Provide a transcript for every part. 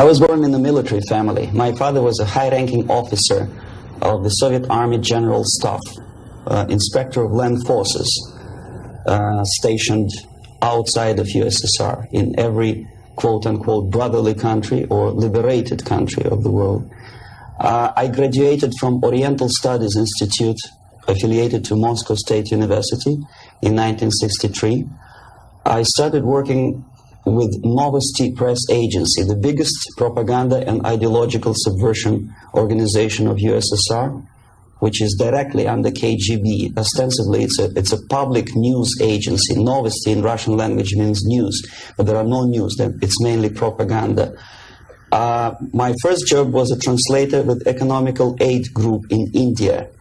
I was born in a military family. My father was a high-ranking officer of the Soviet Army General Staff, inspector of land forces, stationed outside of USSR in every quote-unquote brotherly country or liberated country of the world. I graduated from Oriental Studies Institute, affiliated to Moscow State University, in 1963. I started working with Novosti Press Agency, the biggest propaganda and ideological subversion organization of USSR, which is directly under KGB. Ostensibly, it's a public news agency. Novosti in Russian language means news, but there are no news. It's mainly propaganda. My first job was a translator with Economical Aid Group in India.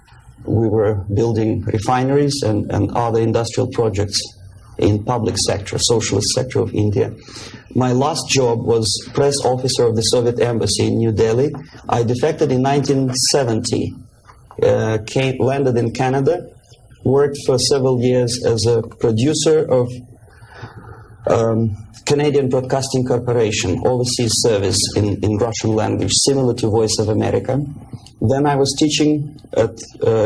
We were building refineries and other industrial projects in public sector, socialist sector of India. My last job was press officer of the Soviet Embassy in New Delhi. I defected in 1970, landed in Canada, worked for several years as a producer of Canadian Broadcasting Corporation, overseas service in Russian language, similar to Voice of America. Then I was teaching at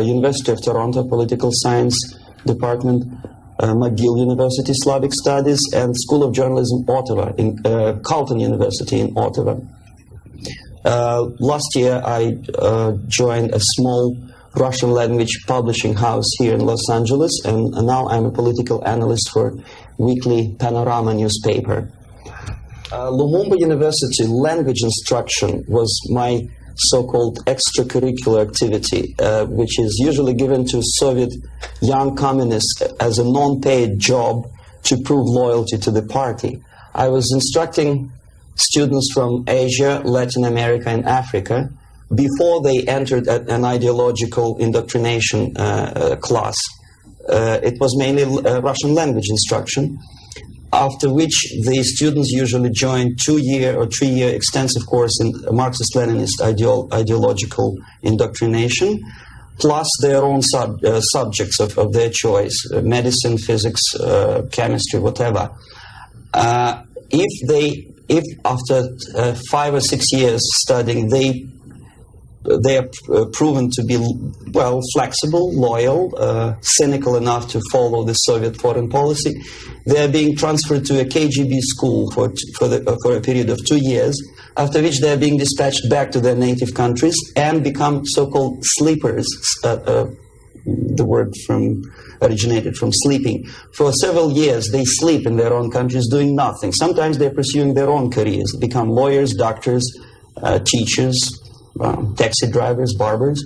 University of Toronto, Political Science Department, McGill University, Slavic Studies, and School of Journalism, Ottawa, in Carleton University in Ottawa. Last year, I joined a small Russian language publishing house here in Los Angeles, and now I'm a political analyst for weekly Panorama newspaper. Lumumba University language instruction was my so-called extracurricular activity, which is usually given to Soviet young communists as a non-paid job to prove loyalty to the party. I was instructing students from Asia, Latin America, and Africa before they entered an ideological indoctrination class. It was mainly Russian language instruction, after which the students usually joined 2-year or 3-year extensive course in Marxist-Leninist ideological indoctrination, plus their own subjects of their choice, medicine, physics, chemistry, whatever. If after 5 or 6 years studying, they are proven to be, well, flexible, loyal, cynical enough to follow the Soviet foreign policy, they are being transferred to a KGB school for a period of 2 years, after which they are being dispatched back to their native countries and become so-called sleepers. The word originated from sleeping. For several years, they sleep in their own countries doing nothing. Sometimes they're pursuing their own careers, become lawyers, doctors, teachers, taxi drivers, barbers,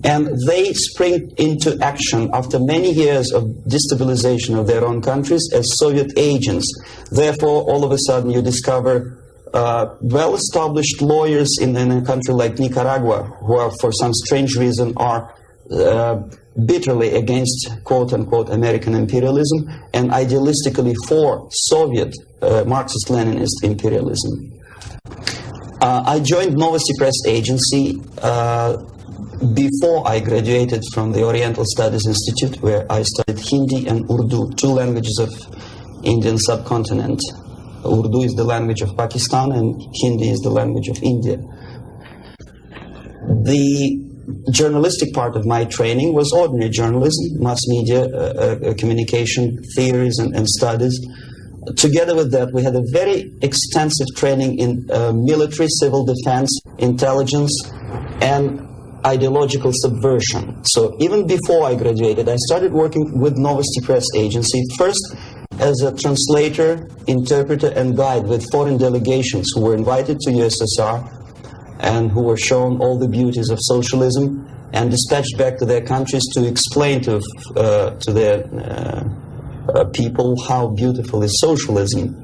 and they spring into action after many years of destabilization of their own countries as Soviet agents. Therefore, all of a sudden you discover well-established lawyers in a country like Nicaragua who are, for some strange reason, are bitterly against quote-unquote American imperialism and idealistically for Soviet Marxist-Leninist imperialism. I joined Novosti Press Agency before I graduated from the Oriental Studies Institute, where I studied Hindi and Urdu, 2 languages of Indian subcontinent. Urdu is the language of Pakistan and Hindi is the language of India. The journalistic part of my training was ordinary journalism, mass media, communication theories and studies. Together with that, we had a very extensive training in military, civil defense, intelligence, and ideological subversion. So even before I graduated, I started working with Novosti Press Agency, first as a translator, interpreter, and guide with foreign delegations who were invited to USSR and who were shown all the beauties of socialism and dispatched back to their countries to explain to their people how beautiful is socialism.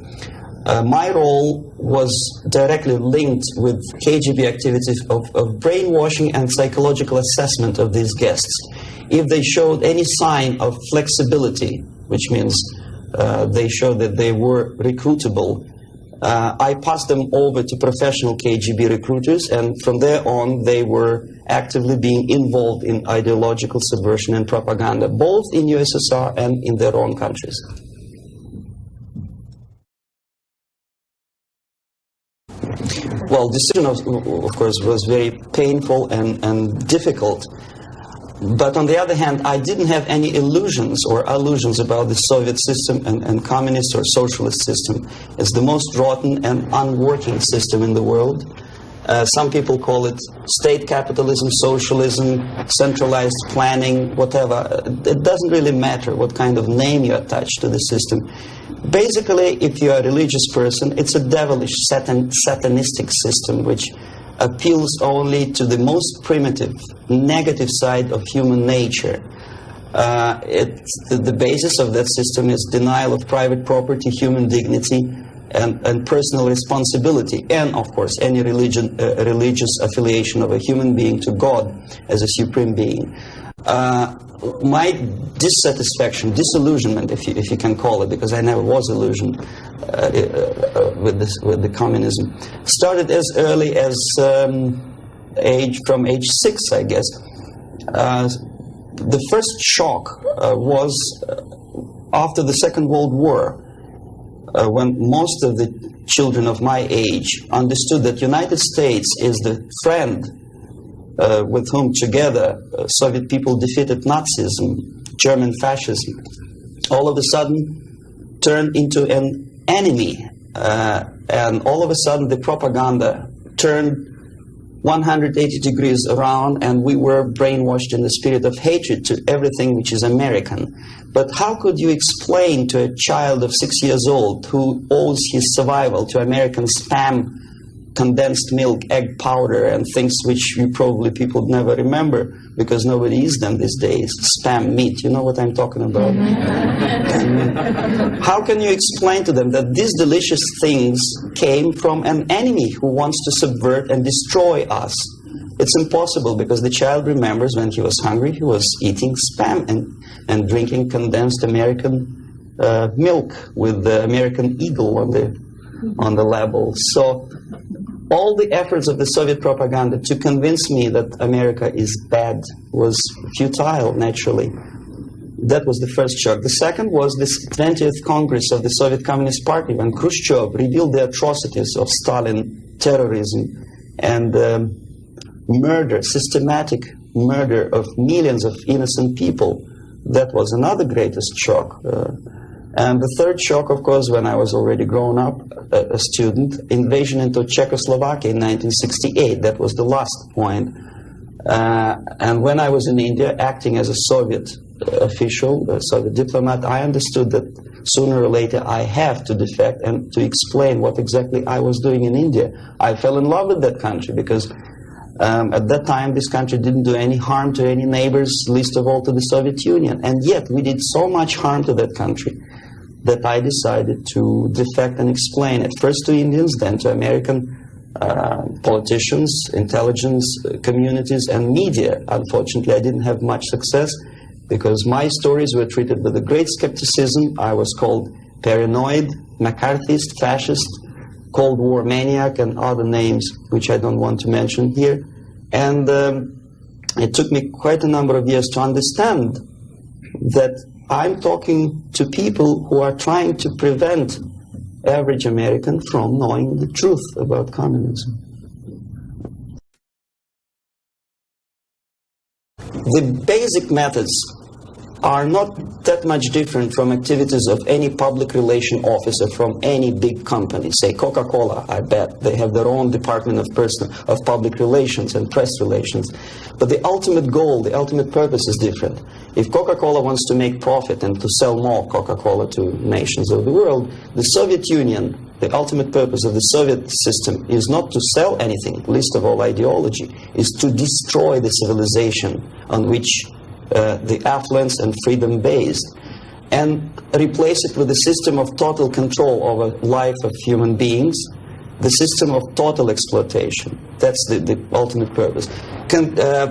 My role was directly linked with KGB activities of brainwashing and psychological assessment of these guests. If they showed any sign of flexibility, which means they showed that they were recruitable, I passed them over to professional KGB recruiters, and from there on they were actively being involved in ideological subversion and propaganda, both in USSR and in their own countries. Well, decision, of course, was very painful and difficult. But on the other hand, I didn't have any illusions or illusions about the Soviet system and communist or socialist system. It's the most rotten and unworking system in the world. Some people call it state capitalism, socialism, centralized planning, whatever. It doesn't really matter what kind of name you attach to the system. Basically, if you're a religious person, it's a devilish, satanistic system which appeals only to the most primitive, negative side of human nature. The basis of that system is denial of private property, human dignity, and personal responsibility, and of course any religious affiliation of a human being to God as a supreme being. My dissatisfaction, disillusionment, if you can call it, because I never was illusioned with the communism, started as early as from age 6, I guess. The first shock was after the Second World War, when most of the children of my age understood that United States is the friend with whom together Soviet people defeated Nazism, German fascism, all of a sudden turned into an enemy. And all of a sudden the propaganda turned 180 degrees around, and we were brainwashed in the spirit of hatred to everything which is American. But how could you explain to a child of 6 years old who owes his survival to American spam, condensed milk, egg powder, and things which you probably people never remember because nobody eats them these days, spam meat, you know what I'm talking about? How can you explain to them that these delicious things came from an enemy who wants to subvert and destroy us? It's impossible, because the child remembers when he was hungry, he was eating spam and drinking condensed American milk with the American eagle on the label. So all the efforts of the Soviet propaganda to convince me that America is bad was futile, naturally. That was the first shock. The second was this 20th Congress of the Soviet Communist Party, when Khrushchev revealed the atrocities of Stalin, terrorism, and murder, systematic murder of millions of innocent people. That was another greatest shock. And the third shock, of course, when I was already grown up, a student, invasion into Czechoslovakia in 1968. That was the last point. And when I was in India, acting as a Soviet official, a Soviet diplomat, I understood that sooner or later I have to defect and to explain what exactly I was doing in India. I fell in love with that country because at that time this country didn't do any harm to any neighbors, least of all to the Soviet Union. And yet we did so much harm to that country that I decided to defect and explain it, first to Indians, then to American politicians, intelligence communities, and media. Unfortunately, I didn't have much success because my stories were treated with a great skepticism. I was called paranoid, McCarthyist, fascist, Cold War maniac, and other names which I don't want to mention here. And it took me quite a number of years to understand that I'm talking to people who are trying to prevent average American from knowing the truth about communism. The basic methods are not that much different from activities of any public relation officer from any big company. Say Coca-Cola, I bet. They have their own department of public relations and press relations. But the ultimate goal, the ultimate purpose is different. If Coca-Cola wants to make profit and to sell more Coca-Cola to nations of the world, the Soviet Union, the ultimate purpose of the Soviet system is not to sell anything, least of all ideology, is to destroy the civilization on which the affluence and freedom based, and replace it with a system of total control over life of human beings, the system of total exploitation. That's the ultimate purpose.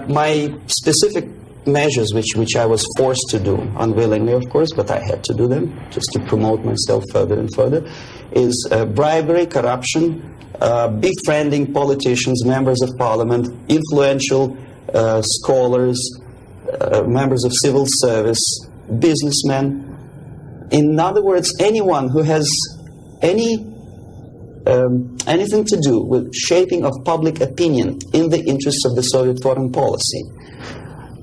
My specific measures, which I was forced to do, unwillingly of course, but I had to do them just to promote myself further and further, is bribery, corruption, befriending politicians, members of parliament, influential scholars, members of civil service, businessmen. In other words, anyone who has any anything to do with shaping of public opinion in the interests of the Soviet foreign policy.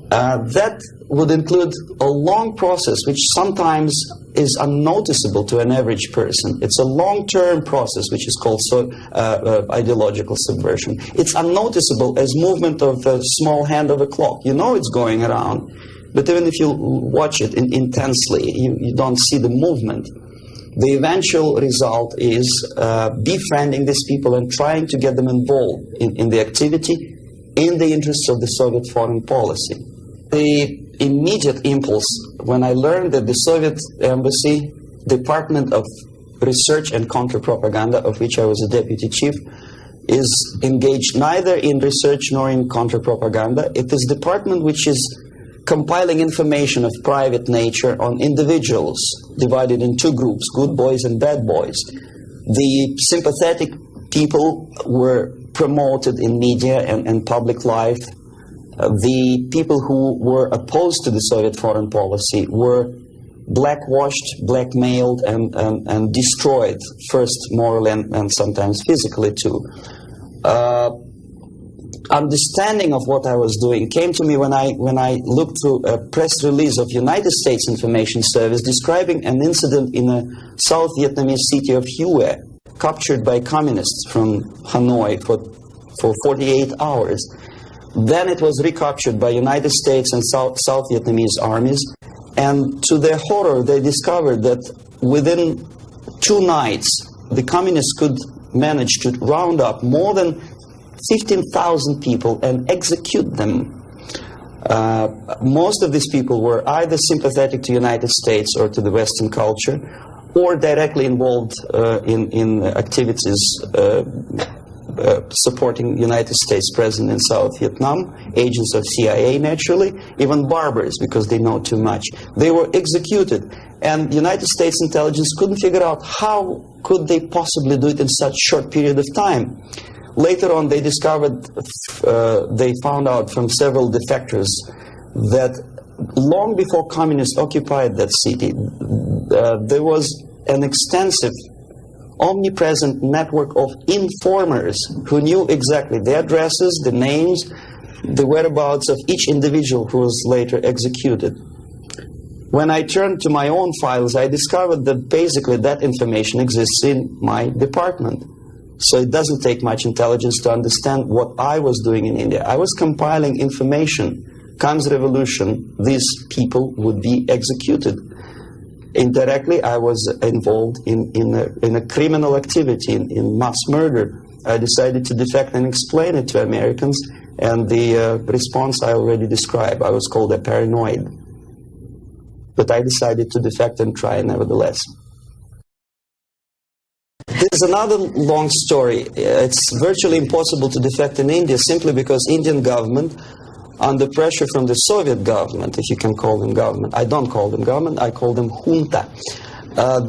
That would include a long process which sometimes is unnoticeable to an average person. It's a long-term process which is called ideological subversion. It's unnoticeable as movement of the small hand of a clock. You know it's going around, but even if you watch it intensely, you don't see the movement. The eventual result is befriending these people and trying to get them involved in the activity in the interests of the Soviet foreign policy. The immediate impulse when I learned that the Soviet embassy, Department of Research and Counter-Propaganda, of which I was a deputy chief, is engaged neither in research nor in counter-propaganda. It is a department which is compiling information of private nature on individuals divided in two groups, good boys and bad boys. The sympathetic people were promoted in media and public life. The people who were opposed to the Soviet foreign policy were blackwashed, blackmailed, and destroyed, first morally and sometimes physically too. Understanding of what I was doing came to me when I looked through a press release of United States Information Service describing an incident in a South Vietnamese city of Hue, captured by communists from Hanoi for 48 hours. Then it was recaptured by United States and South Vietnamese armies, and to their horror they discovered that within 2 nights the communists could manage to round up more than 15,000 people and execute them. Most of these people were either sympathetic to United States or to the Western culture, or directly involved in activities supporting United States President in South Vietnam, agents of CIA naturally, even barbers because they know too much. They were executed, and United States intelligence couldn't figure out how could they possibly do it in such short period of time. Later on they discovered, they found out from several defectors that long before communists occupied that city, there was an extensive omnipresent network of informers who knew exactly the addresses, the names, the whereabouts of each individual who was later executed. When I turned to my own files, I discovered that basically that information exists in my department. So it doesn't take much intelligence to understand what I was doing in India. I was compiling information. Comes revolution, these people would be executed. Indirectly, I was involved in a criminal activity, in mass murder. I decided to defect and explain it to Americans, and the response I already described. I was called a paranoid. But I decided to defect and try nevertheless. There's another long story. It's virtually impossible to defect in India simply because Indian government, under pressure from the Soviet government, if you can call them government. I don't call them government, I call them junta.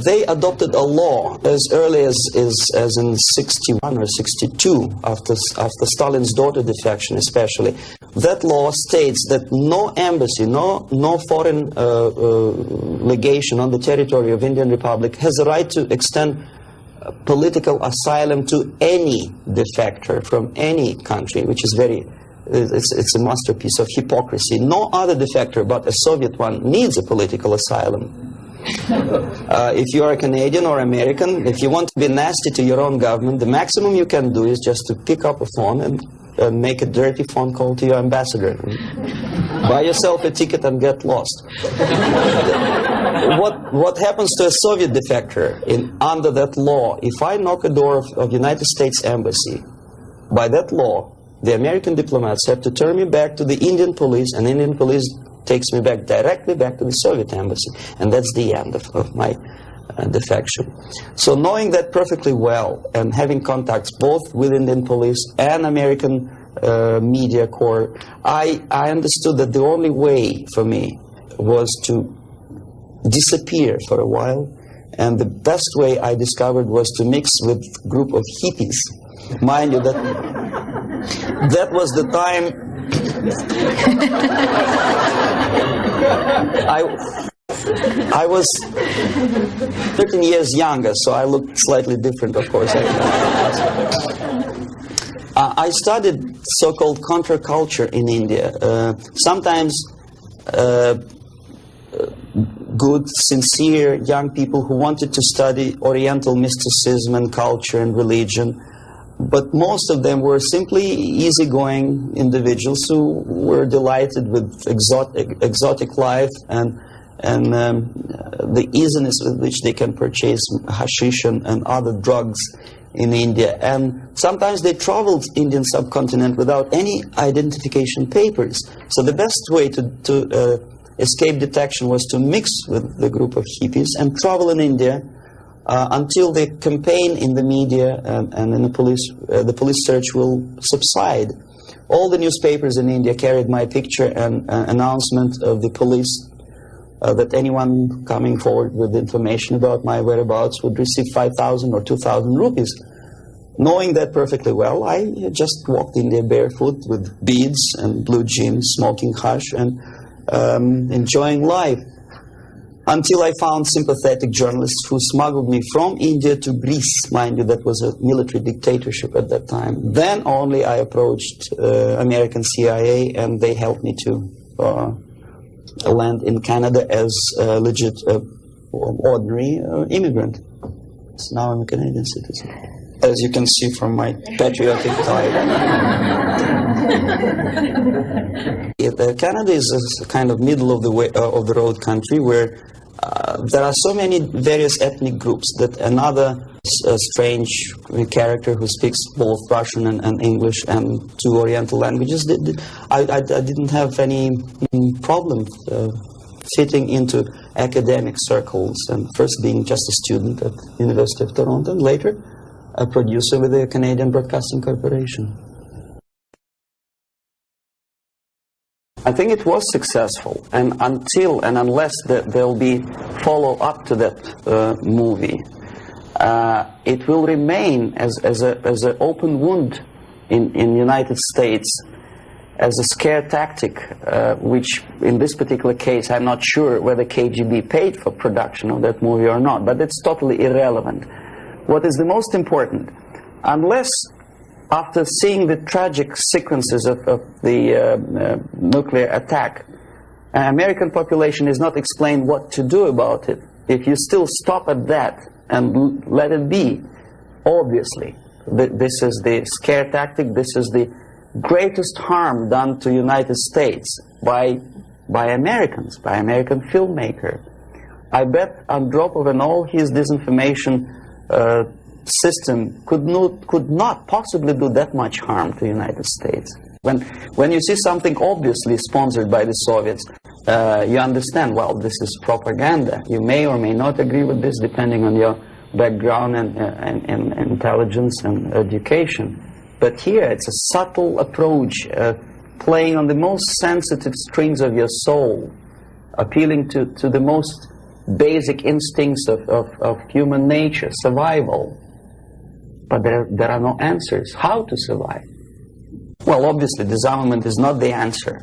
They adopted a law as early as in 61 or 62, after Stalin's daughter defection especially. That law states that no embassy, no foreign legation on the territory of Indian Republic has a right to extend political asylum to any defector from any country, which is it's a masterpiece of hypocrisy. No other defector but a Soviet one needs a political asylum. If you are a Canadian or American, if you want to be nasty to your own government, the maximum you can do is just to pick up a phone and make a dirty phone call to your ambassador. Buy yourself a ticket and get lost. What happens to a Soviet defector under that law? If I knock a door of United States Embassy, by that law, the American diplomats have to turn me back to the Indian police, and Indian police takes me directly back to the Soviet embassy. And that's the end of my defection. So knowing that perfectly well, and having contacts both with Indian police and American media corps, I understood that the only way for me was to disappear for a while. And the best way I discovered was to mix with a group of hippies. Mind you, that was the time I was 13 years younger, so I looked slightly different, of course. I studied so-called counterculture in India. Sometimes good, sincere young people who wanted to study Oriental mysticism and culture and religion, but most of them were simply easygoing individuals who were delighted with exotic life and the easiness with which they can purchase hashish and other drugs in India. And sometimes they traveled Indian subcontinent without any identification papers. So the best way to escape detection was to mix with the group of hippies and travel in India until the campaign in the media and in the police search will subside. All the newspapers in India carried my picture and announcement of the police that anyone coming forward with information about my whereabouts would receive 5,000 or 2,000 rupees. Knowing that perfectly well, I just walked India barefoot with beads and blue jeans, smoking hash and enjoying life. Until I found sympathetic journalists who smuggled me from India to Greece. Mind you, that was a military dictatorship at that time. Then only I approached American CIA, and they helped me to land in Canada as a legit, ordinary immigrant. So now I'm a Canadian citizen, as you can see from my patriotic tie. Canada is a kind of middle of the road country where there are so many various ethnic groups that another strange character who speaks both Russian and English and two Oriental languages, I didn't have any problem fitting into academic circles, and first being just a student at the University of Toronto and later a producer with the Canadian Broadcasting Corporation. I think it was successful, and until and unless there will be follow-up to that movie, it will remain as an open wound in the United States, as a scare tactic, which in this particular case I'm not sure whether KGB paid for production of that movie or not, but it's totally irrelevant. What is the most important, unless after seeing the tragic sequences of the nuclear attack, American population is not explained what to do about it. If you still stop at that and let it be, obviously, this is the scare tactic, this is the greatest harm done to United States by Americans, by American filmmaker. I bet Andropov and all his disinformation system could not possibly do that much harm to the United States. When you see something obviously sponsored by the Soviets, you understand, well, this is propaganda. You may or may not agree with this depending on your background and intelligence and education. But here it's a subtle approach, playing on the most sensitive strings of your soul, appealing to the most basic instincts of human nature, survival. But there are no answers. How to survive? Well, obviously, disarmament is not the answer.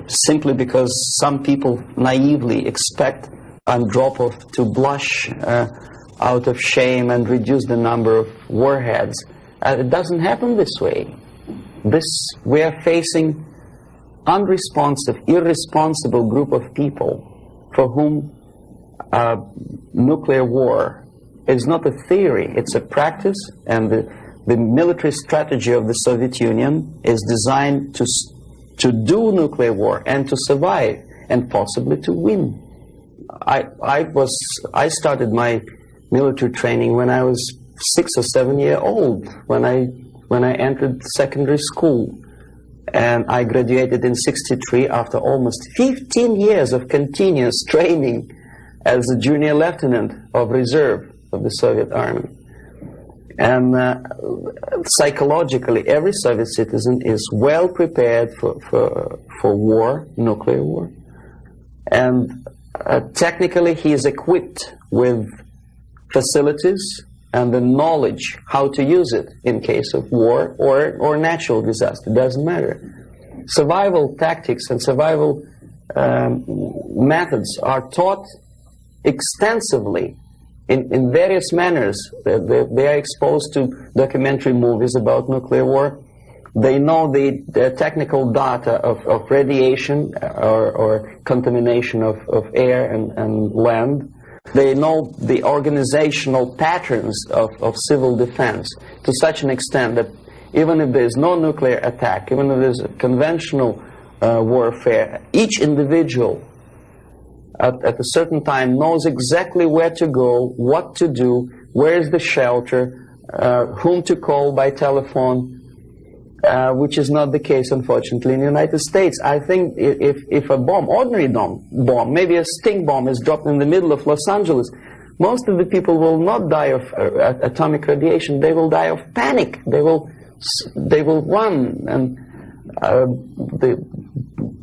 Simply because some people naively expect Andropov to blush out of shame and reduce the number of warheads. It doesn't happen this way. We are facing unresponsive, irresponsible group of people for whom nuclear war is not a theory, it's a practice, and the military strategy of the Soviet Union is designed to do nuclear war and to survive and possibly to win. I started my military training when I was 6 or 7 years old, when I entered secondary school, and I graduated in '63 after almost 15 years of continuous training as a junior lieutenant of reserve of the Soviet Army. And psychologically, every Soviet citizen is well prepared for war, nuclear war. And technically, he is equipped with facilities and the knowledge how to use it in case of war or natural disaster. It doesn't matter. Survival tactics and survival methods are taught extensively in various manners. They are exposed to documentary movies about nuclear war. They know the technical data of radiation or contamination of air and land. They know the organizational patterns of civil defense to such an extent that even if there is no nuclear attack, even if there is conventional warfare, each individual at a certain time knows exactly where to go, what to do, where is the shelter, whom to call by telephone, which is not the case, unfortunately, in the United States. I think if a bomb, ordinary bomb, maybe a stink bomb is dropped in the middle of Los Angeles, most of the people will not die of atomic radiation. They will die of panic. They will run, and the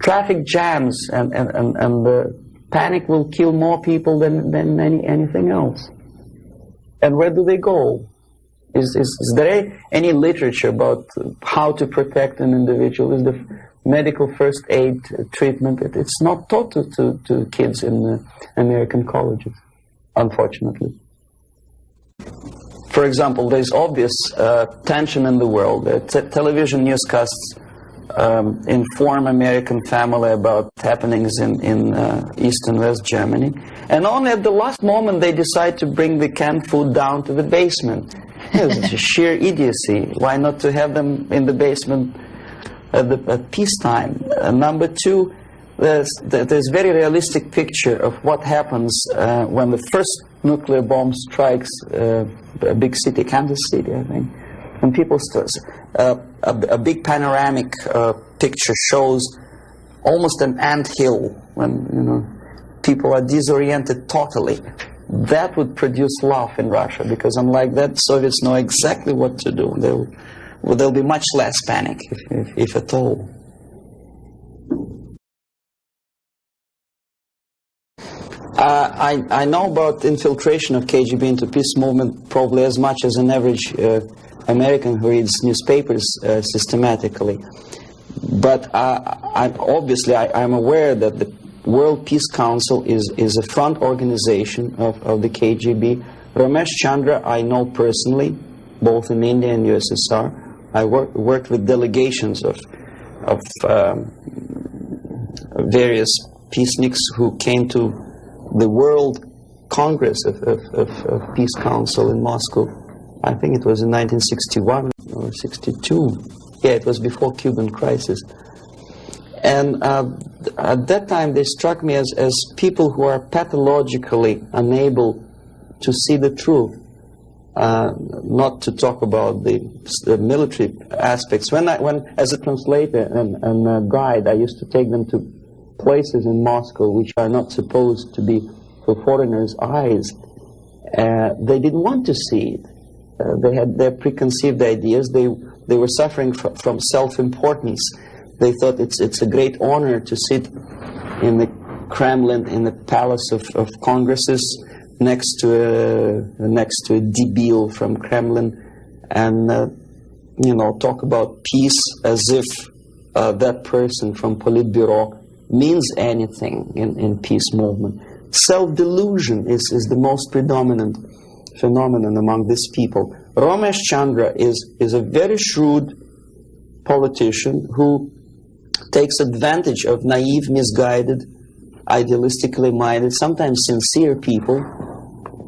traffic jams and the panic will kill more people than anything else. And where do they go? Is there any literature about how to protect an individual? Is the medical first aid treatment? It's not taught to kids in the American colleges, unfortunately. For example, there's obvious tension in the world. Television newscasts inform American family about happenings in East and West Germany. And only at the last moment they decide to bring the canned food down to the basement. It's sheer idiocy. Why not to have them in the basement at peacetime? Number two, there's very realistic picture of what happens when the first nuclear bomb strikes a big city, Kansas City, I think. And people start, a big panoramic picture shows almost an anthill when people are disoriented totally. That would produce love in Russia, because unlike that, Soviets know exactly what to do. There'll be much less panic, if at all. I know about infiltration of KGB into peace movement probably as much as an average American who reads newspapers systematically. But obviously I'm aware that the World Peace Council is a front organization of the KGB. Ramesh Chandra I know personally, both in India and USSR. I worked with delegations of various peaceniks who came to the World Congress of Peace Council in Moscow. I think it was in 1961 or 62. Yeah, it was before Cuban crisis. And at that time they struck me as people who are pathologically unable to see the truth, not to talk about the military aspects. When as a translator and guide, I used to take them to places in Moscow which are not supposed to be for foreigners' eyes. They didn't want to see it. They had their preconceived ideas. They were suffering from self-importance. They thought it's a great honor to sit in the Kremlin, in the Palace of Congresses, next to a debile from Kremlin, and talk about peace as if that person from Politburo means anything in peace movement. Self-delusion is the most predominant phenomenon among these people. Ramesh Chandra is a very shrewd politician who takes advantage of naive, misguided, idealistically minded, sometimes sincere people.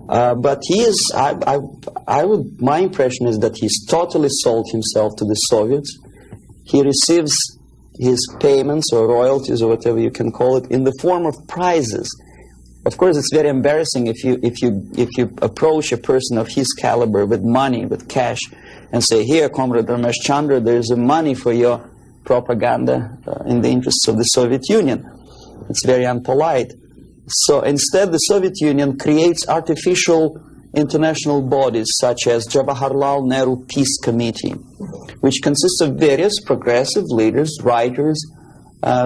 But he is, my impression is that he's totally sold himself to the Soviets. He receives his payments or royalties or whatever you can call it in the form of prizes. Of course, it's very embarrassing if you approach a person of his caliber with money, with cash, and say, "Here, Comrade Ramesh Chandra, there's money for your propaganda in the interests of the Soviet Union." It's very unpolite. So instead, the Soviet Union creates artificial international bodies such as Jawaharlal Nehru Peace Committee, which consists of various progressive leaders, writers.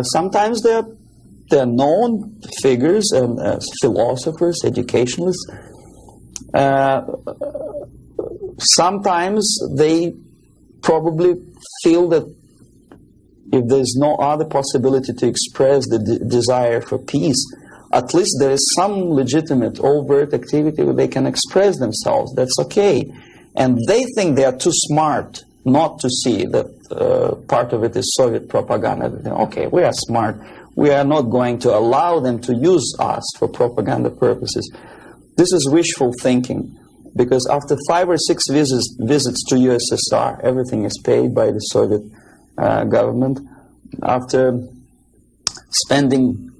Sometimes they're known figures and philosophers, educationalists. Sometimes they probably feel that if there's no other possibility to express the desire for peace, at least there is some legitimate overt activity where they can express themselves. That's okay. And they think they are too smart not to see that part of it is Soviet propaganda. They think, okay, we are smart. We are not going to allow them to use us for propaganda purposes. This is wishful thinking, because after 5 or 6 visits to USSR, everything is paid by the Soviet government. After spending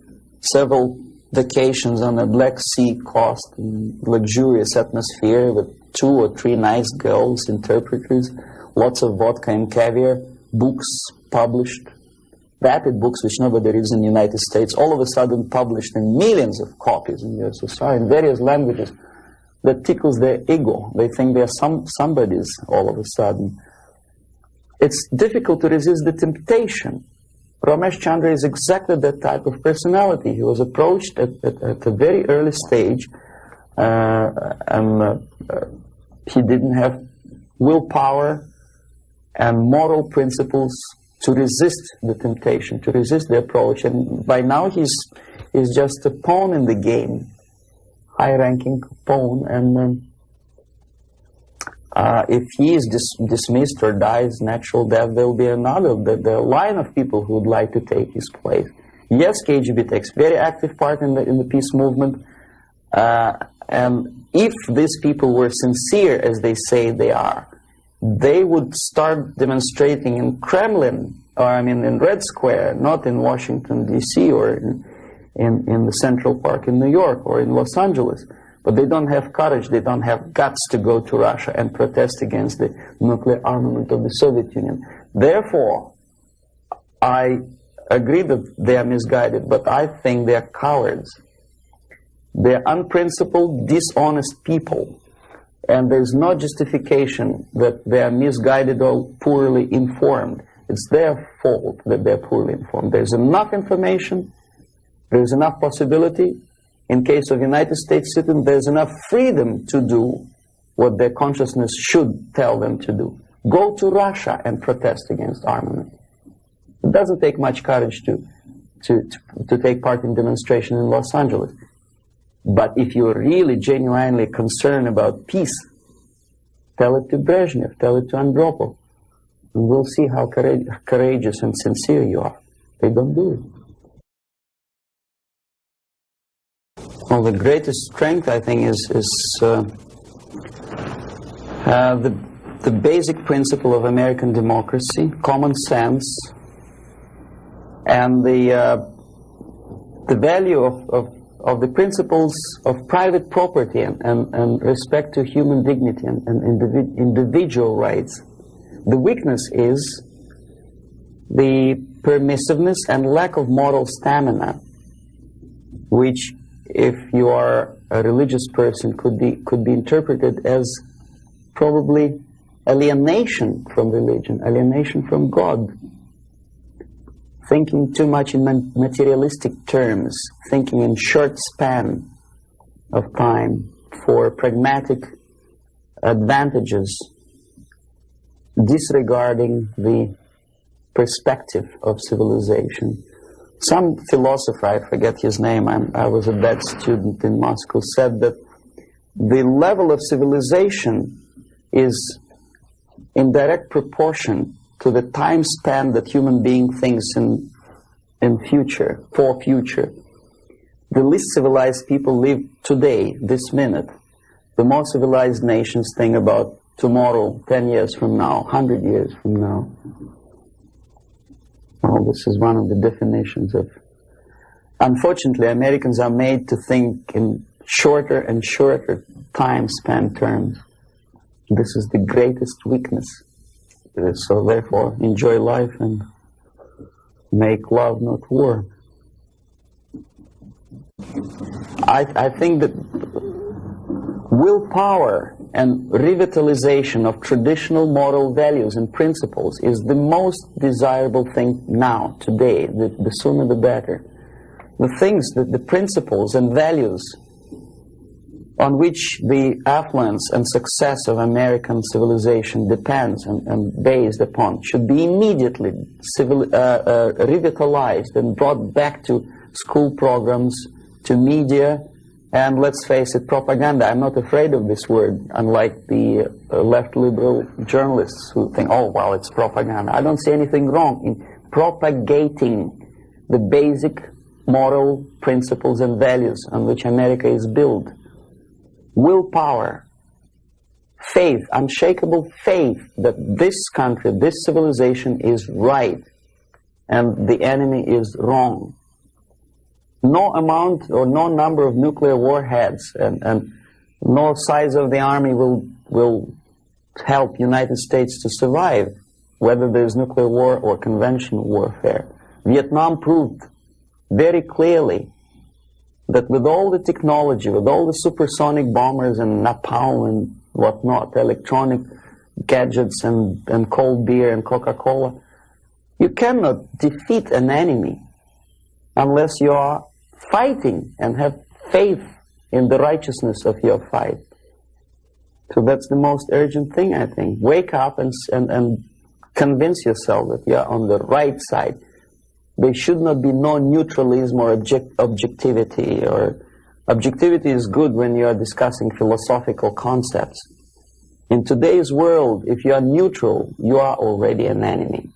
several vacations on a Black Sea coast, in luxurious atmosphere with 2 or 3 nice girls, interpreters, lots of vodka and caviar, books published, vapid books which nobody reads in the United States, all of a sudden published in millions of copies in USSR in various languages. That tickles their ego. They think they're somebodies all of a sudden. It's difficult to resist the temptation. Ramesh Chandra is exactly that type of personality. He was approached at a very early stage, and he didn't have willpower and moral principles to resist the temptation, to resist the approach. And by now he's just a pawn in the game, high-ranking pawn. And if he is dismissed or dies natural death, there will be another, the line of people who would like to take his place. Yes, KGB takes very active part in the peace movement. And if these people were sincere, as they say they are, they would start demonstrating in Kremlin, or I mean in Red Square, not in Washington, D.C., or in the Central Park in New York, or in Los Angeles. But they don't have courage, they don't have guts to go to Russia and protest against the nuclear armament of the Soviet Union. Therefore, I agree that they are misguided, but I think they are cowards. They are unprincipled, dishonest people. And there's no justification that they are misguided or poorly informed. It's their fault that they're poorly informed. There's enough information, there's enough possibility. In case of United States citizens, there's enough freedom to do what their consciousness should tell them to do. Go to Russia and protest against armament. It doesn't take much courage to take part in demonstration in Los Angeles. But if you're really genuinely concerned about peace, tell it to Brezhnev, tell it to Andropov, and we'll see how courageous and sincere you are. They don't do it. Well, the greatest strength, I think, is the basic principle of American democracy, common sense, and the value of the principles of private property and respect to human dignity and individual rights. The weakness is the permissiveness and lack of moral stamina, which, if you are a religious person, could be interpreted as probably alienation from religion, alienation from God. Thinking too much in materialistic terms, thinking in short span of time for pragmatic advantages, disregarding the perspective of civilization. Some philosopher, I forget his name, I was a bad student in Moscow, said that the level of civilization is in direct proportion to the time span that human being thinks in future, for future. The least civilized people live today, this minute. The more civilized nations think about tomorrow, 10 years from now, 100 years from now. Well, this is one of the definitions of... Unfortunately, Americans are made to think in shorter and shorter time span terms. This is the greatest weakness. So therefore, enjoy life and make love, not war. I think that willpower and revitalization of traditional moral values and principles is the most desirable thing now, today. The sooner the better. The things, the principles and values on which the affluence and success of American civilization depends and based upon should be immediately revitalized and brought back to school programs, to media and, let's face it, propaganda. I'm not afraid of this word, unlike the left liberal journalists who think, oh, well, it's propaganda. I don't see anything wrong in propagating the basic moral principles and values on which America is built. Willpower, faith, unshakable faith that this country, this civilization is right and the enemy is wrong. No amount or no number of nuclear warheads and no size of the army will help United States to survive, whether there's nuclear war or conventional warfare. Vietnam proved very clearly that with all the technology, with all the supersonic bombers and napalm and whatnot, electronic gadgets and cold beer and Coca-Cola, you cannot defeat an enemy unless you are fighting and have faith in the righteousness of your fight. So that's the most urgent thing, I think. Wake up and convince yourself that you are on the right side. There should not be no neutralism or objectivity. Or objectivity is good when you are discussing philosophical concepts. In today's world, if you are neutral, you are already an enemy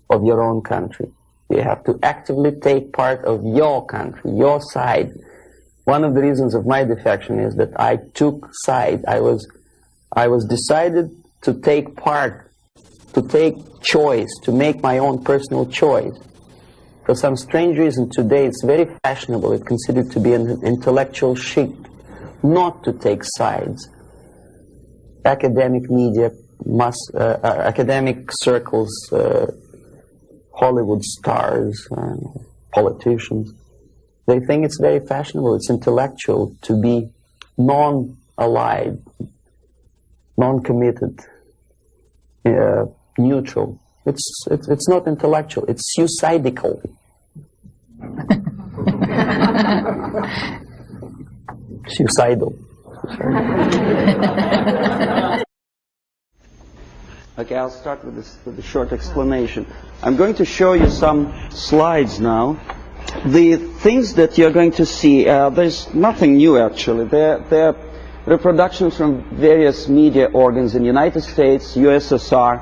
of your own country. You have to actively take part of your country, your side. One of the reasons of my defection is that I took side. I was decided to take part, to take choice, to make my own personal choice. For some strange reason today it's very fashionable, it's considered to be an intellectual chic, not to take sides. Academic media, academic circles, Hollywood stars, politicians, they think it's very fashionable, it's intellectual to be non-allied, non-committed, neutral. It's not intellectual, it's suicidal. Suicidal. Okay, I'll start with a short explanation. I'm going to show you some slides now. The things that you're going to see, there's nothing new actually. They're reproductions from various media organs in the United States, USSR.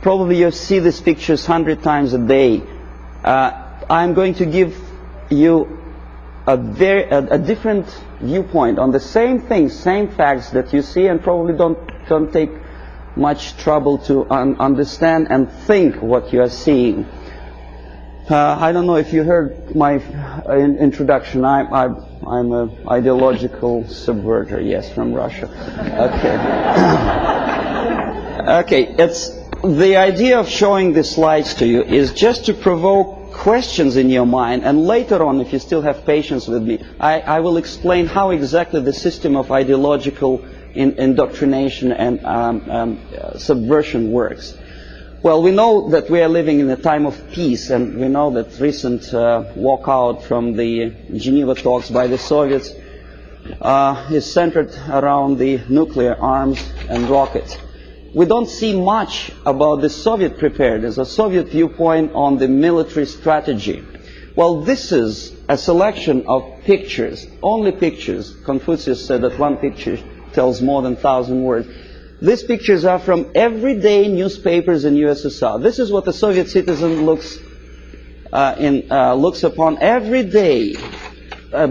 Probably you see these pictures 100 times a day. I'm going to give you a different viewpoint on the same things, same facts that you see, and probably don't take much trouble to understand and think what you are seeing. I don't know if you heard my introduction. I'm an ideological subverter, yes, from Russia. Okay. Okay, the idea of showing the slides to you is just to provoke questions in your mind, and later on, if you still have patience with me, I will explain how exactly the system of ideological indoctrination and subversion works. Well, we know that we are living in a time of peace, and we know that recent walkout from the Geneva talks by the Soviets is centered around the nuclear arms and rockets. We don't see much about the Soviet preparedness, a Soviet viewpoint on the military strategy. Well, this is a selection of pictures, only pictures. Confucius said that one picture tells more than 1,000 words. These pictures are from everyday newspapers in USSR. This is what the Soviet citizen looks upon every day.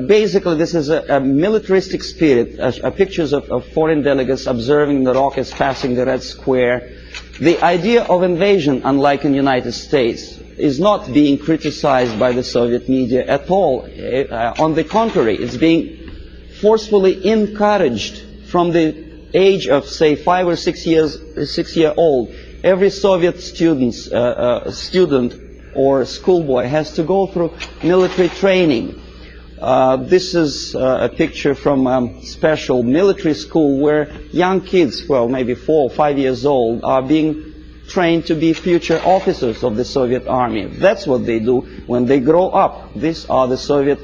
Basically, this is a militaristic spirit, pictures of foreign delegates observing the rockets passing the Red Square. The idea of invasion, unlike in the United States, is not being criticized by the Soviet media at all. On the contrary, it's being forcefully encouraged from the age of, say, 5 or 6 year old. Every Soviet student or schoolboy has to go through military training. This is a picture from a special military school where young kids, well, maybe 4 or 5 years old, are being trained to be future officers of the Soviet army. That's what they do when they grow up. These are the Soviet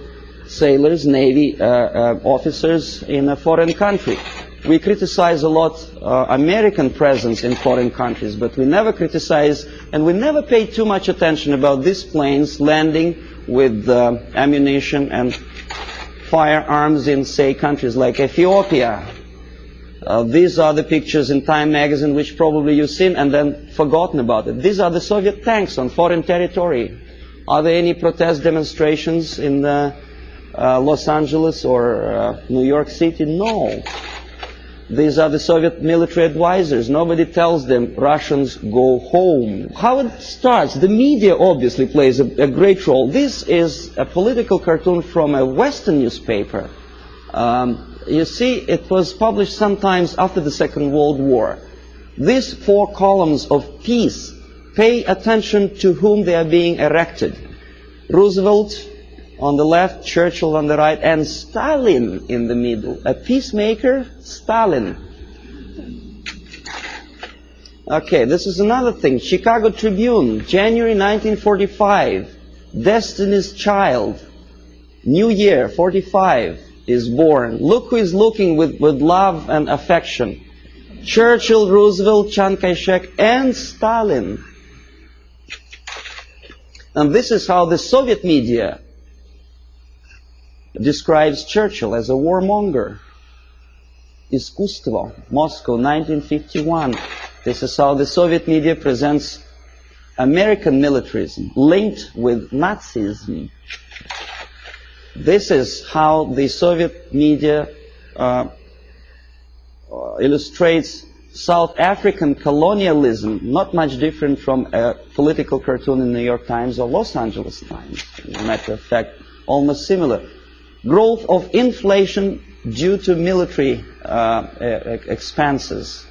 sailors, Navy officers in a foreign country. We criticize a lot American presence in foreign countries, but we never criticize and we never pay too much attention about these planes landing with ammunition and firearms in, say, countries like Ethiopia. These are the pictures in Time magazine which probably you've seen and then forgotten about it. These are the Soviet tanks on foreign territory. Are there any protest demonstrations in Los Angeles or New York City? No. These are the Soviet military advisors. Nobody tells them, Russians, go home. How it starts? The media obviously plays a great role. This is a political cartoon from a Western newspaper. You see, it was published sometimes after the Second World War. These 4 columns of peace, pay attention to whom they are being erected. Roosevelt on the left, Churchill on the right, and Stalin in the middle. A peacemaker, Stalin. Okay, this is another thing. Chicago Tribune, January 1945. Destiny's Child. New year, 45, is born. Look who is looking with love and affection. Churchill, Roosevelt, Chiang Kai-shek, and Stalin. And this is how the Soviet media describes Churchill as a warmonger. Искусство, Moscow, 1951. This is how the Soviet media presents American militarism linked with Nazism. This is how the Soviet media illustrates South African colonialism, not much different from a political cartoon in New York Times or Los Angeles Times. As a matter of fact, almost similar. Growth of inflation due to military expenses.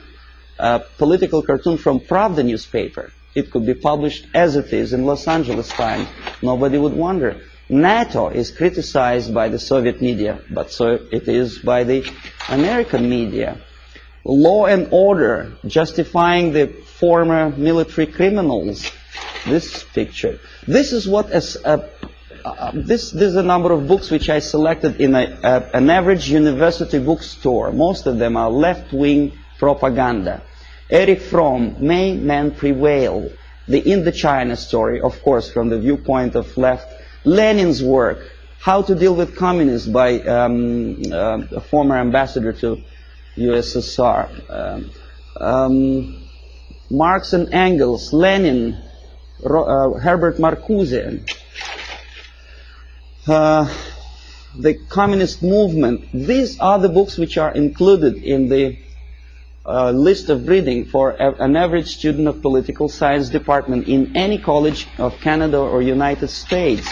A political cartoon from Pravda newspaper. It could be published as it is in Los Angeles Times. Nobody would wonder. NATO is criticized by the Soviet media, but so it is by the American media. Law and order, justifying the former military criminals. This picture. This is what this is a number of books which I selected in an average university bookstore. Most of them are left-wing propaganda. Erich Fromm, May Men Prevail. The Indochina story, of course, from the viewpoint of left. Lenin's work, How to Deal with Communists, by a former ambassador to USSR. Marx and Engels, Lenin, Herbert Marcuse. The communist movement. These are the books which are included in the list of reading for an average student of political science department in any college of Canada or United States.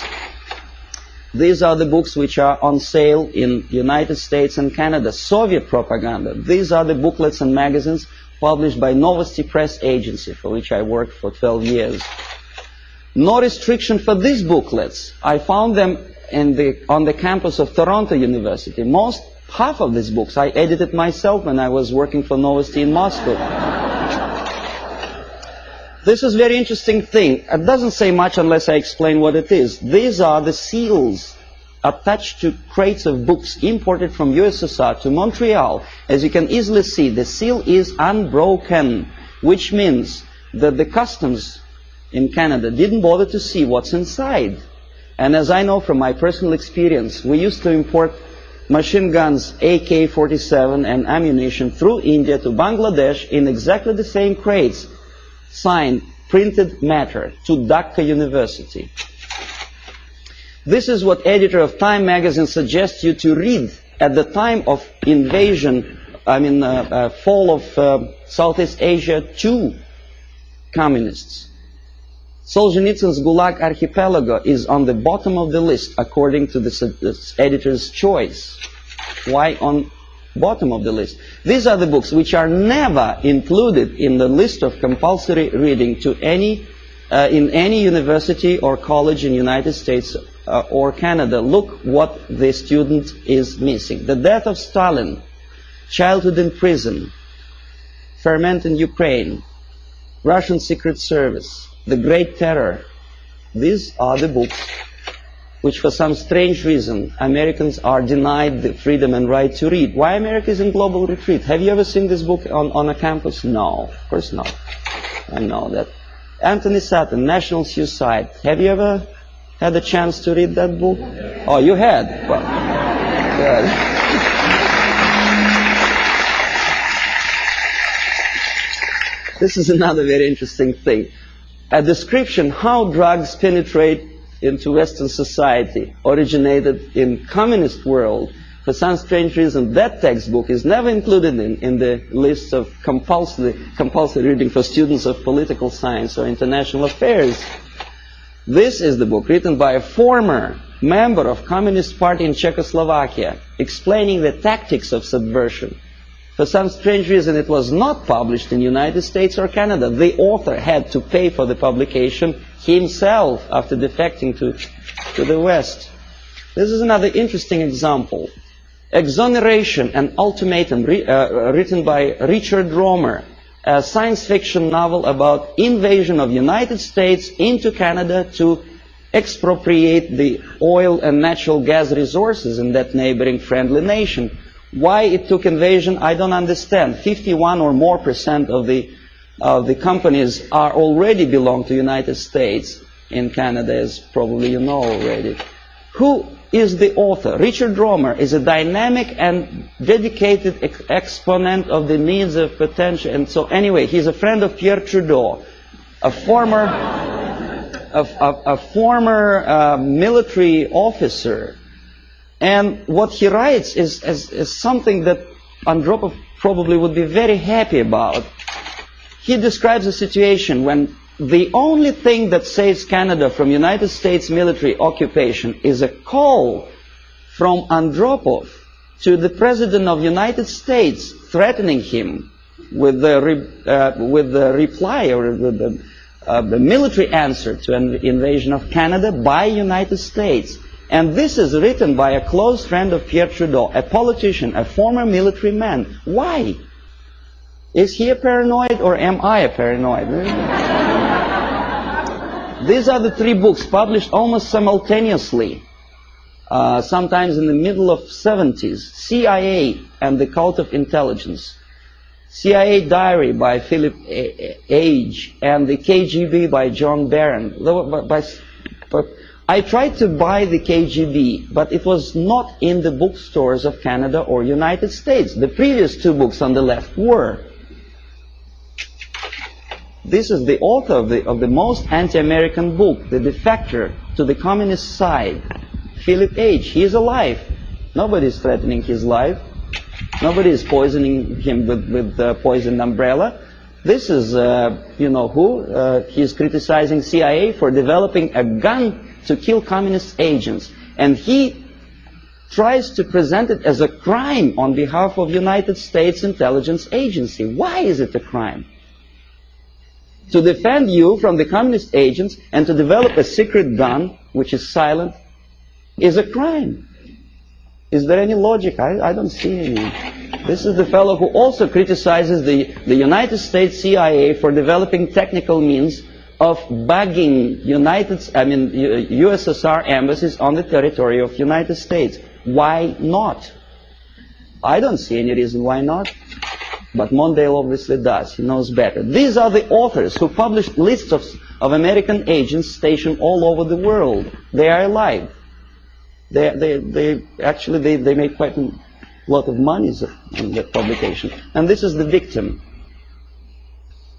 These are the books which are on sale in United States and Canada. Soviet propaganda. These are the booklets and magazines published by Novosti Press Agency, for which I worked for 12 years. No restriction for these booklets. I found them on the campus of Toronto University. Half of these books I edited myself when I was working for Novosti in Moscow. This is a very interesting thing. It doesn't say much unless I explain what it is. These are the seals attached to crates of books imported from USSR to Montreal. As you can easily see, the seal is unbroken, which means that the customs in Canada didn't bother to see what's inside. And as I know from my personal experience, we used to import machine guns, AK-47 and ammunition through India to Bangladesh in exactly the same crates, signed printed matter to Dhaka University. This is what editor of Time magazine suggests you to read at the time of invasion, fall of Southeast Asia to communists. Solzhenitsyn's Gulag Archipelago is on the bottom of the list according to the editor's choice. Why on bottom of the list? These are the books which are never included in the list of compulsory reading to in any university or college in United States or Canada. Look what the student is missing. The Death of Stalin, Childhood in Prison, Ferment in Ukraine, Russian Secret Service, The Great Terror. These are the books which for some strange reason Americans are denied the freedom and right to read. Why America is in global retreat? Have you ever seen this book on a campus? No, of course not. I know that. Anthony Sutton, National Suicide. Have you ever had a chance to read that book? Oh, you had? Well, This is another very interesting thing. A description how drugs penetrate into Western society originated in communist world. For some strange reason, that textbook is never included in the list of compulsory reading for students of political science or international affairs. This is the book written by a former member of Communist Party in Czechoslovakia, explaining the tactics of subversion. For some strange reason, it was not published in the United States or Canada. The author had to pay for the publication himself after defecting to the West. This is another interesting example. Exoneration and Ultimatum, written by Richard Romer, a science fiction novel about invasion of the United States into Canada to expropriate the oil and natural gas resources in that neighboring friendly nation. Why it took invasion, I don't understand. 51% or more of the companies are already belong to the United States in Canada, as probably you know already. Who is the author? Richard Romer is a dynamic and dedicated exponent of the needs of potential. And so anyway, he's a friend of Pierre Trudeau, a former military officer. And what he writes is something that Andropov probably would be very happy about. He describes a situation when the only thing that saves Canada from United States military occupation is a call from Andropov to the President of the United States, threatening him with the reply or the military answer to an invasion of Canada by United States. And this is written by a close friend of Pierre Trudeau, a politician, a former military man. Why? Is he a paranoid or am I a paranoid? These are the three books published almost simultaneously, sometimes in the middle of 70s. CIA and the Cult of Intelligence. CIA Diary by Philip Age and the KGB by John Barron. I tried to buy the KGB, but it was not in the bookstores of Canada or United States. The previous two books on the left were. This is the author of the most anti-American book, The Defector to the Communist Side, Philip Age. He is alive. Nobody is threatening his life. Nobody is poisoning him with the poisoned umbrella. This is, you know who? He is criticizing CIA for developing a gun to kill communist agents. And he tries to present it as a crime on behalf of United States Intelligence Agency. Why is it a crime? To defend you from the communist agents and to develop a secret gun, which is silent, is a crime. Is there any logic? I don't see any. This is the fellow who also criticizes the United States CIA for developing technical means of bugging USSR embassies on the territory of United States. Why not? I don't see any reason why not. But Mondale obviously does. He knows better. These are the authors who published lists of American agents stationed all over the world. They are alive. They actually made quite a lot of money on that publication. And this is the victim.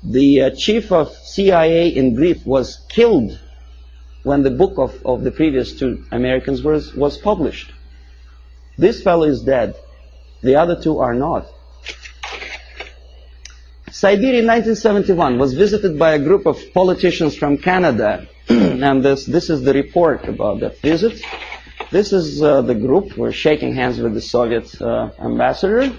The chief of CIA in Greece was killed when the book of the previous two Americans was published. This fellow is dead. The other two are not. Siberia in 1971 was visited by a group of politicians from Canada. And this is the report about that visit. This is the group. We're shaking hands with the Soviet ambassador.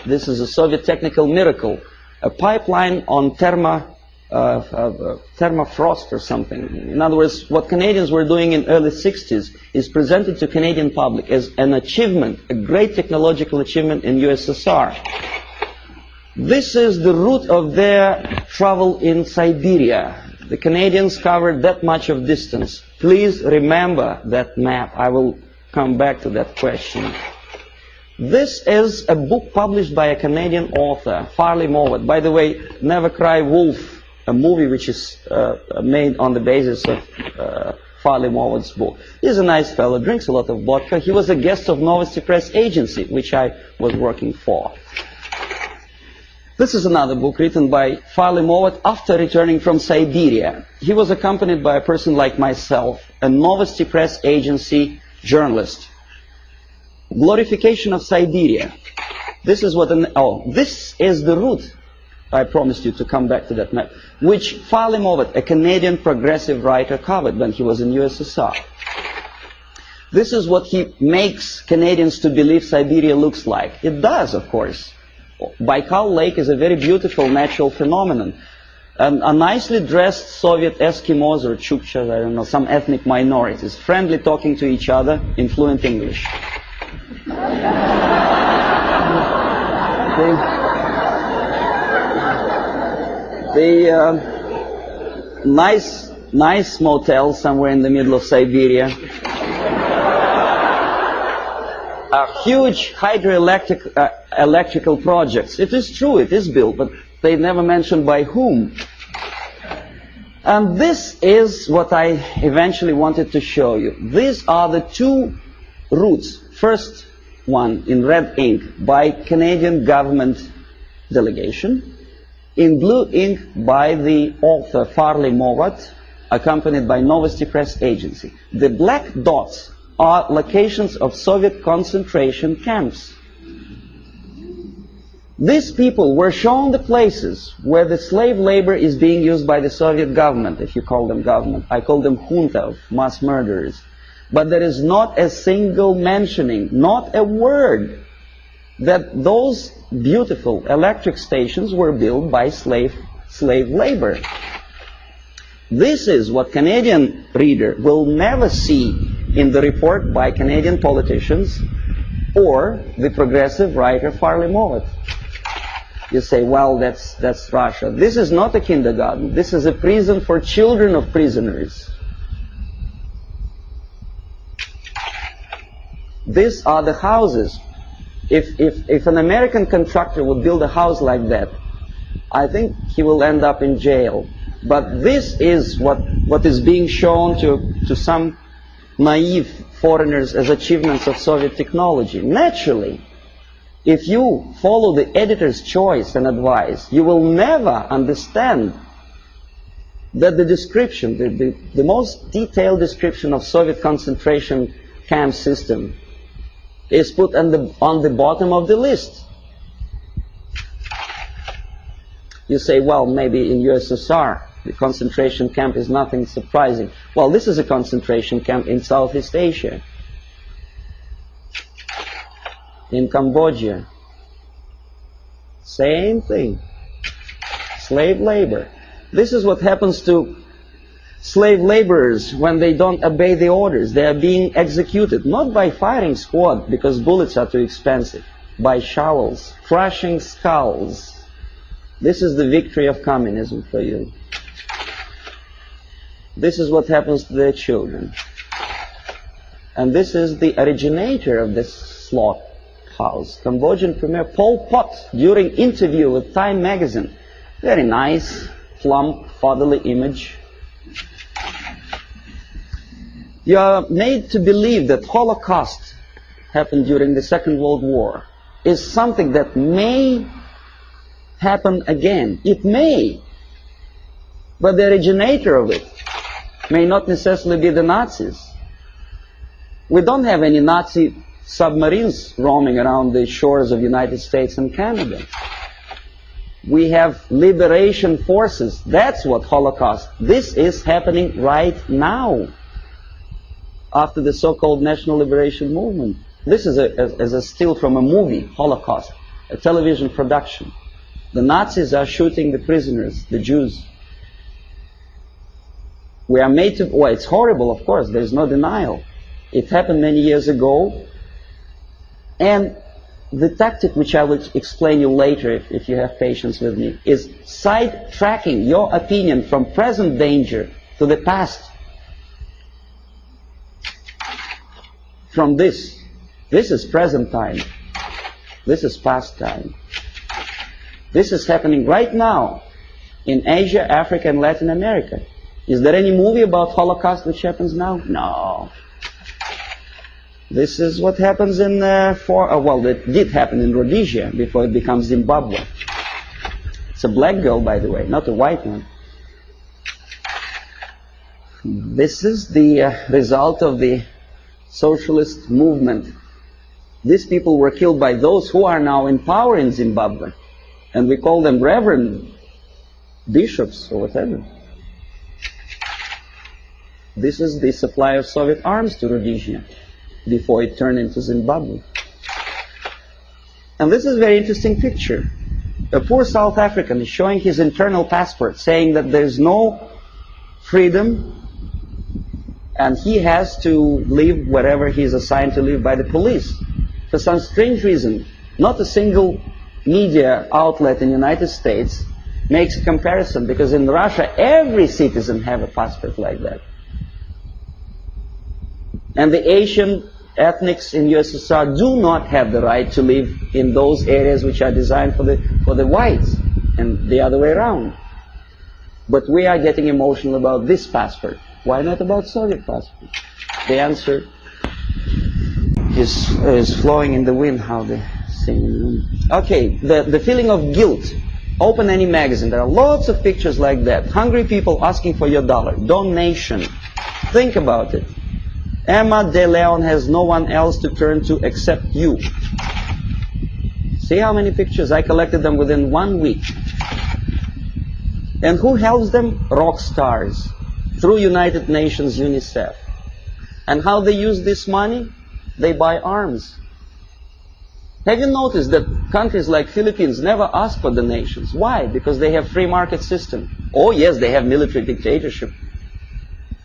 This is a Soviet technical miracle. A pipeline on thermofrost or something. In other words, what Canadians were doing in early 60s is presented to Canadian public as an achievement, a great technological achievement in USSR. This is the route of their travel in Siberia. The Canadians covered that much of distance. Please remember that map. I will come back to that question. This is a book published by a Canadian author, Farley Mowat. By the way, Never Cry Wolf, a movie which is made on the basis of Farley-Mowatt's book. He's a nice fellow, drinks a lot of vodka. He was a guest of Novosti Press Agency, which I was working for. This is another book written by Farley-Mowat after returning from Siberia. He was accompanied by a person like myself, a Novosti Press Agency journalist. Glorification of Siberia. This is what this is the route, I promised you to come back to that map, which Farley-Mowat, a Canadian progressive writer, covered when he was in USSR. This is what he makes Canadians to believe Siberia looks like. It does, of course. Baikal Lake is a very beautiful natural phenomenon. A nicely dressed Soviet Eskimos or Chukchas, I don't know, some ethnic minorities, friendly talking to each other in fluent English. Nice motel somewhere in the middle of Siberia. Huge hydroelectrical projects. It is true, it is built, but they never mentioned by whom. And this is what I eventually wanted to show you. These are the two routes. First one in red ink by Canadian government delegation. In blue ink by the author Farley-Mowat, accompanied by Novosti Press Agency. The black dots are locations of Soviet concentration camps. These people were shown the places where the slave labor is being used by the Soviet government, if you call them government. I call them junta of mass murderers. But there is not a single mentioning, not a word, that those beautiful electric stations were built by slave labor. This is what Canadian reader will never see in the report by Canadian politicians or the progressive writer Farley-Mowat. You say, well, that's Russia. This is not a kindergarten. This is a prison for children of prisoners. These are the houses. If an American contractor would build a house like that, I think he will end up in jail. But this is what is being shown to some naive foreigners as achievements of Soviet technology. Naturally, if you follow the editor's choice and advice, you will never understand that the description, the most detailed description of Soviet concentration camp system is put on the bottom of the list. You say, well, maybe in USSR, the concentration camp is nothing surprising. Well, this is a concentration camp in Southeast Asia. In Cambodia. Same thing. Slave labor. This is what happens to slave laborers when they don't obey the orders. They are being executed, not by firing squad, because bullets are too expensive, by shovels, crushing skulls. This is the victory of communism for you. This is what happens to their children. And this is the originator of this slaughterhouse, Cambodian Premier Pol Pot, during interview with Time magazine. Very nice, plump, fatherly image. You are made to believe that Holocaust happened during the Second World War is something that may happen again. It may. But the originator of it may not necessarily be the Nazis. We don't have any Nazi submarines roaming around the shores of the United States and Canada. We have liberation forces. That's what Holocaust. This is happening right now after the so-called National Liberation Movement. This is a still from a movie, Holocaust, a television production. The Nazis are shooting the prisoners, the Jews. We are made to, well, it's horrible, of course, there's no denial. It happened many years ago, and the tactic which I will explain you later, if you have patience with me, is sidetracking your opinion from present danger to the past. From this. This is present time. This is past time. This is happening right now in Asia, Africa, and Latin America. Is there any movie about Holocaust which happens now? No. This is what happens in, well, it did happen in Rhodesia before it becomes Zimbabwe. It's a black girl, by the way, not a white one. This is the result of the socialist movement. These people were killed by those who are now in power in Zimbabwe. And we call them reverend bishops or whatever. This is the supply of Soviet arms to Rhodesia before it turned into Zimbabwe. And this is a very interesting picture. A poor South African is showing his internal passport, saying that there's no freedom and he has to live wherever he is assigned to live by the police. For some strange reason, not a single media outlet in the United States makes a comparison, because in Russia every citizen has a passport like that. And the Asian ethnics in USSR do not have the right to live in those areas which are designed for the whites, and the other way around. But we are getting emotional about this passport. Why not about Soviet passport? The answer is flowing in the wind, how they sing in the wind. Okay, the feeling of guilt. Open any magazine. There are lots of pictures like that. Hungry people asking for your dollar. Donation. Think about it. Emma De Leon has no one else to turn to except you. See how many pictures? I collected them within 1 week. And who helps them? Rock stars. Through United Nations, UNICEF. And how they use this money? They buy arms. Have you noticed that countries like Philippines never ask for donations? Why? Because they have free market system. Oh yes, they have military dictatorship,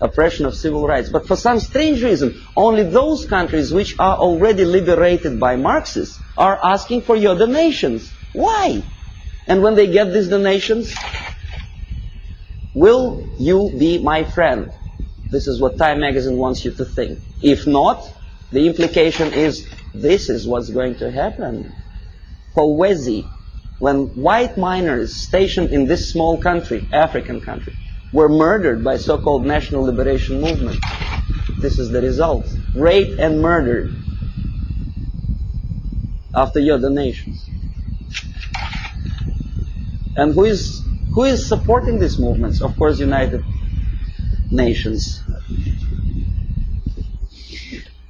oppression of civil rights. But for some strange reason, only those countries which are already liberated by Marxists are asking for your donations. Why? And when they get these donations, will you be my friend? This is what Time magazine wants you to think. If not, the implication is this is what's going to happen. Kolwezi, when white miners stationed in this small country, African country, were murdered by so-called National Liberation Movement. This is the result. Raped and murdered after your donations. And who is supporting these movements? Of course, United Nations.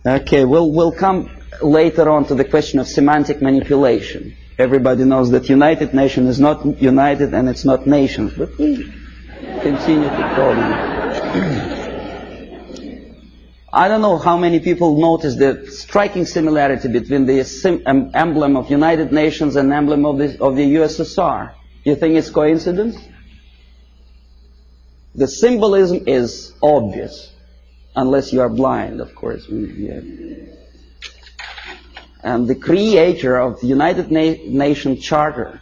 Okay, we'll come later on to the question of semantic manipulation. Everybody knows that United Nations is not united and it's not nations, but we continue to call them. I don't know how many people notice the striking similarity between the emblem of United Nations and emblem of the USSR. You think it's coincidence? The symbolism is obvious, unless you are blind, of course. And the creator of the United Nations Charter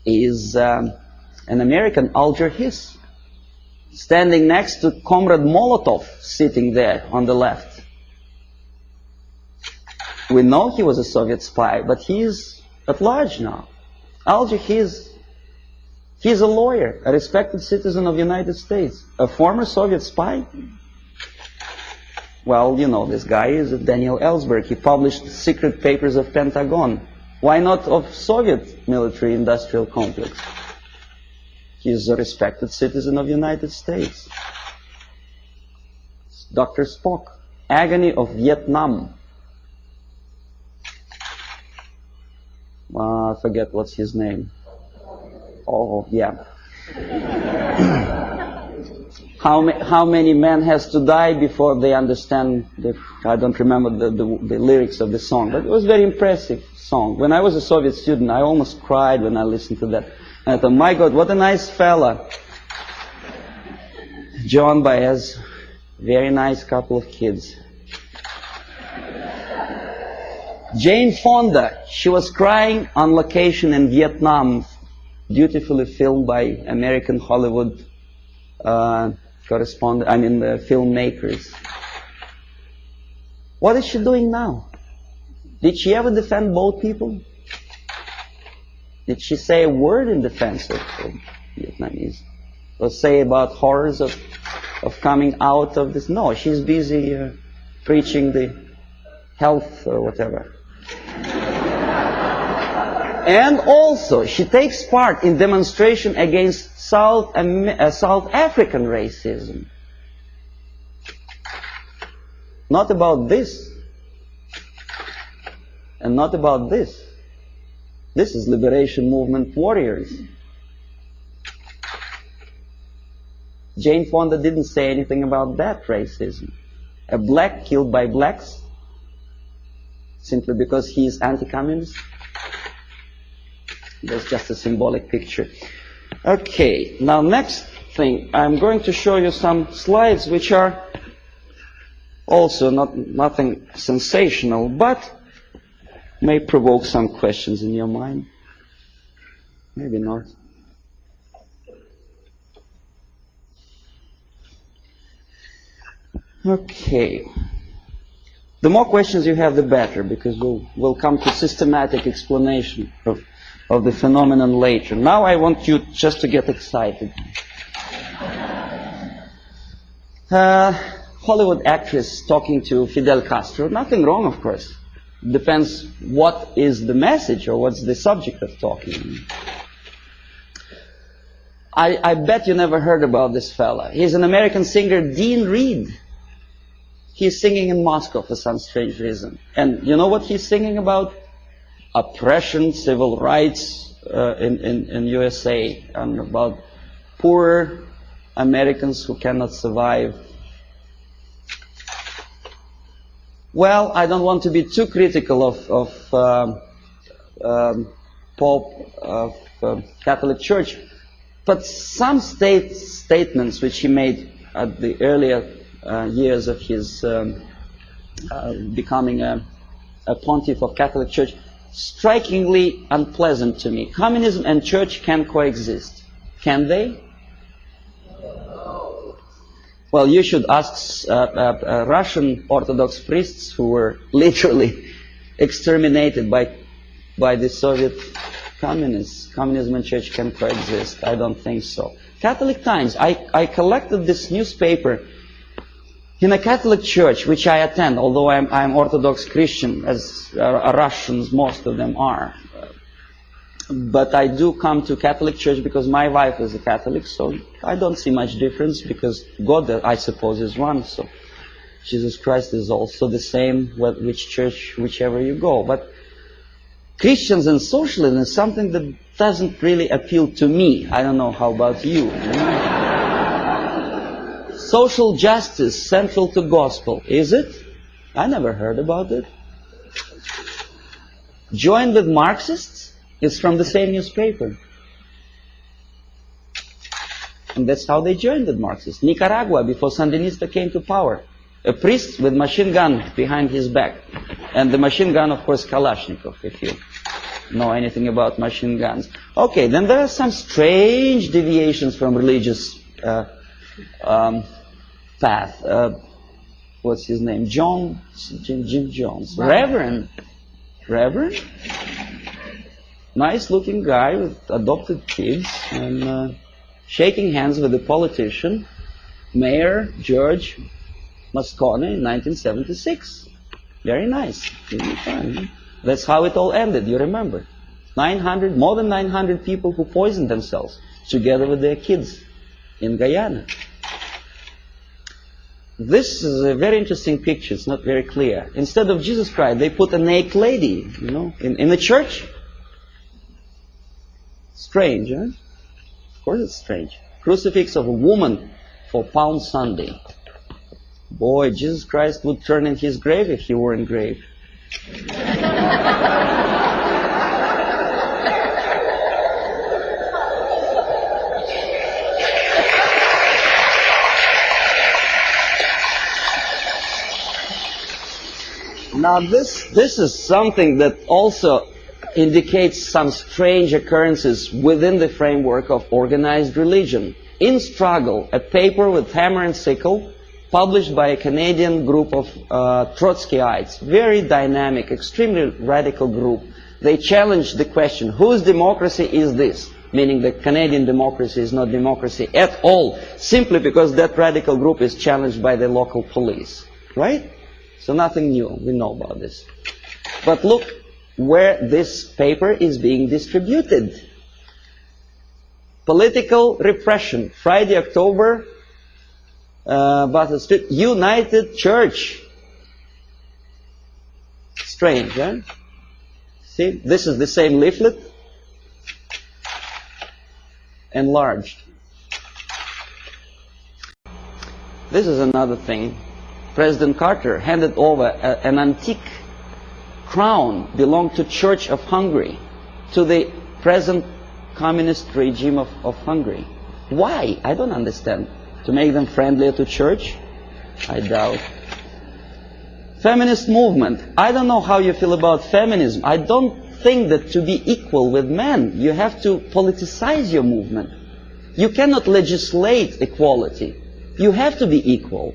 is an American, Alger Hiss, standing next to Comrade Molotov, sitting there on the left. We know he was a Soviet spy, but he is at large now. Alger Hiss, he's a lawyer, a respected citizen of the United States, a former Soviet spy. Well, you know, this guy is Daniel Ellsberg. He published secret papers of Pentagon. Why not of Soviet military-industrial complex? He's a respected citizen of the United States. Dr. Spock, Agony of Vietnam. I forget what's his name. Oh, yeah. How many men has to die before they understand I don't remember the lyrics of the song, but it was a very impressive song. When I was a Soviet student, I almost cried when I listened to that. And I thought, my God, what a nice fella. John Baez, very nice couple of kids. Jane Fonda, she was crying on location in Vietnam, beautifully filmed by American Hollywood filmmakers. What is she doing now? Did she ever defend both people? Did she say a word in defense of Vietnamese? or say about horrors of coming out of this. No, she's busy preaching the health or whatever. And also, she takes part in demonstration against South African racism. Not about this. And not about this. This is liberation movement warriors. Jane Fonda didn't say anything about that racism. A black killed by blacks simply because he is anti-communist. That's just a symbolic picture. Okay, now next thing, I'm going to show you some slides which are also nothing sensational, but may provoke some questions in your mind. Maybe not. Okay. The more questions you have, the better, because we'll come to systematic explanation of the phenomenon later. Now I want you just to get excited. Hollywood actress talking to Fidel Castro. Nothing wrong, of course. Depends what is the message or what's the subject of talking. I bet you never heard about this fella. He's an American singer, Dean Reed. He's singing in Moscow for some strange reason. And you know what he's singing about? Oppression, civil rights in USA, and about poor Americans who cannot survive. Well, I don't want to be too critical of Pope, of Catholic Church, but some statements which he made at the earlier years of his becoming a pontiff of Catholic Church, strikingly unpleasant to me. Communism and church can coexist. Can they? Well, you should ask Russian Orthodox priests who were literally exterminated by the Soviet communists. Communism and church can coexist. I don't think so. Catholic Times. I collected this newspaper in a Catholic church, which I attend, although I'm Orthodox Christian, as Russians, most of them are. But I do come to Catholic church because my wife is a Catholic, so I don't see much difference, because God, I suppose, is one, so Jesus Christ is also the same, which church, whichever you go. But Christians and socialism is something that doesn't really appeal to me. I don't know, how about you? Social justice central to gospel, is it? I never heard about it. Join with Marxists? It's from the same newspaper. And that's how they joined with Marxists. Nicaragua, before Sandinista came to power. A priest with machine gun behind his back. And the machine gun, of course, Kalashnikov, if you know anything about machine guns. Okay, then there are some strange deviations from religious path. What's his name? Jim Jones. Reverend? Nice looking guy with adopted kids, and shaking hands with a politician, Mayor George Moscone, in 1976. Very nice. Really fun. That's how it all ended, you remember. More than 900 people who poisoned themselves together with their kids in Guyana. This is a very interesting picture. It's not very clear. Instead of Jesus Christ, they put a naked lady, in the church. Strange, huh? Of course it's strange. Crucifix of a woman for Palm Sunday. Boy, Jesus Christ would turn in his grave if he were in grave. Now this is something that also indicates some strange occurrences within the framework of organized religion. In Struggle, a paper with hammer and sickle, published by a Canadian group of Trotskyites, very dynamic, extremely radical group. They challenged the question, whose democracy is this? meaning that Canadian democracy is not democracy at all, simply because that radical group is challenged by the local police, right? So nothing new, we know about this. But look where this paper is being distributed. Political repression, Friday, October, Battle Street, United Church. Strange, huh? See, this is the same leaflet, enlarged. This is another thing. President Carter handed over an antique crown belonged to Church of Hungary to the present communist regime of Hungary. Why? I don't understand. To make them friendlier to church? I doubt. Feminist movement. I don't know how you feel about feminism. I don't think that to be equal with men, you have to politicize your movement. You cannot legislate equality. You have to be equal.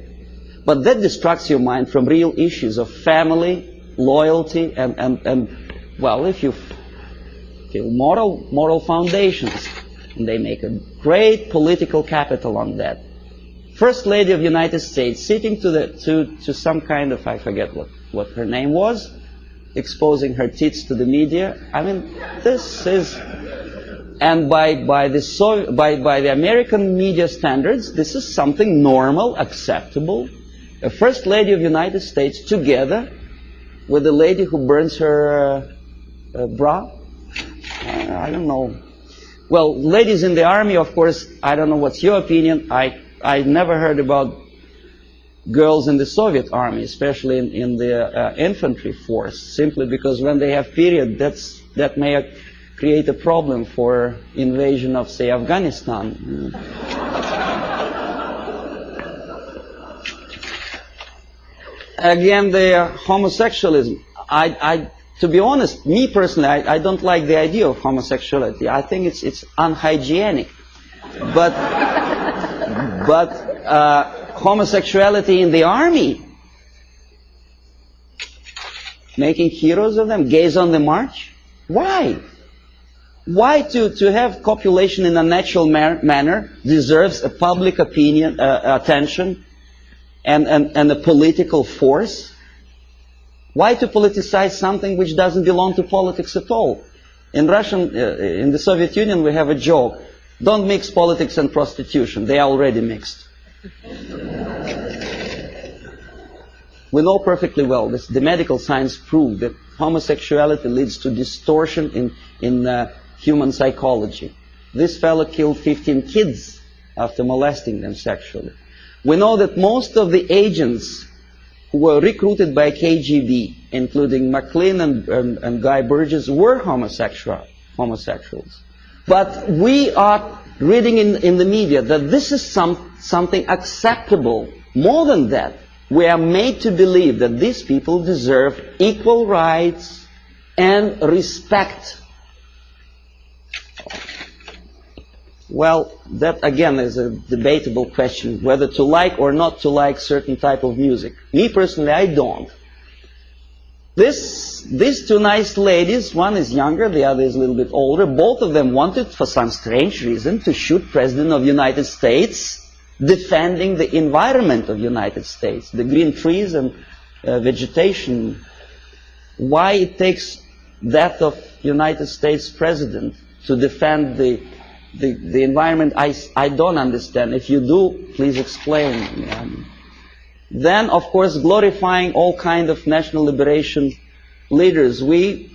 But that distracts your mind from real issues of family, loyalty, and well, if you feel moral foundations, and they make a great political capital on that. First Lady of the United States sitting to some kind of, I forget what her name was, exposing her tits to the media. I mean, this is, and by the American media standards, this is something normal, acceptable. A First Lady of the United States together with a lady who burns her bra. I don't know. Well, ladies in the army, of course, I don't know what's your opinion. I never heard about girls in the Soviet army, especially in the infantry force, simply because when they have period, that may create a problem for invasion of, say, Afghanistan. Again, the homosexualism. To be honest, me personally, I don't like the idea of homosexuality. I think it's unhygienic. But homosexuality in the army, making heroes of them, gays on the march. Why? Why to have copulation in a natural manner deserves a public opinion, attention, and a political force? Why to politicize something which doesn't belong to politics at all? In the Soviet Union, we have a joke: don't mix politics and prostitution; they are already mixed. We know perfectly well this. The medical science proved that homosexuality leads to distortion in human psychology. This fellow killed 15 kids after molesting them sexually. We know that most of the agents who were recruited by KGB, including McLean and Guy Burgess, were homosexuals. But we are reading in the media that this is something acceptable. More than that, we are made to believe that these people deserve equal rights and respect. Well, that again is a debatable question, whether to like or not to like certain type of music. Me personally, I don't. These two nice ladies, one is younger, the other is a little bit older, both of them wanted, for some strange reason, to shoot President of the United States, defending the environment of the United States, the green trees and vegetation. Why it takes that of United States President to defend the environment, I don't understand. If you do, please explain. Then, of course, glorifying all kind of national liberation leaders, we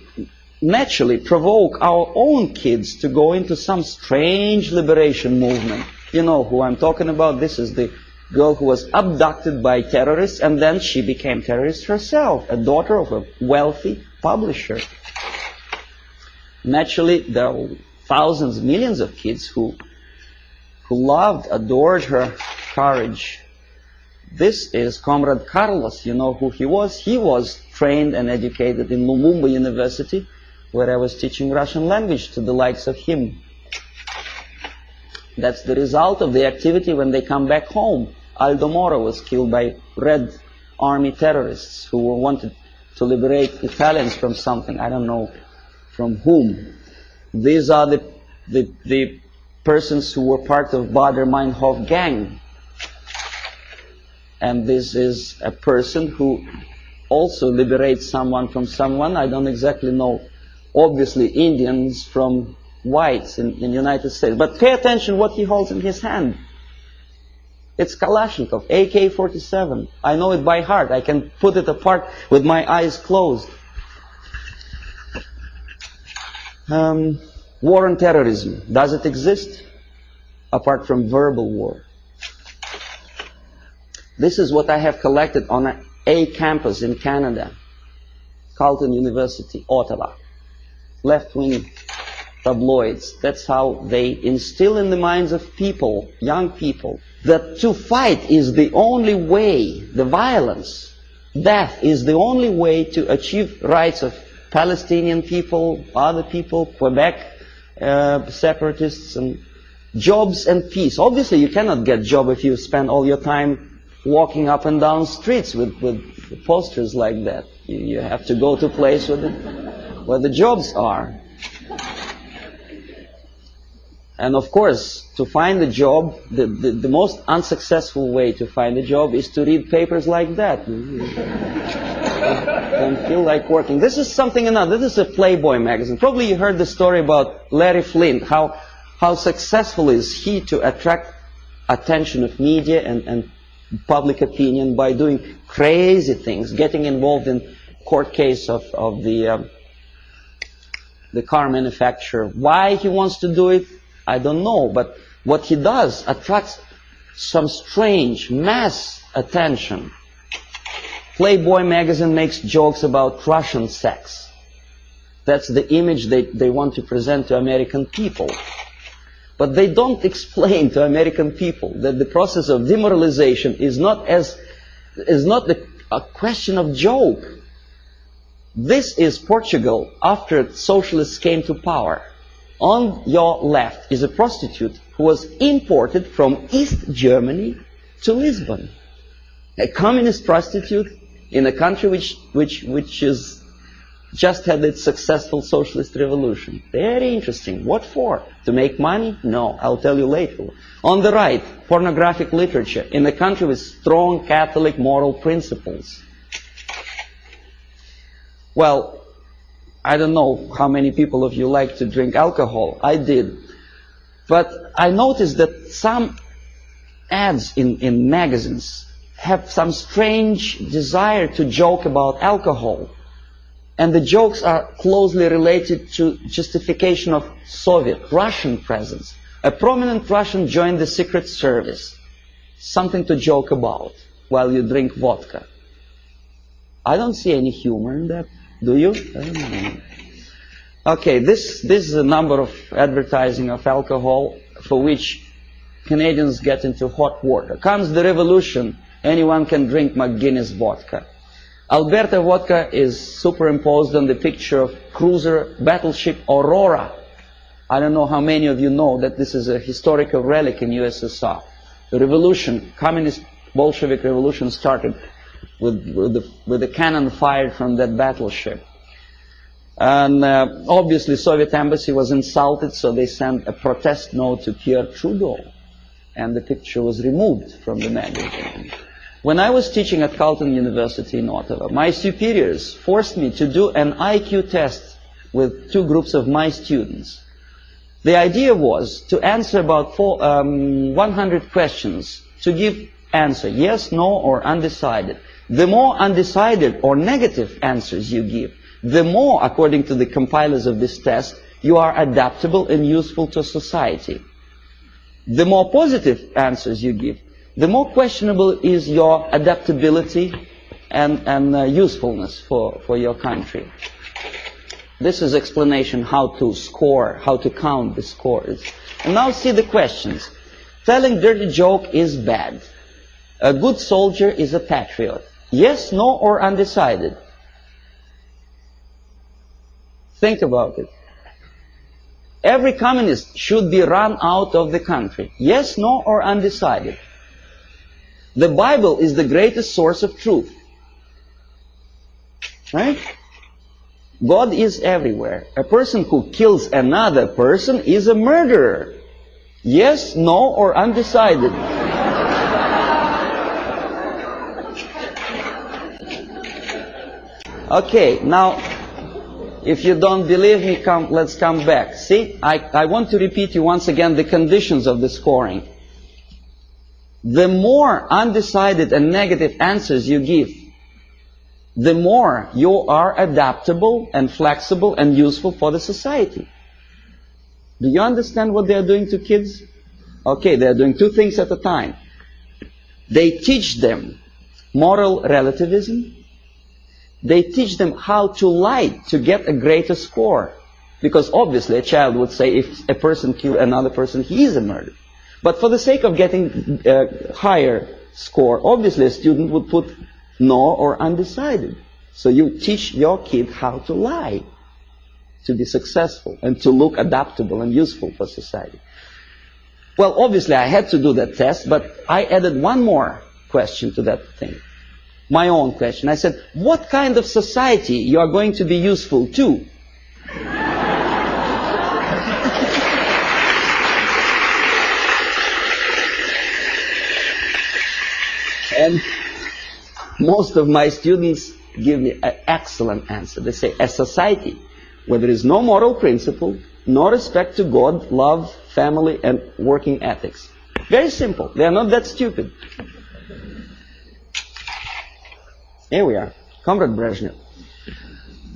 naturally provoke our own kids to go into some strange liberation movement. You know who I'm talking about. This is the girl who was abducted by terrorists, and then she became terrorist herself, a daughter of a wealthy publisher. Naturally, there are thousands, millions of kids who loved, adored her courage. This is Comrade Carlos. You know who he was? He was trained and educated in Lumumba University, where I was teaching Russian language to the likes of him. That's the result of the activity when they come back home. Aldo Moro was killed by Red Army terrorists who wanted to liberate Italians from something. I don't know from whom. These are the the persons who were part of Baader-Meinhof gang. And this is a person who also liberates someone from someone. I don't exactly know, obviously, Indians from whites in the United States. But pay attention what he holds in his hand. It's Kalashnikov, AK-47. I know it by heart. I can put it apart with my eyes closed. War on terrorism. Does it exist? Apart from verbal war. This is what I have collected on a campus in Canada. Carleton University, Ottawa. Left-wing tabloids. That's how they instill in the minds of people, young people, that to fight is the only way, the violence, death is the only way to achieve rights of Palestinian people, other people, Quebec separatists, and jobs and peace. Obviously, you cannot get job if you spend all your time walking up and down streets with posters like that. You have to go to a place where the jobs are. And of course, to find a job, the most unsuccessful way to find a job is to read papers like that. Don't feel like working. This is something another. This is a Playboy magazine. Probably you heard the story about Larry Flint, how successful is he to attract attention of media and public opinion by doing crazy things, getting involved in court case of the car manufacturer. Why he wants to do it, I don't know, but what he does attracts some strange mass attention. Playboy magazine makes jokes about Russian sex. That's the image they want to present to American people. But they don't explain to American people that the process of demoralization is not a question of joke. This is Portugal after socialists came to power. On your left is a prostitute who was imported from East Germany to Lisbon. A communist prostitute in a country which is just had its successful socialist revolution. Very interesting. What for? To make money? No, I'll tell you later. On the right, pornographic literature in a country with strong Catholic moral principles. Well, I don't know how many people of you like to drink alcohol. I did. But I noticed that some ads in magazines have some strange desire to joke about alcohol. And the jokes are closely related to justification of Soviet, Russian presence. A prominent Russian joined the Secret Service. Something to joke about while you drink vodka. I don't see any humor in that. Do you? I don't know. Okay, this is a number of advertising of alcohol for which Canadians get into hot water. Comes the revolution, anyone can drink McGuinness vodka. Alberta vodka is superimposed on the picture of cruiser battleship Aurora. I don't know how many of you know that this is a historical relic in USSR. The revolution, communist Bolshevik revolution started with the cannon fired from that battleship. And obviously Soviet embassy was insulted, so they sent a protest note to Pierre Trudeau. And the picture was removed from the magazine. When I was teaching at Carleton University in Ottawa, my superiors forced me to do an IQ test with two groups of my students. The idea was to answer about 100 questions, to give answer, yes, no, or undecided. The more undecided or negative answers you give, the more, according to the compilers of this test, you are adaptable and useful to society. The more positive answers you give, the more questionable is your adaptability and usefulness for your country. This is explanation how to score, how to count the scores. And now see the questions. Telling dirty joke is bad. A good soldier is a patriot. Yes, no, or undecided. Think about it. Every communist should be run out of the country. Yes, no, or undecided. The Bible is the greatest source of truth. Right? God is everywhere. A person who kills another person is a murderer. Yes, no, or undecided. Okay, now, if you don't believe me, let's come back. See, I want to repeat you once again the conditions of the scoring. The more undecided and negative answers you give, the more you are adaptable and flexible and useful for the society. Do you understand what they are doing to kids? Okay, they are doing two things at a time. They teach them moral relativism. They teach them how to lie to get a greater score. Because obviously a child would say if a person kills another person, he is a murderer. But for the sake of getting a higher score, obviously a student would put no or undecided. So you teach your kid how to lie to be successful and to look adaptable and useful for society. Well, obviously I had to do that test, but I added one more question to that thing. My own question. I said, what kind of society you are going to be useful to? And most of my students give me an excellent answer. They say, a society where there is no moral principle, no respect to God, love, family, and working ethics. Very simple. They are not that stupid. Here we are, Comrade Brezhnev.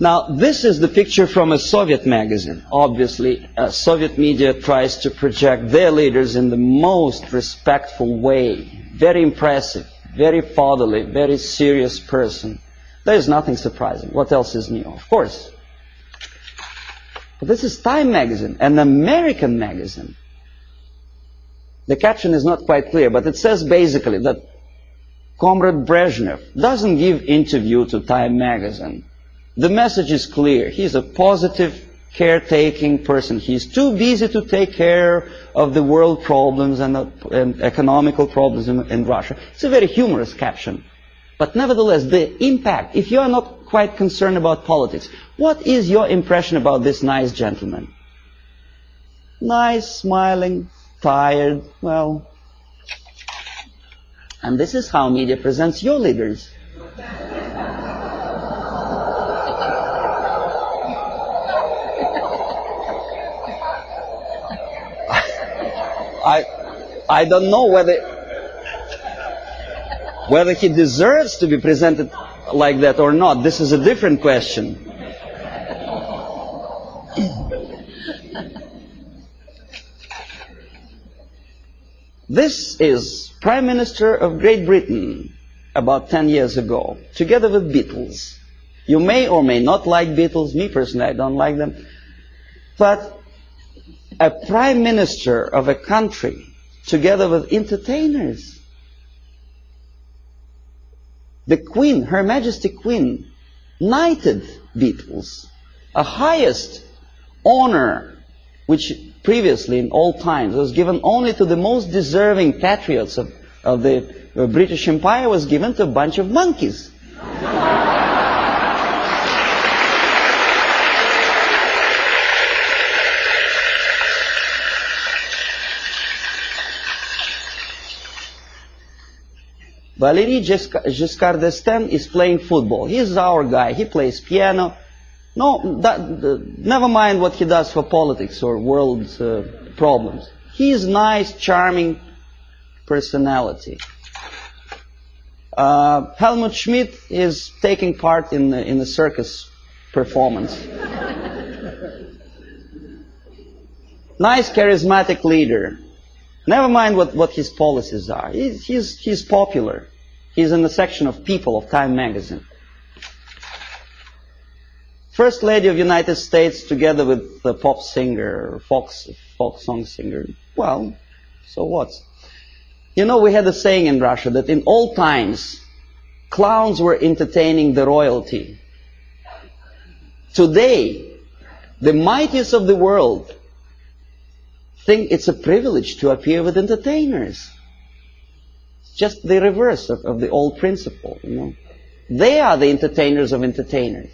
Now, this is the picture from a Soviet magazine. Obviously, Soviet media tries to project their leaders in the most respectful way. Very impressive, very fatherly, very serious person. There is nothing surprising. What else is new? Of course. But this is Time magazine, an American magazine. The caption is not quite clear, but it says basically that Comrade Brezhnev doesn't give interview to Time magazine. The message is clear. He's a positive, caretaking person. He's too busy to take care of the world problems and economical problems in Russia. It's a very humorous caption. But nevertheless, the impact, if you are not quite concerned about politics, what is your impression about this nice gentleman? Nice, smiling, tired, well. And this is how media presents your leaders. I don't know whether he deserves to be presented like that or not. This is a different question. This is Prime Minister of Great Britain about 10 years ago, together with Beatles. You may or may not like Beatles. Me personally, I don't like them. But a Prime Minister of a country together with entertainers. The Queen, Her Majesty Queen, knighted Beatles, a highest honor which previously in all times was given only to the most deserving patriots of the British Empire, was given to a bunch of monkeys. Valéry Giscard d'Estaing is playing football. He's our guy. He plays piano. No, never mind what he does for politics or world problems. He's nice, charming personality. Helmut Schmidt is taking part in a circus performance. Nice, charismatic leader. Never mind what his policies are. He's popular. He's in the section of people of Time magazine. First Lady of United States together with the pop singer, folk song singer. Well, so what? You know, we had a saying in Russia that in old times, clowns were entertaining the royalty. Today, the mightiest of the world think it's a privilege to appear with entertainers. It's just the reverse of the old principle, you know. They are the entertainers of entertainers.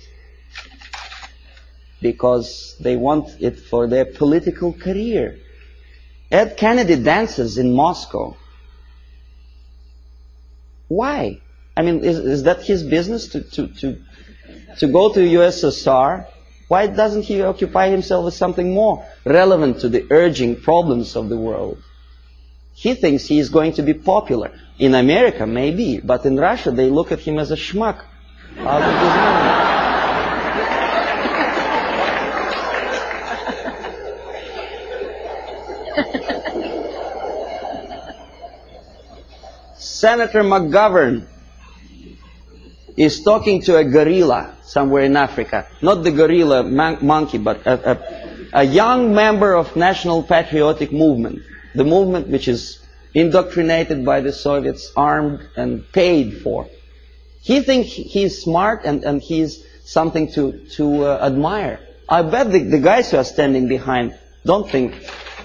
because they want it for their political career. Ed Kennedy dances in Moscow. Why? I mean, is that his business to go to USSR? Why doesn't he occupy himself with something more relevant to the urging problems of the world? He thinks he is going to be popular. In America, maybe, but in Russia, they look at him as a schmuck out of his mind. Senator McGovern is talking to a gorilla somewhere in Africa. Not the gorilla monkey, but a young member of National Patriotic Movement. The movement which is indoctrinated by the Soviets, armed and paid for. He thinks he's smart and he's something to admire. I bet the guys who are standing behind don't think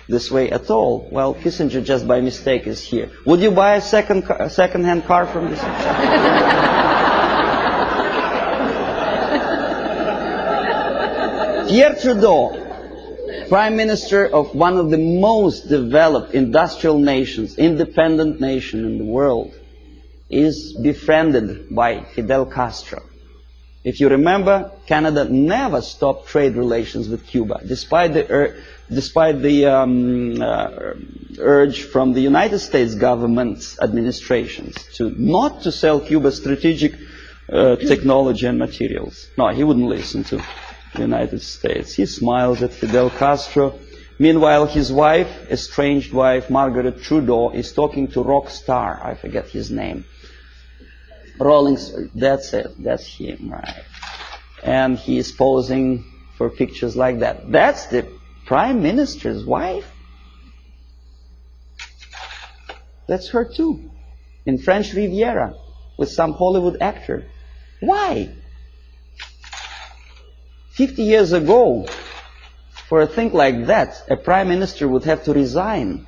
this way at all. Well, Kissinger just by mistake is here. Would you buy a second-hand car from this? Pierre Trudeau, Prime Minister of one of the most developed industrial nations, independent nation in the world, is befriended by Fidel Castro. If you remember, Canada never stopped trade relations with Cuba, despite the urge from the United States government's administrations not to sell Cuba strategic technology and materials. No, he wouldn't listen to the United States. He smiles at Fidel Castro. Meanwhile, his wife, estranged wife, Margaret Trudeau, is talking to rock star. I forget his name. That's it. That's him, right? And he is posing for pictures like that. That's the Prime Minister's wife? That's her too. In French Riviera, with some Hollywood actor. Why? 50 years ago, for a thing like that, a Prime Minister would have to resign.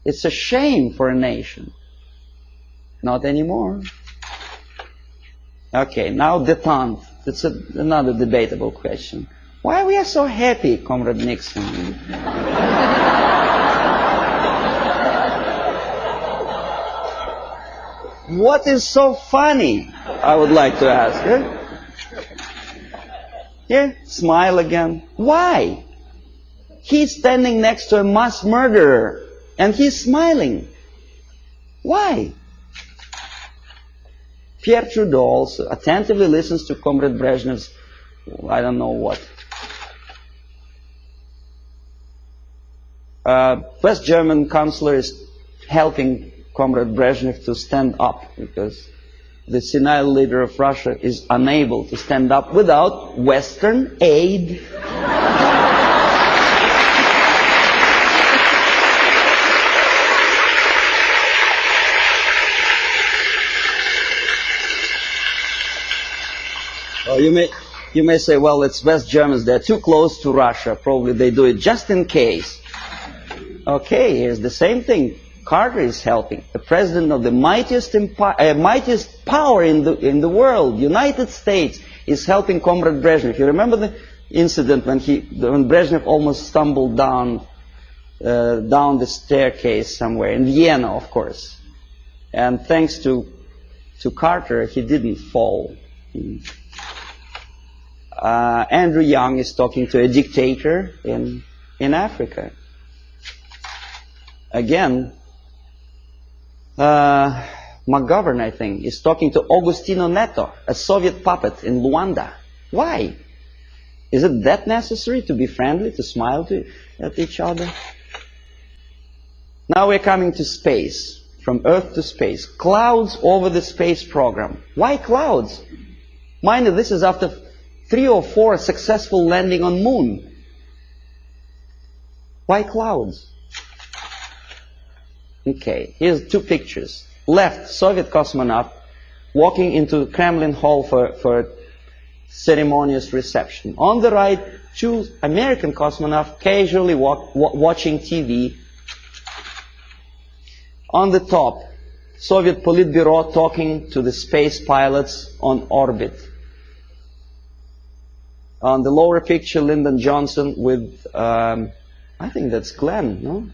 It's a shame for a nation. Not anymore. Okay, now détente. That's another debatable question. Why we are so happy, Comrade Nixon? What is so funny? I would like to ask. Yeah, smile again. Why? He's standing next to a mass murderer and he's smiling. Why? Pierre Trudeau also attentively listens to Comrade Brezhnev's, I don't know what. West German Chancellor is helping Comrade Brezhnev to stand up because the senile leader of Russia is unable to stand up without Western aid. Oh, you may say, well, it's West Germans, they're too close to Russia, probably they do it just in case. Okay, here's the same thing. Carter is helping. The president of the mightiest power in the world, United States, is helping Comrade Brezhnev. You remember the incident when Brezhnev almost stumbled down the staircase somewhere in Vienna, of course. And thanks to Carter, he didn't fall. Andrew Young is talking to a dictator in Africa. Again, McGovern, I think, is talking to Agostino Neto, a Soviet puppet in Luanda. Why? Is it that necessary to be friendly, to smile at each other? Now we're coming to space, from Earth to space. Clouds over the space program. Why clouds? Mind you, this is after 3 or 4 successful landing on Moon. Why clouds? Okay, here's 2 pictures. Left, Soviet cosmonaut walking into Kremlin Hall for a ceremonious reception. On the right, 2 American cosmonauts casually watching TV. On the top, Soviet Politburo talking to the space pilots on orbit. On the lower picture, Lyndon Johnson with, I think that's Glenn, no?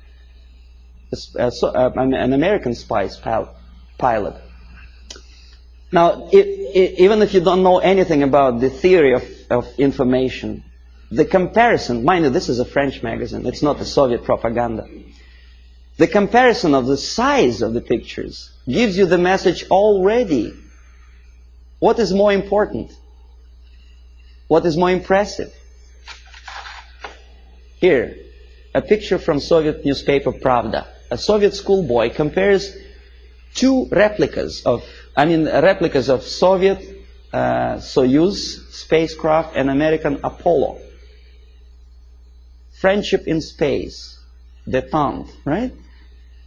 An American spice pilot. Now, even if you don't know anything about the theory of information, the comparison, mind you, this is a French magazine, it's not a Soviet propaganda. The comparison of the size of the pictures gives you the message already. What is more important? What is more impressive? Here, a picture from Soviet newspaper Pravda. A Soviet schoolboy compares two replicas of Soviet Soyuz spacecraft and American Apollo. Friendship in space, détente, right?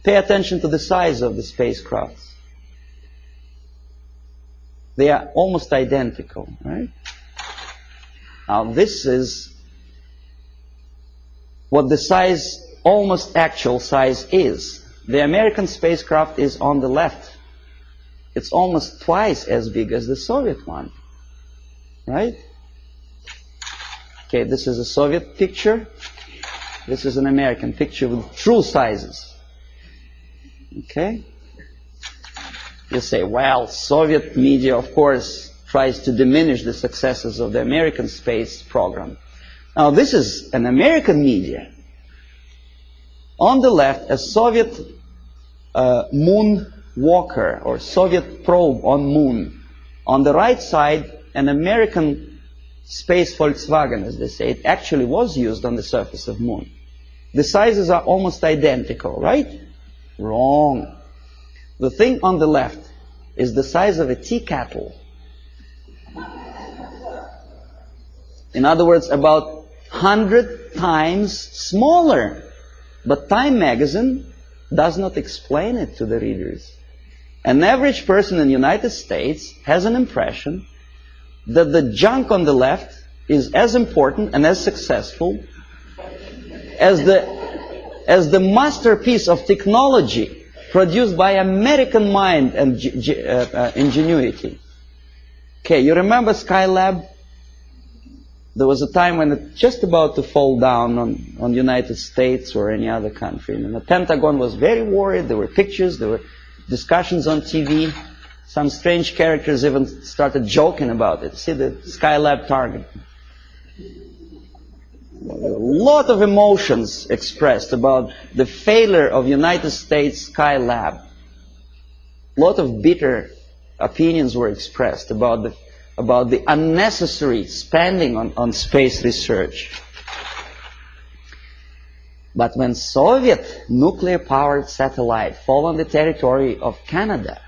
Pay attention to the size of the spacecrafts. They are almost identical, right? Now this is what the size, almost actual size is. The American spacecraft is on the left. It's almost twice as big as the Soviet one, right? Okay, this is a Soviet picture. This is an American picture with true sizes. Okay? You say, well, Soviet media, of course, tries to diminish the successes of the American space program. Now, this is an American media. On the left, a Soviet moon walker or Soviet probe on moon. On the right side, an American space Volkswagen, as they say. It actually was used on the surface of moon. The sizes are almost identical, right? Wrong. The thing on the left is the size of a tea kettle. In other words, about 100 times smaller. But Time magazine does not explain it to the readers. An average person in the United States has an impression that the junk on the left is as important and as successful as the masterpiece of technology produced by American mind and ingenuity. Okay, you remember Skylab? There was a time when it just about to fall down on the United States or any other country. And the Pentagon was very worried. There were pictures, there were discussions on TV. Some strange characters even started joking about it. See the Skylab target. A lot of emotions expressed about the failure of United States Skylab. A lot of bitter opinions were expressed about the unnecessary spending on space research. But when Soviet nuclear-powered satellite fell on the territory of Canada,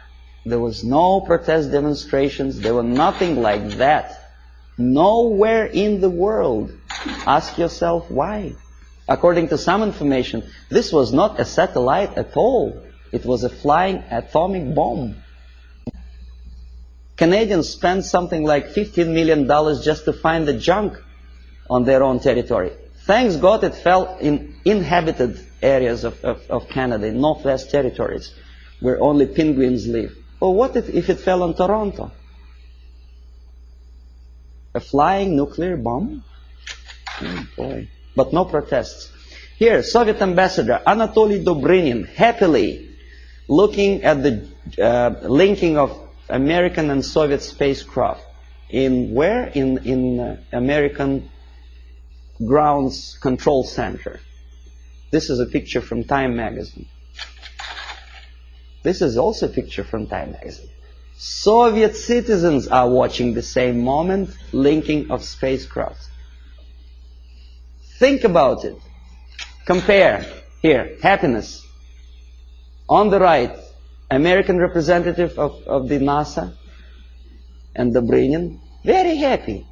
there was no protest demonstrations, there were nothing like that. Nowhere in the world. Ask yourself why. According to some information, this was not a satellite at all. It was a flying atomic bomb. Canadians spent something like $15 million just to find the junk on their own territory. Thanks God it fell in inhabited areas of Canada, in Northwest Territories, where only penguins live. Or what if it fell on Toronto? A flying nuclear bomb? Oh boy. But no protests. Here, Soviet ambassador Anatoly Dobrinin happily looking at the linking of American and Soviet spacecraft. In where? In American Grounds Control Center. This is a picture from Time magazine. This is also a picture from Time magazine. Soviet citizens are watching the same moment, linking of spacecraft. Think about it. Compare. Here, happiness. On the right, American representative of the NASA and Dobrinin, very happy.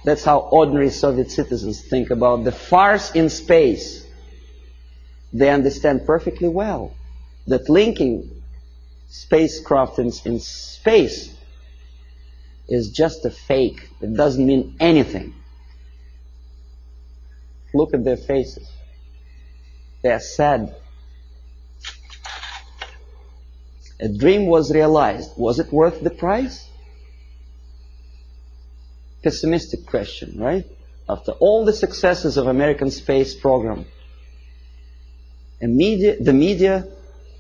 That's how ordinary Soviet citizens think about the farce in space. They understand perfectly well that linking spacecraft in space is just a fake. It doesn't mean anything. Look at their faces. They are sad. A dream was realized. Was it worth the price? pessimistic question, right? After all the successes of American space program, the media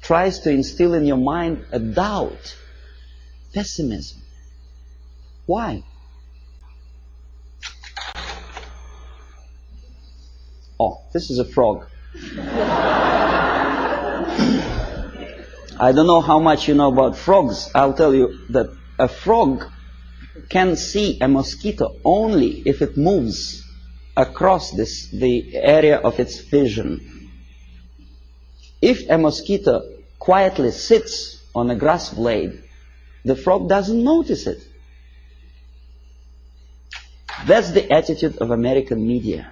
tries to instill in your mind a doubt, pessimism. Why? Oh, this is a frog. I don't know how much you know about frogs. I'll tell you that a frog can see a mosquito only if it moves across the area of its vision. If a mosquito quietly sits on a grass blade, the frog doesn't notice it. That's the attitude of American media.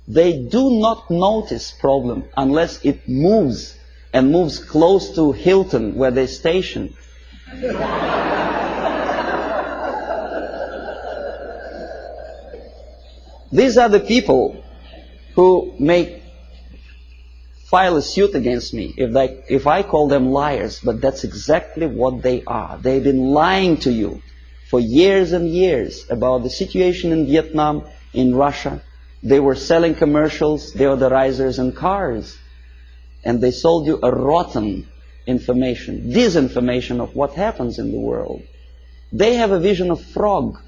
They do not notice problem unless it moves, and moves close to Hilton where they station. These are the people who may file a suit against me if I call them liars, but that's exactly what they are. They've been lying to you for years and years about the situation in Vietnam, in Russia. They were selling commercials, deodorizers and cars. And they sold you a rotten information, disinformation of what happens in the world. They have a vision of frog,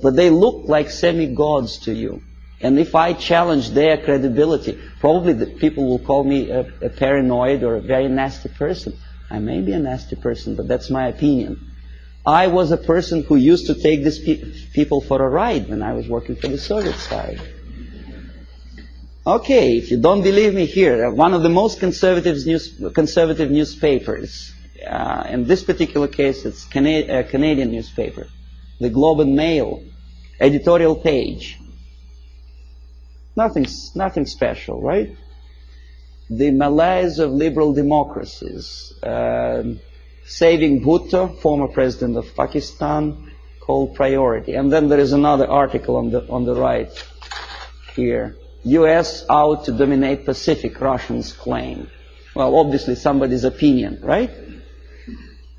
but they look like semi-gods to you. And if I challenge their credibility, probably the people will call me a paranoid or a very nasty person. I may be a nasty person, but that's my opinion. I was a person who used to take these people for a ride when I was working for the Soviet side. Okay, if you don't believe me here, one of the most conservative newspapers, in this particular case it's a Canadian newspaper, the Globe and Mail, editorial page. Nothing special, right? The malaise of liberal democracies. Saving Bhutto, former president of Pakistan, called priority. And then there is another article on the right here. US out to dominate Pacific, Russians claim. Well, obviously somebody's opinion, right?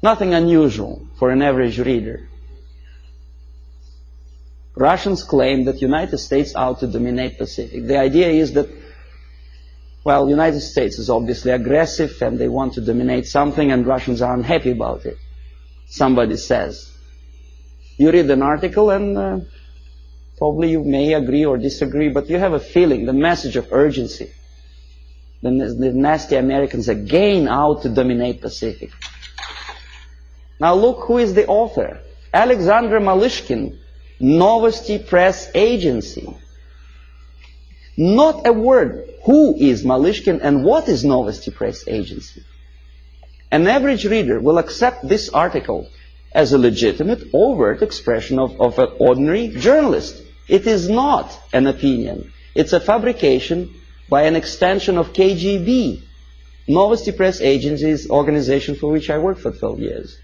Nothing unusual for an average reader. Russians claim that United States out to dominate Pacific. The idea is that, well, United States is obviously aggressive and they want to dominate something and Russians are unhappy about it. Somebody says. You read an article and probably you may agree or disagree, but you have a feeling, the message of urgency. The nasty Americans again out to dominate Pacific. Now look who is the author. Alexander Malishkin, Novosti Press Agency. Not a word. Who is Malishkin and what is Novosti Press Agency? An average reader will accept this article as a legitimate, overt expression of an ordinary journalist. It is not an opinion. It's a fabrication by an extension of KGB. Novosti Press Agency is an organization for which I worked for 12 years.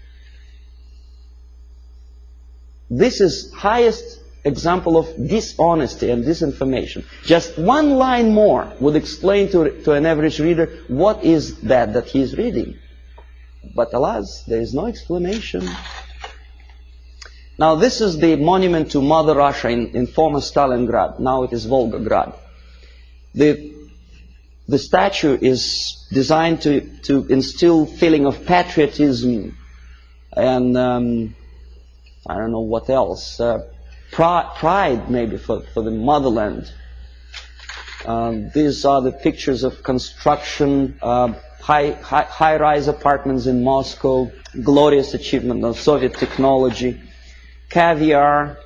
This is highest example of dishonesty and disinformation. Just one line more would explain to an average reader what is that he is reading. But alas, there is no explanation. Now this is the monument to Mother Russia in former Stalingrad. Now it is Volgograd. The statue is designed to instill feeling of patriotism and I don't know what else. Pride maybe for the motherland. These are the pictures of construction, high-rise apartments in Moscow, glorious achievement of Soviet technology, caviar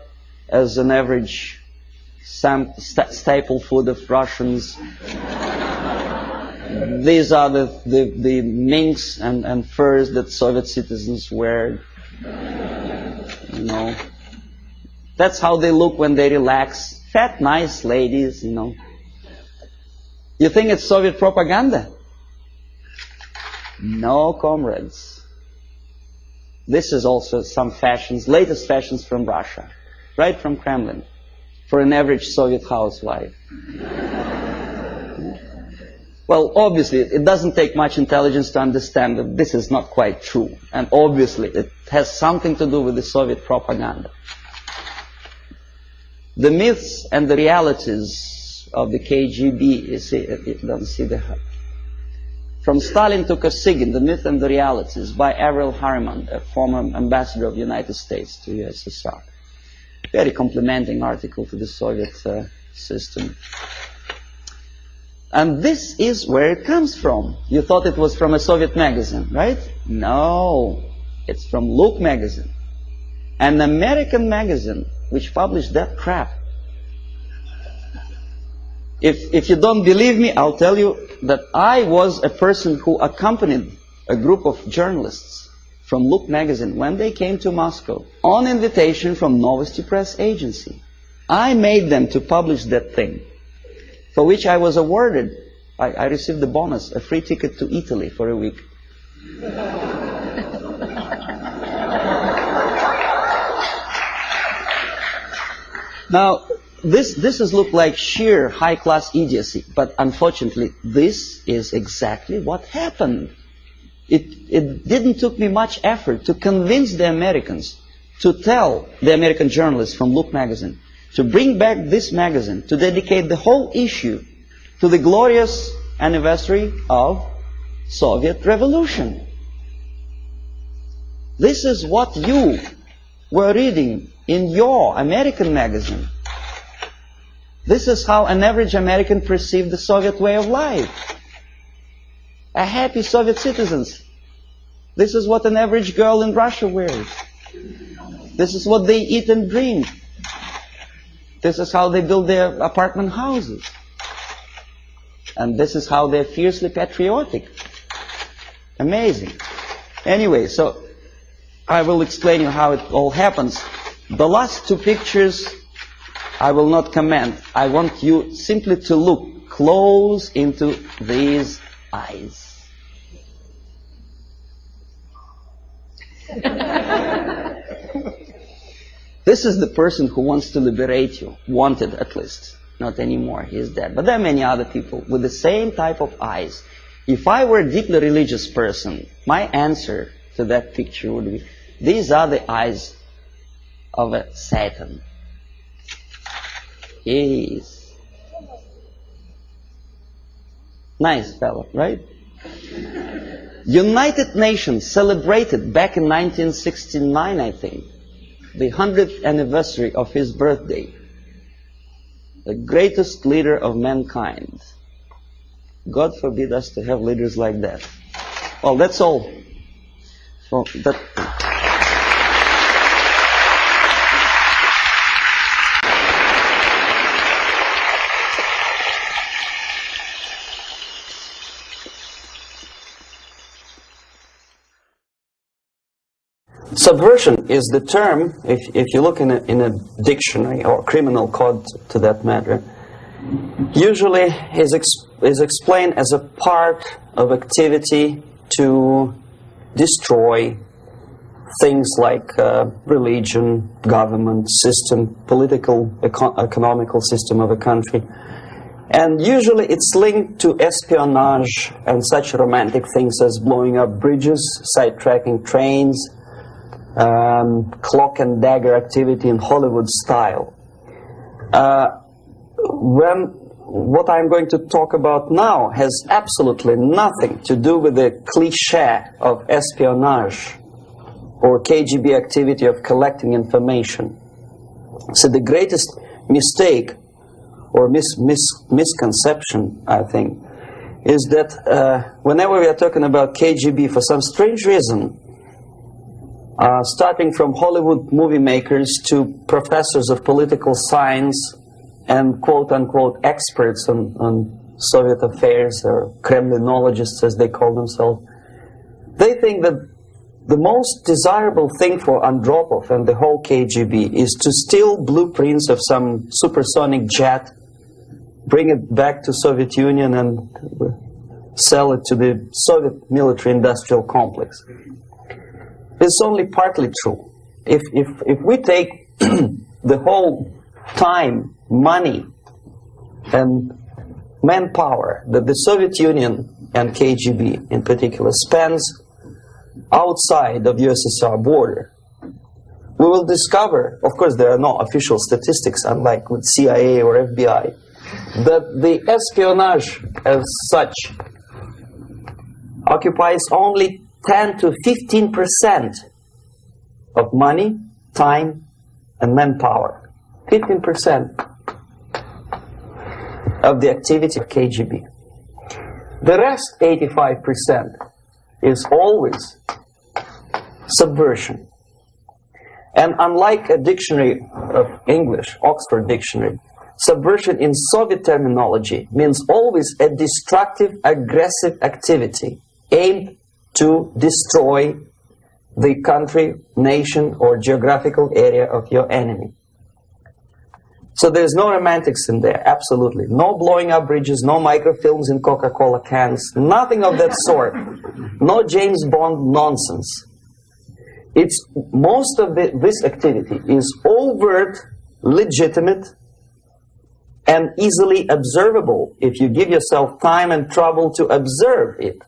as an average staple food of Russians. These are the minks and furs that Soviet citizens wear. You know, that's how they look when they relax. Fat, nice ladies, you know. You think it's Soviet propaganda? No, comrades. This is also some fashions, latest fashions from Russia, right from Kremlin, for an average Soviet housewife. Well, obviously, it doesn't take much intelligence to understand that this is not quite true. And obviously, it has something to do with the Soviet propaganda. the myths and the realities of the KGB. You see, you don't see the... From Stalin to Kosygin, The Myth and the Realities, by Avril Harriman, a former ambassador of the United States to USSR. Very complimenting article to the Soviet system. And this is where it comes from. You thought it was from a Soviet magazine, right? No, it's from Look magazine. An American magazine which published that crap. If you don't believe me, I'll tell you that I was a person who accompanied a group of journalists from Look magazine when they came to Moscow on invitation from Novosti Press Agency. I made them to publish that thing, for which I was awarded, I received the bonus, a free ticket to Italy for a week. Now, this has looked like sheer high-class idiocy, but unfortunately, this is exactly what happened. It didn't took me much effort to convince the Americans, to tell the American journalists from Look magazine, to bring back this magazine, to dedicate the whole issue to the glorious anniversary of Soviet Revolution. This is what you were reading in your American magazine. This is how an average American perceived the Soviet way of life. A happy Soviet citizens. This is what an average girl in Russia wears. This is what they eat and drink. This is how they build their apartment houses. And this is how they're fiercely patriotic. Amazing. Anyway, so I will explain you how it all happens. The last two pictures I will not comment. I want you simply to look close into these eyes. This is the person who wants to liberate you. Wanted, at least. Not anymore. He is dead. But there are many other people with the same type of eyes. If I were a deeply religious person, my answer to that picture would be, these are the eyes of a Satan. He is. Nice fellow, right? United Nations celebrated back in 1969, I think, the 100th anniversary of his birthday. The greatest leader of mankind. God forbid us to have leaders like that. Well, that's all. So that. Subversion is the term, if you look in a dictionary or criminal code to that matter, usually is explained as a part of activity to destroy things like religion, government, system, political, economical system of a country. And usually it's linked to espionage and such romantic things as blowing up bridges, sidetracking trains, cloak and dagger activity in Hollywood style. What I'm going to talk about now has absolutely nothing to do with the cliché of espionage or KGB activity of collecting information. So the greatest mistake or misconception, I think, is that whenever we are talking about KGB, for some strange reason, starting from Hollywood movie makers to professors of political science and quote-unquote experts on Soviet affairs, or Kremlinologists as they call themselves, they think that the most desirable thing for Andropov and the whole KGB is to steal blueprints of some supersonic jet, bring it back to Soviet Union and sell it to the Soviet military-industrial complex. It's only partly true. If we take the whole time, money, and manpower that the Soviet Union and KGB in particular spends outside of USSR border, we will discover, of course there are no official statistics unlike with CIA or FBI, that the espionage as such occupies only 10 to 15% of money, time, and manpower. 15% of the activity of KGB. The rest, 85%, is always subversion. And unlike a dictionary of English, Oxford Dictionary, subversion in Soviet terminology means always a destructive, aggressive activity aimed to destroy the country, nation, or geographical area of your enemy. So there's no romantics in there, absolutely. No blowing up bridges, no microfilms in Coca-Cola cans, nothing of that sort. No James Bond nonsense. It's most of this activity is overt, legitimate, and easily observable if you give yourself time and trouble to observe it.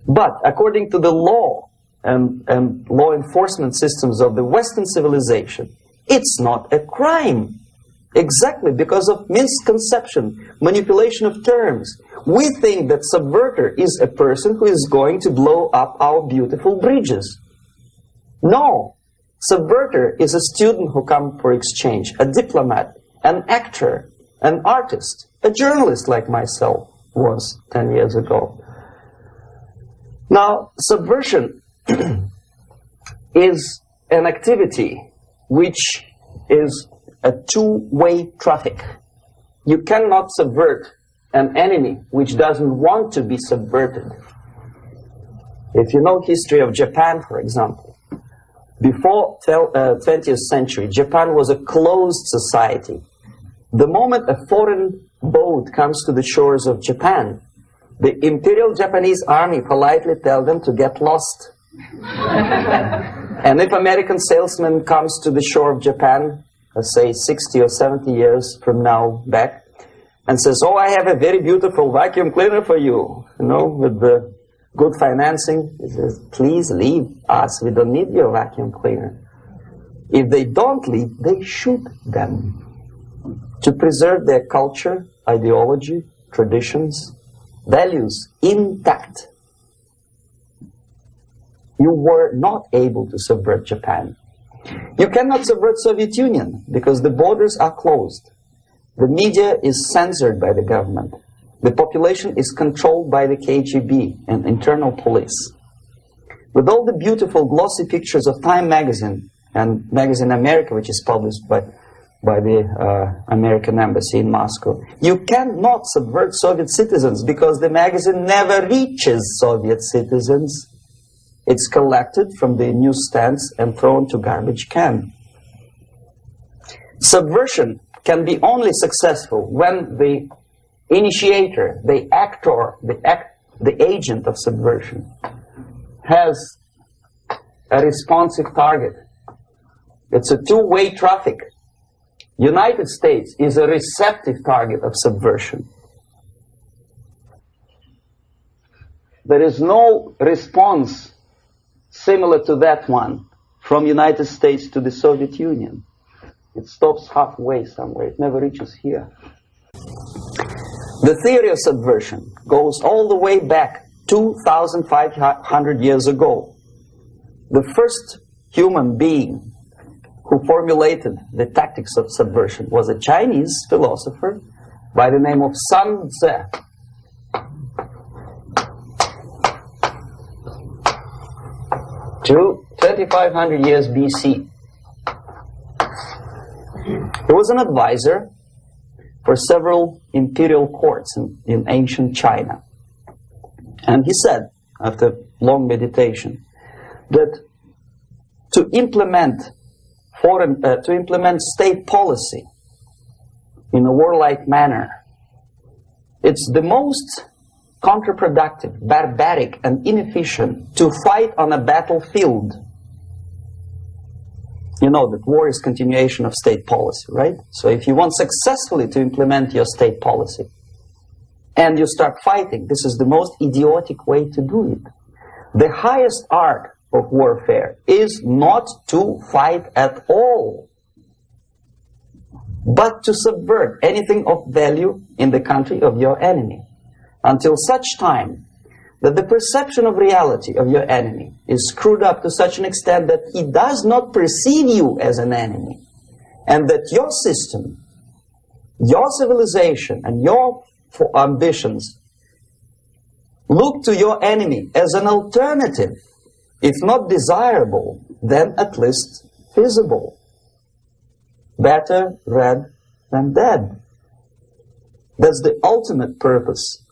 But according to the law and law enforcement systems of the Western civilization, it's not a crime. Exactly because of misconception, manipulation of terms. We think that subverter is a person who is going to blow up our beautiful bridges. No. Subverter is a student who comes for exchange, a diplomat, an actor, an artist, a journalist like myself was 10 years ago. Now, subversion is an activity which is a two-way traffic. You cannot subvert an enemy which doesn't want to be subverted. If you know history of Japan, for example, before 20th century, Japan was a closed society. The moment a foreign boat comes to the shores of Japan, the Imperial Japanese Army politely tells them to get lost. And if American salesman comes to the shore of Japan, let's say 60 or 70 years from now back, and says, oh, I have a very beautiful vacuum cleaner for you, you know, with the good financing, he says, please leave us, we don't need your vacuum cleaner. If they don't leave, they shoot them to preserve their culture, ideology, traditions, values intact. You were not able to subvert Japan. You cannot subvert Soviet Union because the borders are closed. The media is censored by the government. The population is controlled by the KGB and internal police. With all the beautiful glossy pictures of Time magazine and Magazine America, which is published by the American embassy in Moscow, you cannot subvert Soviet citizens because the magazine never reaches Soviet citizens. It's collected from the newsstands and thrown to garbage can. Subversion can be only successful when the initiator, the actor, the agent of subversion has a responsive target. It's a two-way traffic. United States is a receptive target of subversion. There is no response similar to that one from United States to the Soviet Union. It stops halfway somewhere. It never reaches here. The theory of subversion goes all the way back 2,500 years ago. The first human being who formulated the tactics of subversion was a Chinese philosopher by the name of Sun Tzu. To 2,500 years BC. He was an advisor for several imperial courts in ancient China. And he said, after long meditation, that to implement state policy in a warlike manner, it's the most counterproductive, barbaric, and inefficient to fight on a battlefield. You know that war is continuation of state policy, right? So if you want successfully to implement your state policy and you start fighting, this is the most idiotic way to do it. The highest art of warfare is not to fight at all, but to subvert anything of value in the country of your enemy, until such time that the perception of reality of your enemy is screwed up to such an extent that he does not perceive you as an enemy, and that your system, your civilization, and your ambitions look to your enemy as an alternative, if not desirable, then at least feasible. Better red than dead. That's the ultimate purpose,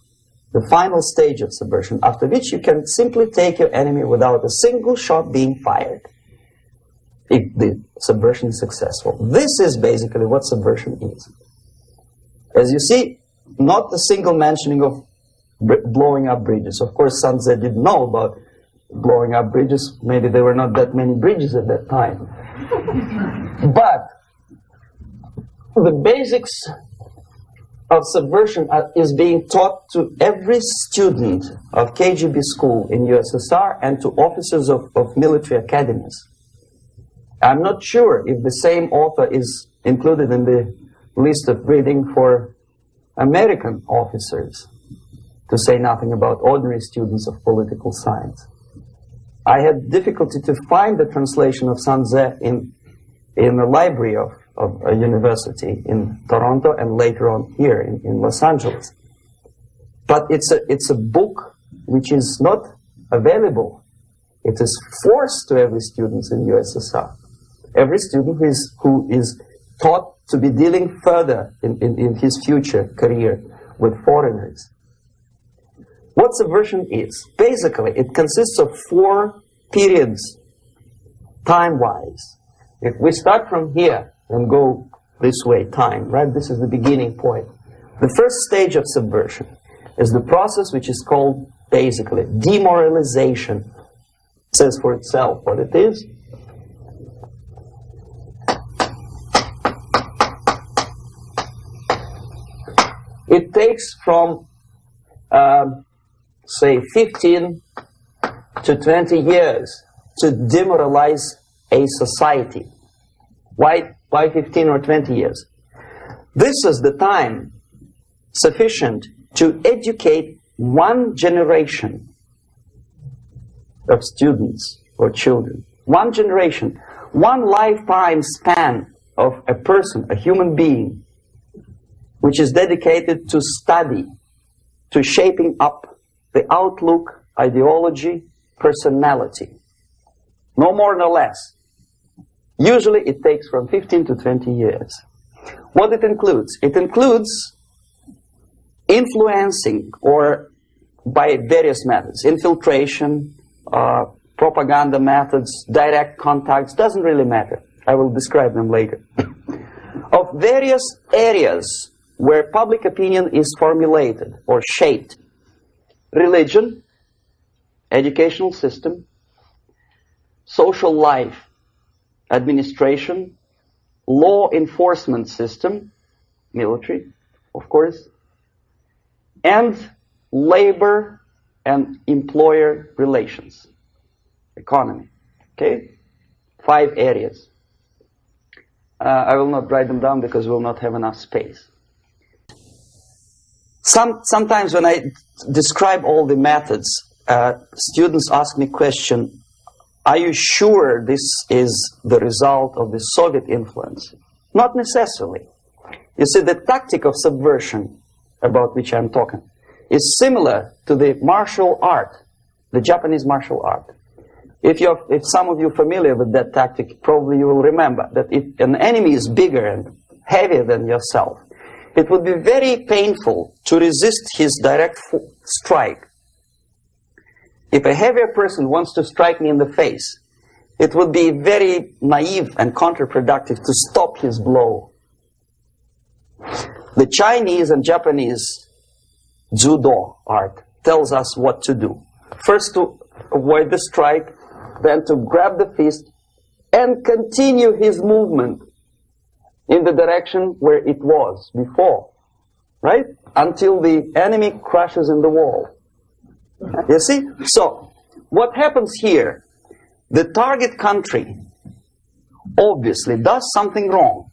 the final stage of subversion, after which you can simply take your enemy without a single shot being fired, if the subversion is successful. This is basically what subversion is. As you see, not a single mentioning of blowing up bridges. Of course, Sun Tzu didn't know about blowing up bridges. Maybe there were not that many bridges at that time. But the basics of subversion is being taught to every student of KGB school in USSR and to officers of military academies. I'm not sure if the same author is included in the list of reading for American officers, to say nothing about ordinary students of political science. I had difficulty to find the translation of Sun Tzu in the library of a university in Toronto and later on here in Los Angeles. But it's a book which is not available. It is forced to every student in USSR. Every student who is taught to be dealing further in his future career with foreigners. What subversion is? Basically, it consists of 4 periods, time-wise. If we start from here and go this way, time, right? This is the beginning point. The first stage of subversion is the process which is called, basically, demoralization. It says for itself what it is. It takes from, say, 15 to 20 years to demoralize a society. Why 15 or 20 years? This is the time sufficient to educate one generation of students or children. One generation, one lifetime span of a person, a human being, which is dedicated to study, to shaping up the outlook, ideology, personality. No more nor less. Usually it takes from 15 to 20 years. What it includes? It includes influencing, or by various methods, infiltration, propaganda methods, direct contacts, doesn't really matter. I will describe them later. Of various areas where public opinion is formulated or shaped. Religion, educational system, social life, administration, law enforcement system, military, of course, and labor and employer relations, economy. Okay? 5 areas. I will not write them down because we will not have enough space. Sometimes when I describe all the methods, students ask me question, are you sure this is the result of the Soviet influence? Not necessarily. You see, the tactic of subversion, about which I'm talking, is similar to the martial art, the Japanese martial art. If some of you are familiar with that tactic, probably you will remember that if an enemy is bigger and heavier than yourself, it would be very painful to resist his direct strike. If a heavier person wants to strike me in the face, it would be very naive and counterproductive to stop his blow. The Chinese and Japanese judo art tells us what to do. First to avoid the strike, then to grab the fist and continue his movement in the direction where it was before, right? Until the enemy crashes in the wall. You see? So, what happens here the target country obviously does something wrong,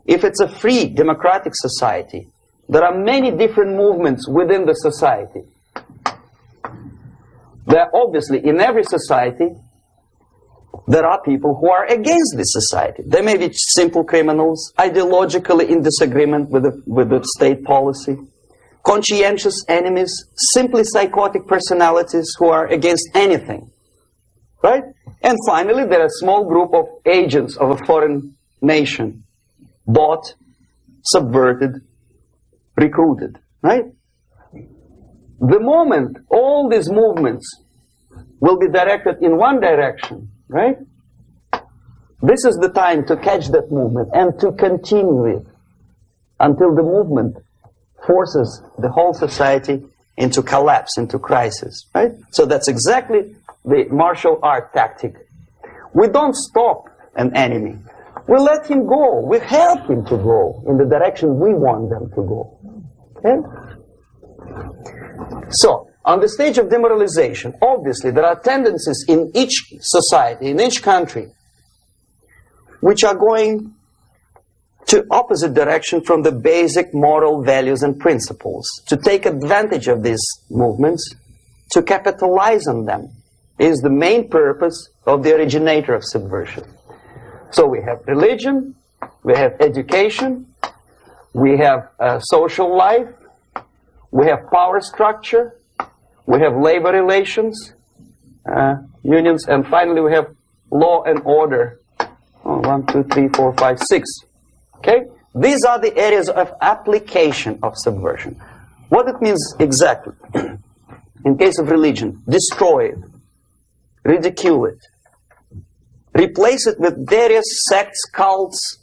if it's a free democratic society, there are many different movements within the society. There are obviously, in every society, there are people who are against this society. They may be simple criminals, ideologically in disagreement with the state policy, conscientious enemies, simply psychotic personalities who are against anything. Right? And finally, there are a small group of agents of a foreign nation, bought, subverted, recruited. Right? The moment all these movements will be directed in one direction, right? This is the time to catch that movement and to continue it until the movement forces the whole society into collapse, into crisis, right? So that's exactly the martial art tactic. We don't stop an enemy. We let him go. We help him to go in the direction we want them to go. Okay? So, on the stage of demoralization, obviously there are tendencies in each society, in each country, which are going to opposite direction from the basic moral values and principles. To take advantage of these movements, to capitalize on them, is the main purpose of the originator of subversion. So we have religion, we have education, we have social life, we have power structure, we have labor relations, unions, and finally we have law and order. 1, 2, 3, 4, 5, 6. Okay? These are the areas of application of subversion. What it means exactly? In case of religion, destroy it, ridicule it, replace it with various sects, cults,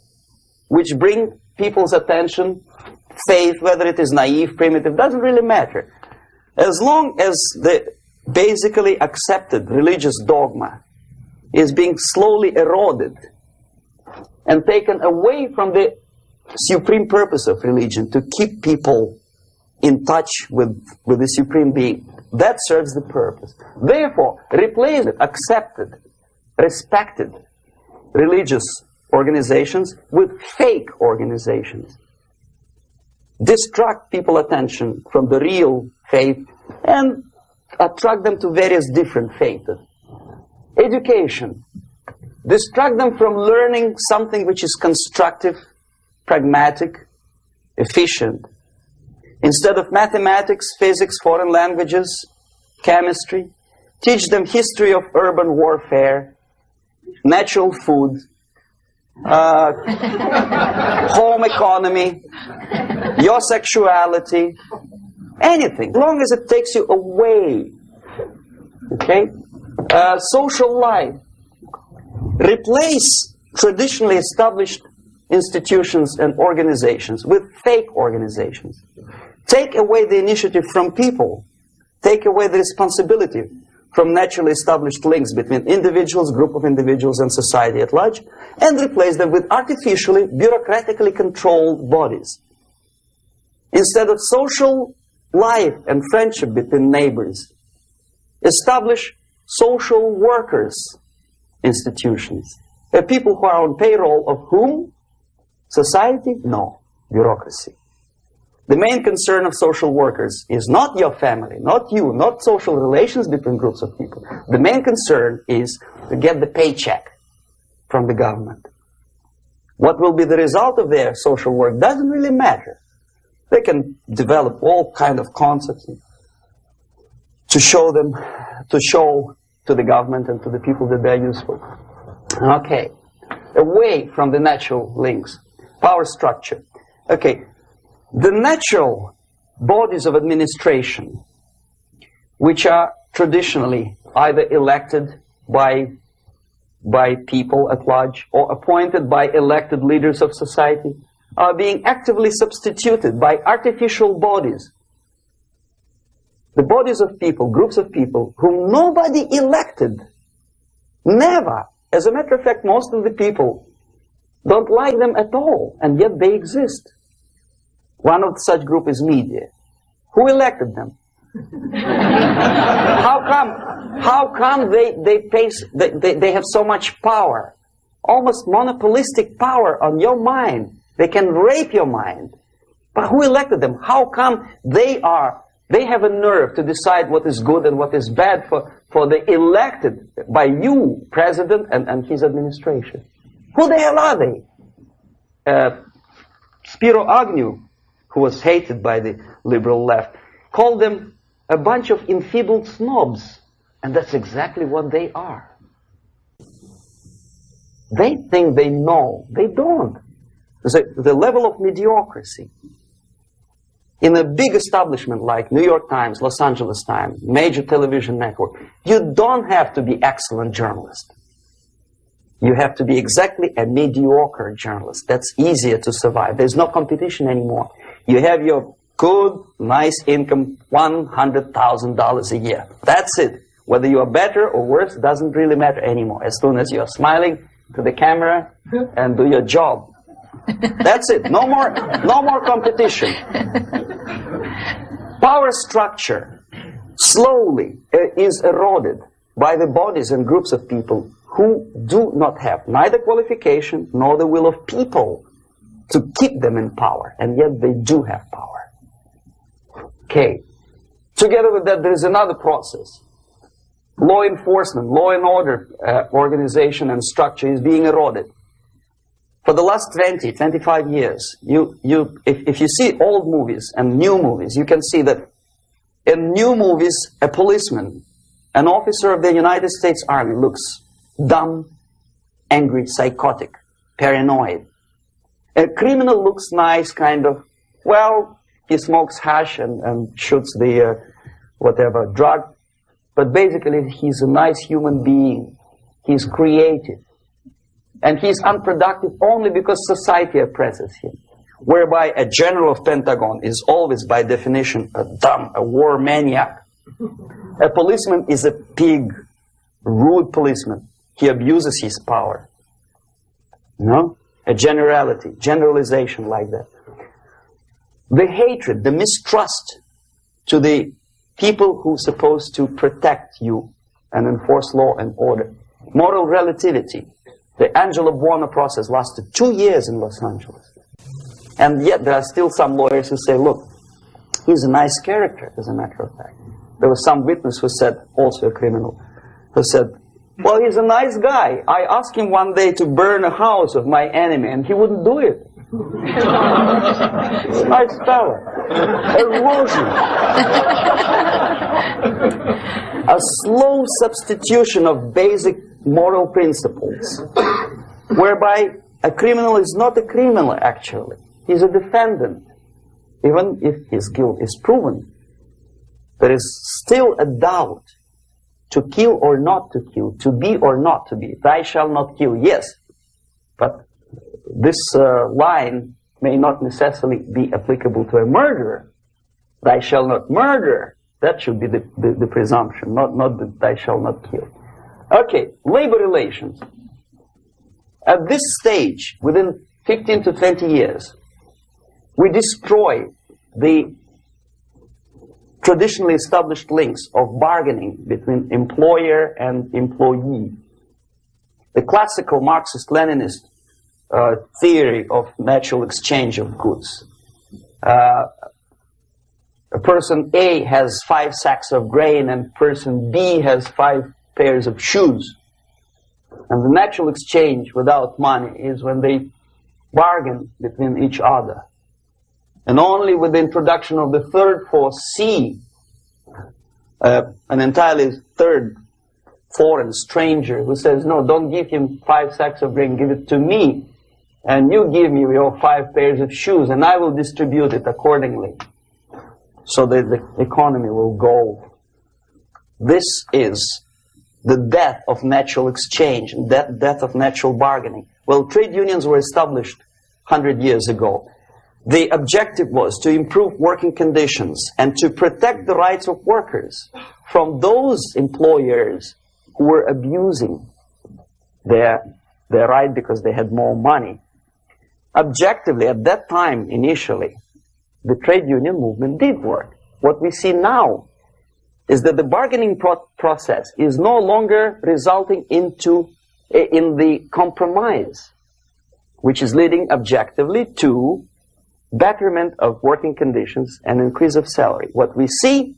which bring people's attention, faith, whether it is naive, primitive, doesn't really matter. As long as the basically accepted religious dogma is being slowly eroded and taken away from the supreme purpose of religion, to keep people in touch with the supreme being, that serves the purpose. Therefore, replace it, accepted, respected religious organizations with fake organizations. Distract people's attention from the real faith and attract them to various different faiths. Education. Distract them from learning something which is constructive, pragmatic, efficient. Instead of mathematics, physics, foreign languages, chemistry, teach them history of urban warfare, natural food, home economy, your sexuality, anything, as long as it takes you away. Okay? Social life. Replace traditionally established institutions and organizations with fake organizations. Take away the initiative from people. Take away the responsibility from naturally established links between individuals, group of individuals, and society at large, and replace them with artificially, bureaucratically controlled bodies. Instead of social life and friendship between neighbors, establish social workers institutions. People who are on payroll of whom? Society? No. Bureaucracy. The main concern of social workers is not your family, not you, not social relations between groups of people. The main concern is to get the paycheck from the government. What will be the result of their social work doesn't really matter. They can develop all kind of concepts to show to the government and to the people that they're useful. Okay. Away from the natural links. Power structure. Okay. The natural bodies of administration, which are traditionally either elected by people at large or appointed by elected leaders of society, are being actively substituted by artificial bodies. The bodies of people, groups of people, whom nobody elected. Never. As a matter of fact, most of the people don't like them at all, and yet they exist. One of such group is media. Who elected them? How come they have so much power? Almost monopolistic power on your mind. They can rape your mind. But who elected them? How come they have a nerve to decide what is good and what is bad for the elected by you, president, and his administration? Who the hell are they? Spiro Agnew, who was hated by the liberal left, called them a bunch of enfeebled snobs. And that's exactly what they are. They think they know. They don't. The level of mediocrity in a big establishment like New York Times, Los Angeles Times, major television network, you don't have to be excellent journalist. You have to be exactly a mediocre journalist. That's easier to survive. There's no competition anymore. You have your good, nice income, $100,000 a year. That's it. Whether you are better or worse doesn't really matter anymore. As soon as you're smiling to the camera and do your job. That's it. No more competition. Power structure slowly is eroded by the bodies and groups of people who do not have neither qualification nor the will of people to keep them in power, and yet they do have power. Okay. Together with that, there is another process. Law enforcement, law and order organization and structure is being eroded. For the last 20, 25 years, if you see old movies and new movies, you can see that in new movies, a policeman, an officer of the United States Army looks dumb, angry, psychotic, paranoid. A criminal looks nice, kind of, well, he smokes hash and shoots the whatever drug. But basically, he's a nice human being. He's creative. And he's unproductive only because society oppresses him. Whereby a general of Pentagon is always, by definition, a war maniac. A policeman is a pig, rude policeman. He abuses his power. No? A generalization like that. The hatred, the mistrust to the people who are supposed to protect you and enforce law and order. Moral relativity. The Angelo Buono process lasted 2 years in Los Angeles. And yet there are still some lawyers who say, look, he's a nice character, as a matter of fact. There was some witness who said, also a criminal, who said, well, he's a nice guy. I asked him one day to burn a house of my enemy, and he wouldn't do it. He's a nice fella. Erosion. A slow substitution of basic moral principles, whereby a criminal is not a criminal, actually. He's a defendant. Even if his guilt is proven, there is still a doubt. To kill or not to kill, to be or not to be. Thou shalt not kill, yes. But this line may not necessarily be applicable to a murderer. Thou shalt not murder. That should be the presumption, not that thou shalt not kill. Okay, labor relations. At this stage, within 15 to 20 years, we destroy the traditionally established links of bargaining between employer and employee. The classical Marxist-Leninist theory of natural exchange of goods. A person A has 5 sacks of grain and person B has 5 pairs of shoes. And the natural exchange without money is when they bargain between each other. And only with the introduction of the third force, C, an entirely third foreign stranger who says, no, don't give him 5 sacks of grain, give it to me. And you give me your 5 pairs of shoes, and I will distribute it accordingly. So that the economy will go. This is the death of natural exchange, death of natural bargaining. Well, trade unions were established 100 years ago. The objective was to improve working conditions and to protect the rights of workers from those employers who were abusing their right because they had more money. Objectively, at that time, initially, the trade union movement did work. What we see now is that the bargaining process is no longer resulting in the compromise, which is leading objectively to betterment of working conditions and increase of salary. What we see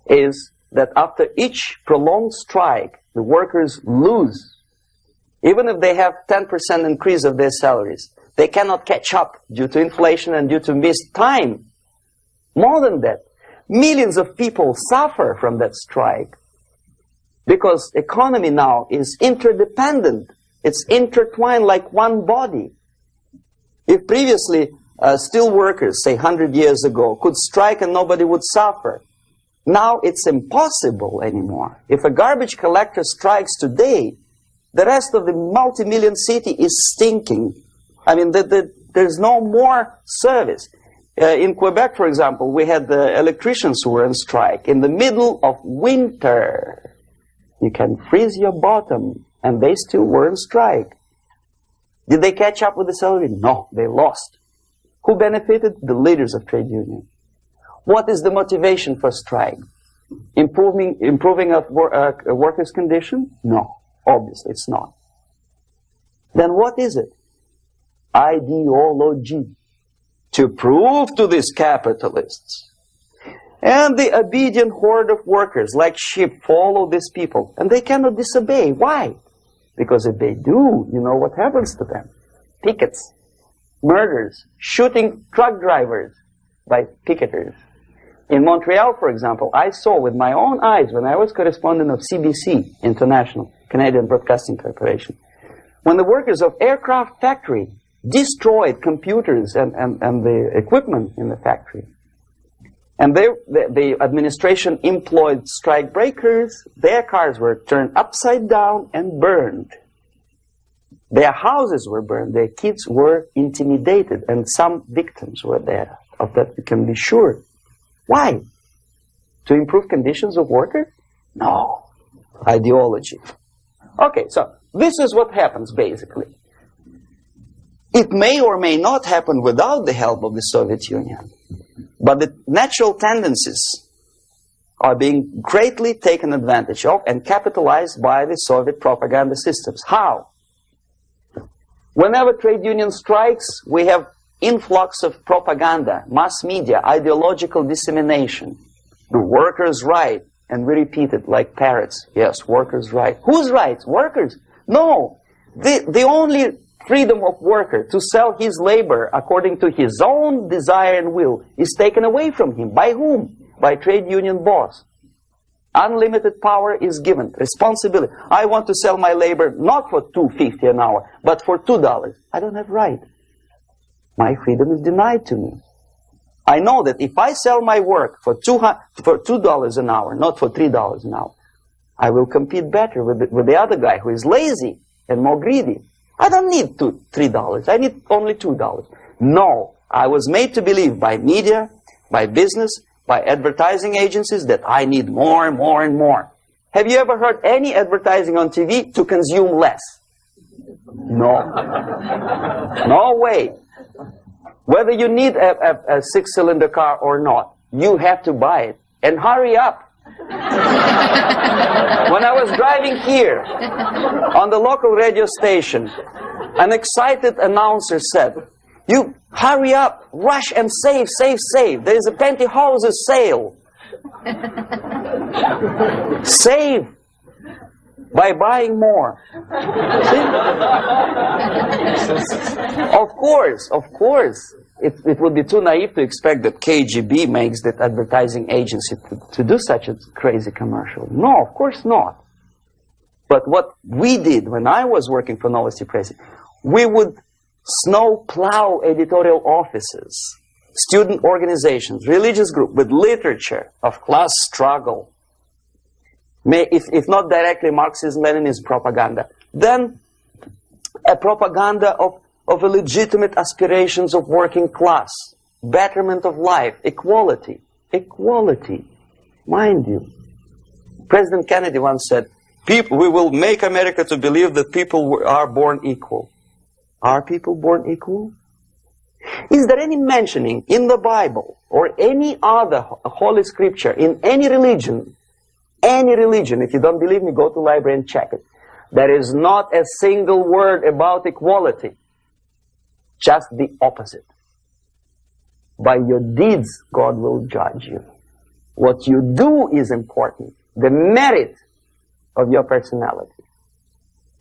is that after each prolonged strike, the workers lose. Even if they have 10% increase of their salaries, they cannot catch up due to inflation and due to missed time. More than that, millions of people suffer from that strike because economy now is interdependent. It's intertwined like one body. If previously steel workers, say 100 years ago, could strike and nobody would suffer, now it's impossible anymore. If a garbage collector strikes today, the rest of the multi-million city is stinking. I mean, there's no more service. In Quebec, for example, we had the electricians who were on strike in the middle of winter. You can freeze your bottom, and they still were on strike. Did they catch up with the salary? No, they lost. Who benefited? The leaders of trade unions. What is the motivation for strike? Improving of workers' condition? No, obviously it's not. Then what is it? Ideology. To prove to these capitalists. And the obedient horde of workers, like sheep, follow these people. And they cannot disobey. Why? Because if they do, you know what happens to them? Pickets, murders, shooting truck drivers by picketers. In Montreal, for example, I saw with my own eyes when I was correspondent of CBC International, Canadian Broadcasting Corporation, when the workers of aircraft factory destroyed computers and the equipment in the factory. And the administration employed strike breakers. Their cars were turned upside down and burned. Their houses were burned. Their kids were intimidated. And some victims were there. Of that we can be sure. Why? To improve conditions of workers? No. Ideology. Okay, so this is what happens basically. It may or may not happen without the help of the Soviet Union. But the natural tendencies are being greatly taken advantage of and capitalized by the Soviet propaganda systems. How? Whenever trade union strikes, we have influx of propaganda, mass media, ideological dissemination. The workers' right. And we repeat it like parrots. Yes, workers' right. Whose rights? Workers? No. The only freedom of worker to sell his labor according to his own desire and will is taken away from him. By whom? By trade union boss. Unlimited power is given. Responsibility. I want to sell my labor not for $2.50 an hour, but for $2. I don't have right. My freedom is denied to me. I know that if I sell my work for $2 an hour, not for $3 an hour, I will compete better with the other guy who is lazy and more greedy. I don't need $3. I need only $2. No, I was made to believe by media, by business, by advertising agencies that I need more and more and more. Have you ever heard any advertising on TV to consume less? No. No way. Whether you need a six-cylinder car or not, you have to buy it. And hurry up. When I was driving here, on the local radio station, an excited announcer said, "You hurry up, rush and save, save, save. There is a pantyhose sale." Save by buying more. See? Of course. It would be too naive to expect that KGB makes that advertising agency to do such a crazy commercial. No, of course not. But what we did when I was working for Novosti Press, we would snow plow editorial offices, student organizations, religious groups with literature of class struggle. If not directly Marxism-Leninism propaganda, then a propaganda of the legitimate aspirations of working class, betterment of life, equality. Equality, mind you. President Kennedy once said, we will make America to believe that people are born equal. Are people born equal? Is there any mentioning in the Bible or any other holy scripture in any religion, if you don't believe me, go to the library and check it, there is not a single word about equality, just the opposite. By your deeds, God will judge you. What you do is important, the merit of your personality.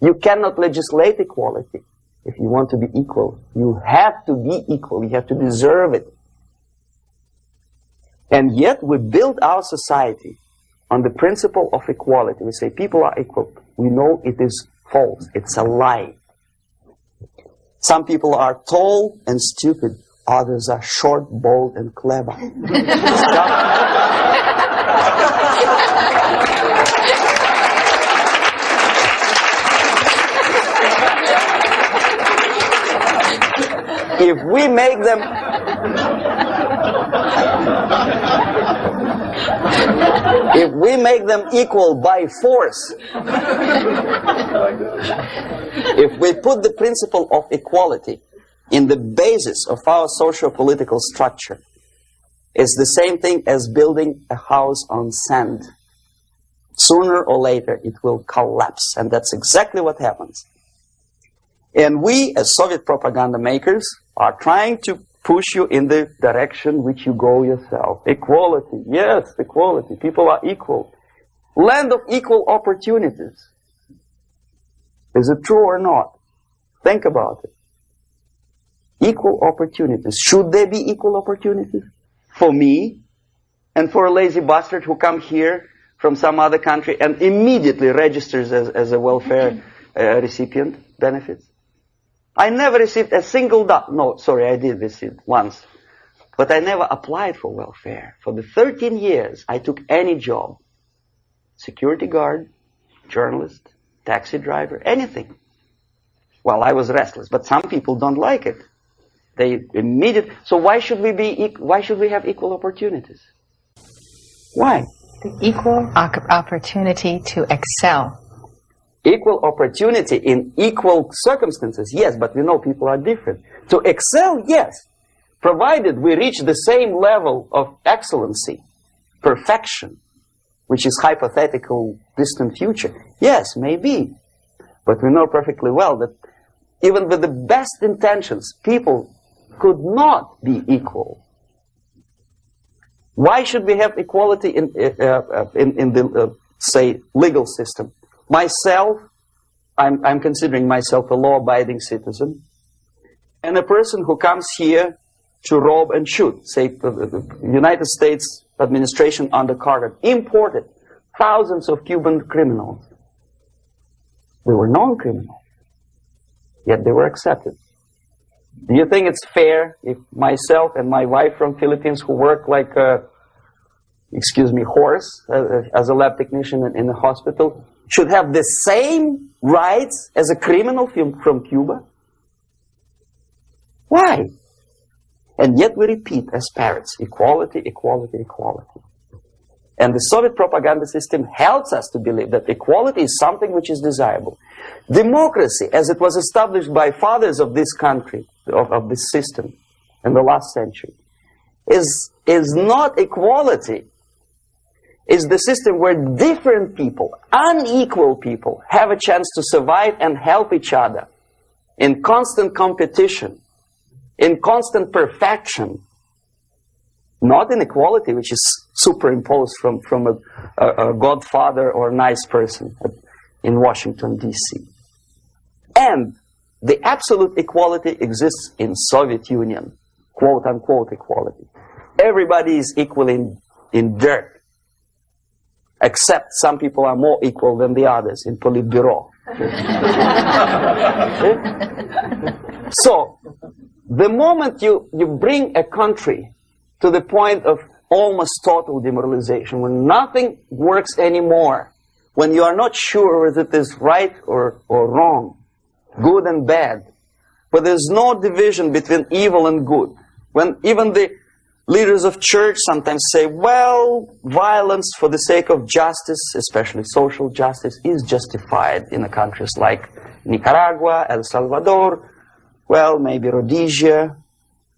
You cannot legislate equality. If you want to be equal, you have to be equal. You have to deserve it. And yet we build our society on the principle of equality. We say people are equal. We know it is false. It's a lie. Some people are tall and stupid. Others are short, bold, and clever. If we make them equal by force, if we put the principle of equality in the basis of our socio-political structure, it's the same thing as building a house on sand. Sooner or later it will collapse, and that's exactly what happens. And we, as Soviet propaganda makers, are trying to push you in the direction which you go yourself. Equality, yes, equality. People are equal. Land of equal opportunities. Is it true or not? Think about it. Equal opportunities. Should there be equal opportunities? For me and for a lazy bastard who comes here from some other country and immediately registers as a welfare recipient benefits? I never received a single dollar. No, sorry, I did receive once. But I never applied for welfare. For the 13 years, I took any job. Security guard, journalist, taxi driver, anything. Well, I was restless, but some people don't like it. They immediately. So why should we have equal opportunities? Why? The equal opportunity to excel. Equal opportunity in equal circumstances, yes, but we know people are different. To excel, yes, provided we reach the same level of excellency, perfection, which is hypothetical, distant future. Yes, maybe. But we know perfectly well that even with the best intentions, people could not be equal. Why should we have equality in the, say, legal system? Myself, I'm considering myself a law-abiding citizen, and a person who comes here to rob and shoot, say, the United States administration under Carter imported thousands of Cuban criminals. They were non-criminals, yet they were accepted. Do you think it's fair if myself and my wife from Philippines, who work like a, horse as a lab technician in the hospital, should have the same rights as a criminal from Cuba? Why? And yet we repeat as parrots, equality, equality, equality. And the Soviet propaganda system helps us to believe that equality is something which is desirable. Democracy, as it was established by fathers of this country, of this system in the last century, is not equality. Is the system where different people, unequal people, have a chance to survive and help each other in constant competition, in constant perfection, not in equality, which is superimposed from a godfather or nice person in Washington, D.C. And the absolute equality exists in Soviet Union, quote-unquote equality. Everybody is equal in dirt. Except some people are more equal than the others in Politburo. So, the moment you bring a country to the point of almost total demoralization, when nothing works anymore, when you are not sure whether it is right or wrong, good and bad, but there's no division between evil and good, when even the leaders of church sometimes say, well, violence for the sake of justice, especially social justice, is justified in countries like Nicaragua, El Salvador, well, maybe Rhodesia,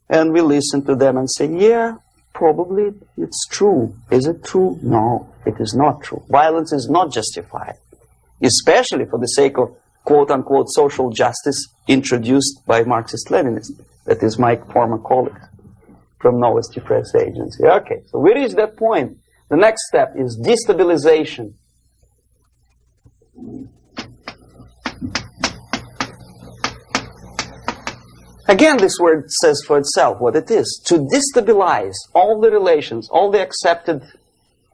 and we listen to them and say, yeah, probably it's true. Is it true? No, it is not true. Violence is not justified, especially for the sake of quote-unquote social justice introduced by Marxist-Leninists. That is my former colleague from Novosti Press Agency. Okay, so we reach that point. The next step is destabilization. Again, this word says for itself what it is. To destabilize all the relations, all the accepted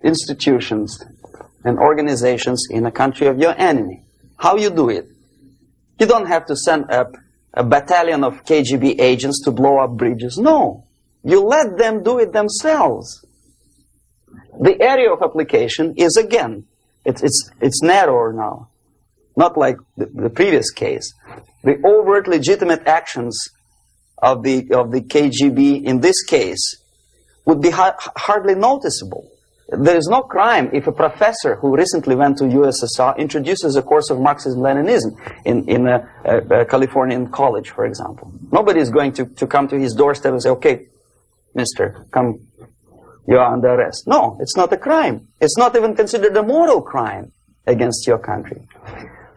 institutions and organizations in a country of your enemy. How you do it? You don't have to send a battalion of KGB agents to blow up bridges. No. You let them do it themselves. The area of application is, again, it's narrower now. Not like the previous case. The overt legitimate actions of the KGB in this case would be hardly noticeable. There is no crime if a professor who recently went to USSR introduces a course of Marxism-Leninism in a Californian college, for example. Nobody is going to come to his doorstep and say, okay, mister, come, you are under arrest. No, it's not a crime. It's not even considered a moral crime against your country.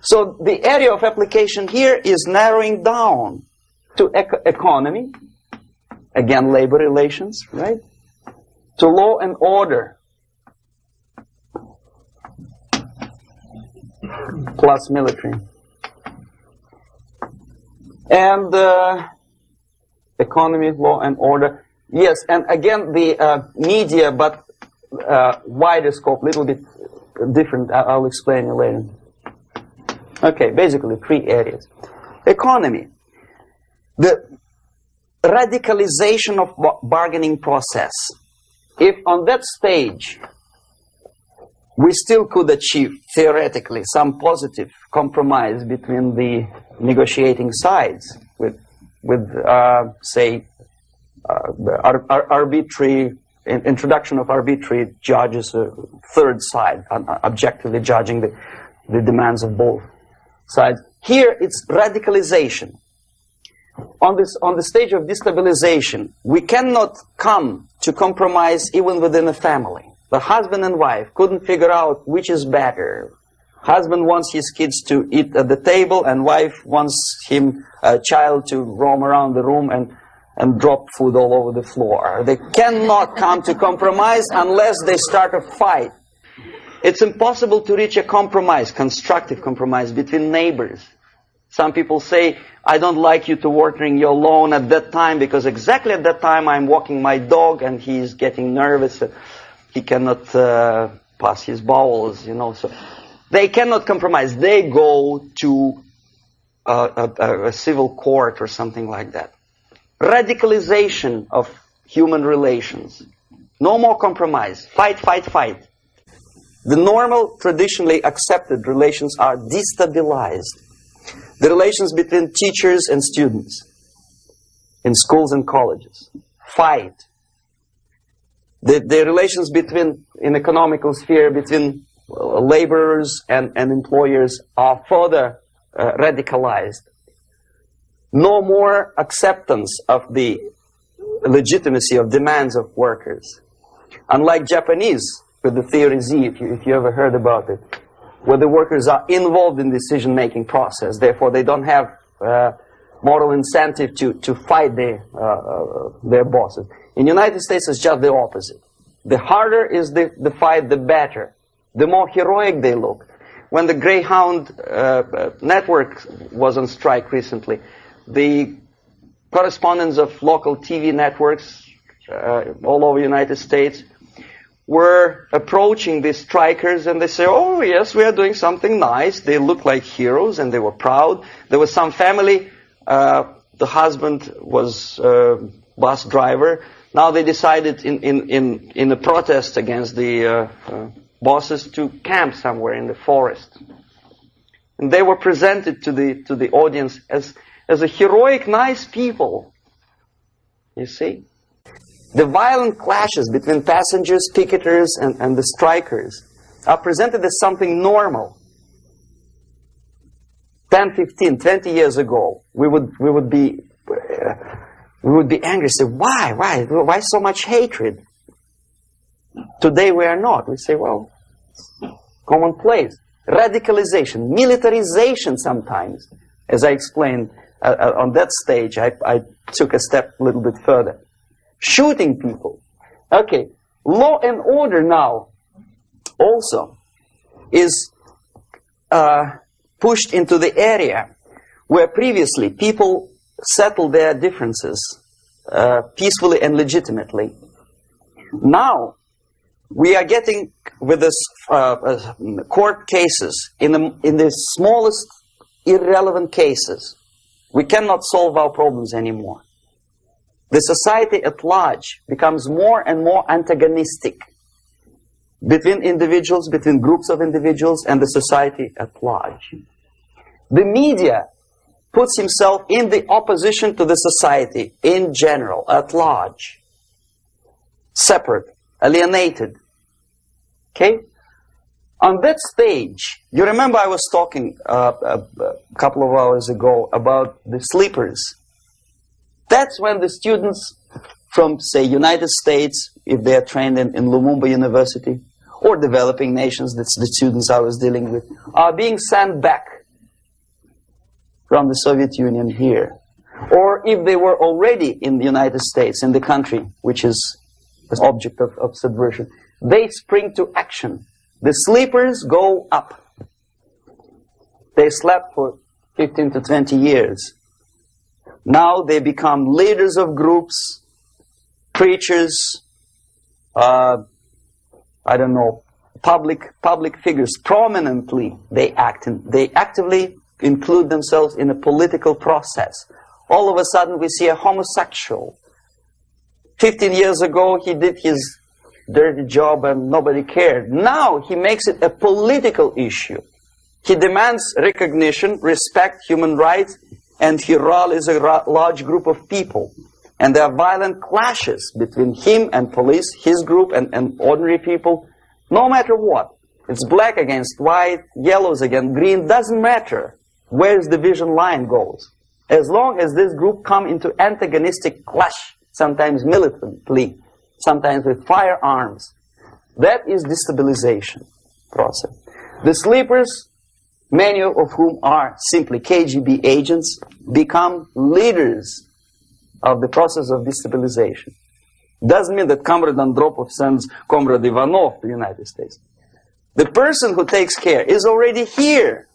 So the area of application here is narrowing down to economy, again, labor relations, right? To law and order, plus military. And economy, law and order. Yes, and again, the media, but wider scope, little bit different. I'll explain it later. Okay, basically 3 areas. Economy. The radicalization of bargaining process. If on that stage we still could achieve, theoretically, some positive compromise between the negotiating sides with say, arbitrary introduction of arbitrary judges, a third side, objectively judging the demands of both sides. Here, it's radicalization. On the stage of destabilization, we cannot come to compromise even within a family. The husband and wife couldn't figure out which is better. Husband wants his kids to eat at the table, and wife wants a child to roam around the room and drop food all over the floor. They cannot come to compromise unless they start a fight. It's impossible to reach a compromise, constructive compromise, between neighbors. Some people say, I don't like you to watering your lawn at that time because exactly at that time I'm walking my dog and he's getting nervous. He cannot pass his bowels, you know. So they cannot compromise. They go to a civil court or something like that. Radicalization of human relations. No more compromise. Fight, fight, fight. The normal, traditionally accepted relations are destabilized. The relations between teachers and students in schools and colleges. Fight. The relations in economical sphere between laborers and employers are further radicalized. No more acceptance of the legitimacy of demands of workers. Unlike Japanese, with the theory Z, if you ever heard about it, where the workers are involved in the decision-making process, therefore they don't have moral incentive to fight their bosses. In the United States, it's just the opposite. The harder is the fight, the better. The more heroic they look. When the Greyhound network was on strike recently, the correspondents of local TV networks all over the United States were approaching the strikers, and they say, oh yes, we are doing something nice. They look like heroes and they were proud. There was some family, the husband was a bus driver. Now they decided in a protest against the bosses to camp somewhere in the forest. And they were presented to the audience as a heroic, nice people. You see? The violent clashes between passengers, picketers, and the strikers are presented as something normal. 10, 15, 20 years ago, we would we would be angry, say, why so much hatred? Today we are not. We say, well, commonplace. Radicalization, militarization sometimes. As I explained on that stage, I took a step a little bit further. Shooting people. Okay, law and order now also is pushed into the area where previously people settled their differences peacefully and legitimately. Now, we are getting with this court cases in the smallest irrelevant cases. We cannot solve our problems anymore. The society at large becomes more and more antagonistic between individuals, between groups of individuals, and the society at large. The media puts himself in the opposition to the society in general, at large. Separate, alienated. Okay? On that stage, you remember I was talking a couple of hours ago about the sleepers. That's when the students from, say, United States, if they are trained in Lumumba University, or developing nations, that's the students I was dealing with, are being sent back from the Soviet Union here. Or if they were already in the United States, in the country, which is the object of subversion, they spring to action. The sleepers go up. They slept for 15 to 20 years. Now they become leaders of groups, preachers, I don't know, public figures. Prominently they act, and they actively include themselves in a political process. All of a sudden we see a homosexual. 15 years ago he did his dirty job and nobody cared. Now he makes it a political issue. He demands recognition, respect, human rights, and he rallies a large group of people. And there are violent clashes between him and police, his group and ordinary people, no matter what. It's black against white, yellows against green, doesn't matter where the division line goes. As long as this group come into antagonistic clash, sometimes militantly, sometimes with firearms, that is destabilization process. The sleepers, many of whom are simply KGB agents, become leaders of the process of destabilization. Doesn't mean that Comrade Andropov sends Comrade Ivanov to the United States. The person who takes care is already here.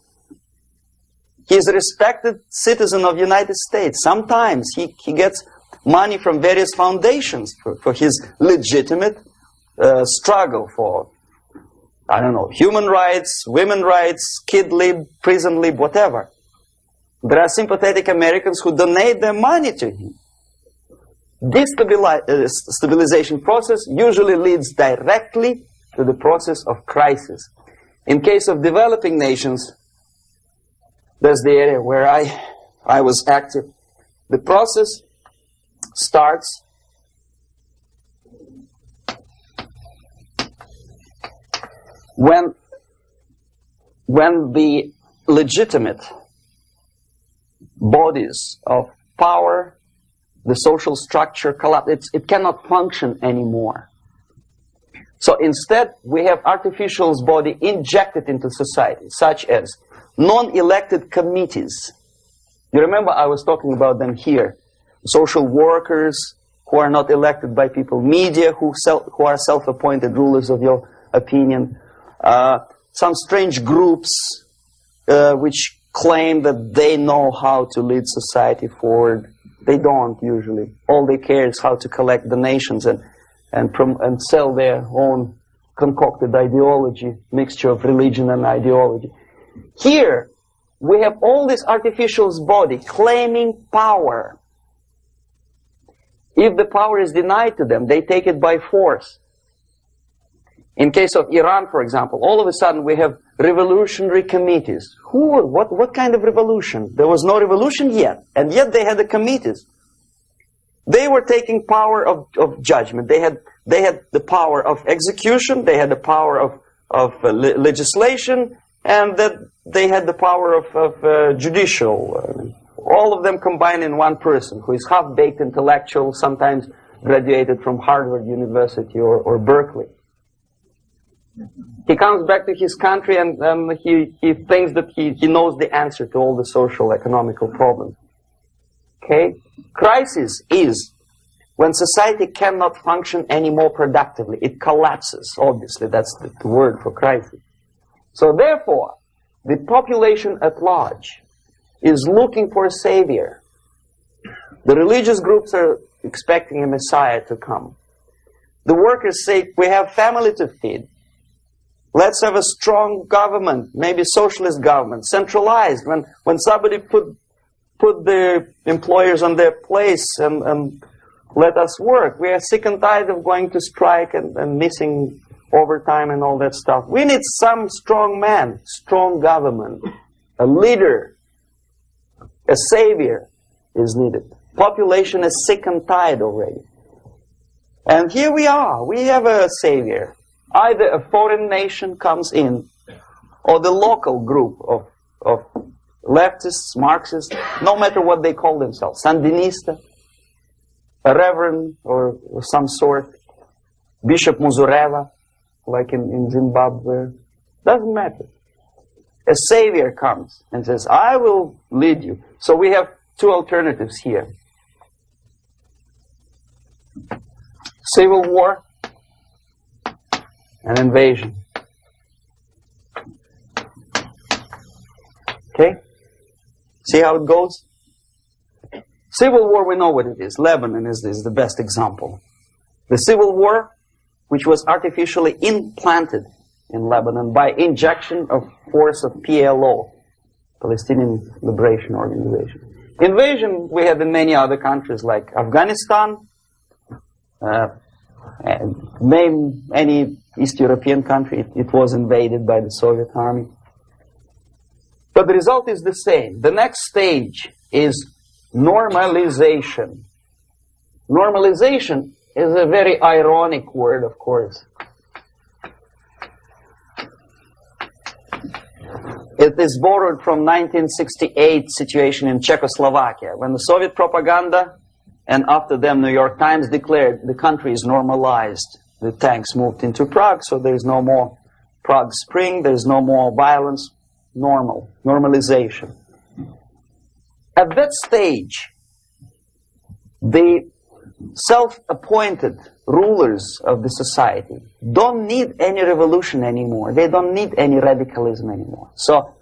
He is a respected citizen of the United States. Sometimes he gets money from various foundations for his legitimate struggle for, I don't know, human rights, women rights, kid lib, prison lib, whatever. There are sympathetic Americans who donate their money to him. This stabilization process usually leads directly to the process of crisis. In case of developing nations, that's the area where I was active. The process starts when the legitimate bodies of power, the social structure collapse. It cannot function anymore. So instead, we have artificial body injected into society, such as non-elected committees. You remember I was talking about them here. Social workers who are not elected by people, media who are self-appointed rulers of your opinion, some strange groups which claim that they know how to lead society forward. They don't usually. All they care is how to collect donations and sell their own concocted ideology, mixture of religion and ideology. Here, we have all this artificial body claiming power. If the power is denied to them, they take it by force. In case of Iran, for example, all of a sudden we have revolutionary committees. What kind of revolution? There was no revolution yet, and yet they had the committees. They were taking power of judgment. They had the power of execution, they had the power of legislation, and that they had the power of judicial All of them combined in one person, who is half-baked intellectual, sometimes graduated from Harvard University or Berkeley. He comes back to his country and he thinks that he knows the answer to all the social, economical problems. Okay? Crisis is when society cannot function any more productively. It collapses, obviously. That's the word for crisis. So therefore, the population at large is looking for a savior. The religious groups are expecting a Messiah to come. The workers say, we have family to feed. Let's have a strong government, maybe socialist government, centralized. When somebody put the employers on their place and let us work. We are sick and tired of going to strike and missing overtime and all that stuff. We need some strong man, strong government, a leader, a savior is needed. Population is sick and tired already. And here we are. We have a savior. Either a foreign nation comes in, or the local group of leftists, Marxists, no matter what they call themselves, Sandinista, a reverend or some sort, Bishop Muzurela, like in Zimbabwe, doesn't matter. A savior comes and says, I will lead you. So we have two alternatives here. Civil war and invasion. Okay? See how it goes? Civil war, we know what it is. Lebanon is the best example. The civil war, which was artificially implanted in Lebanon by injection of force of PLO, Palestinian Liberation Organization. Invasion we have in many other countries like Afghanistan, name any East European country, it was invaded by the Soviet army. But the result is the same. The next stage is normalization. Normalization is a very ironic word, of course. It is borrowed from 1968 situation in Czechoslovakia, when the Soviet propaganda and after them New York Times declared the country is normalized. The tanks moved into Prague, so there is no more Prague Spring, there is no more violence. Normalization. At that stage, the self-appointed rulers of the society don't need any revolution anymore. They don't need any radicalism anymore. So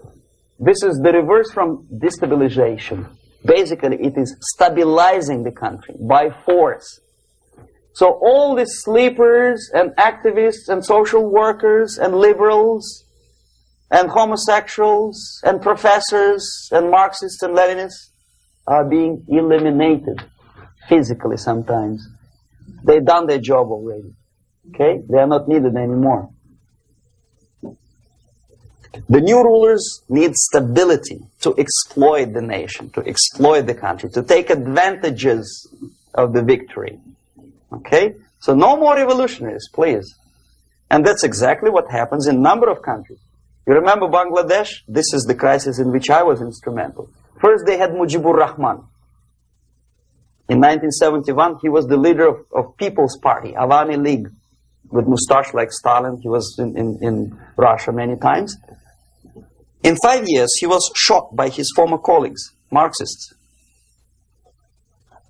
this is the reverse from destabilization. Basically, it is stabilizing the country by force. So all the sleepers and activists and social workers and liberals and homosexuals and professors and Marxists and Leninists are being eliminated physically sometimes. They've done their job already. Okay? They are not needed anymore. The new rulers need stability to exploit the nation, to exploit the country, to take advantages of the victory. Okay? So no more revolutionaries, please. And that's exactly what happens in a number of countries. You remember Bangladesh? This is the crisis in which I was instrumental. First they had Mujibur Rahman. In 1971, he was the leader of People's Party, Awami League, with mustache like Stalin. He was in Russia many times. In 5 years, he was shot by his former colleagues, Marxists.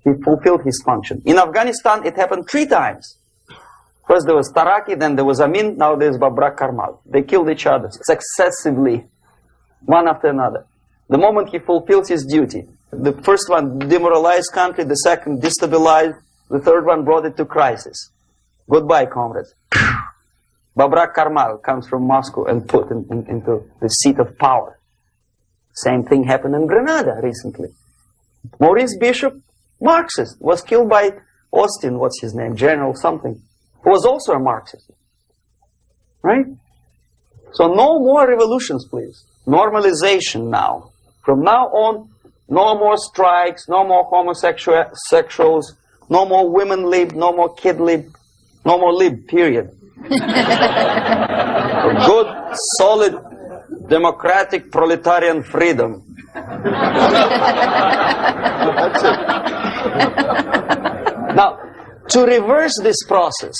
He fulfilled his function. In Afghanistan, it happened 3 times. First there was Taraki, then there was Amin, now there's Babrak Karmal. They killed each other successively, one after another. The moment he fulfills his duty, the first one demoralized country, the second destabilized, the third one brought it to crisis. Goodbye, comrades. Babrak Karmal comes from Moscow and put into the seat of power. Same thing happened in Grenada recently. Maurice Bishop, Marxist, was killed by Austin, what's his name, General something, who was also a Marxist. Right? So no more revolutions, please. Normalization now. From now on, no more strikes, no more homosexuals, no more women lib, no more kid lib, no more lib, period. A good, solid democratic proletarian freedom. That's it. Now, to reverse this process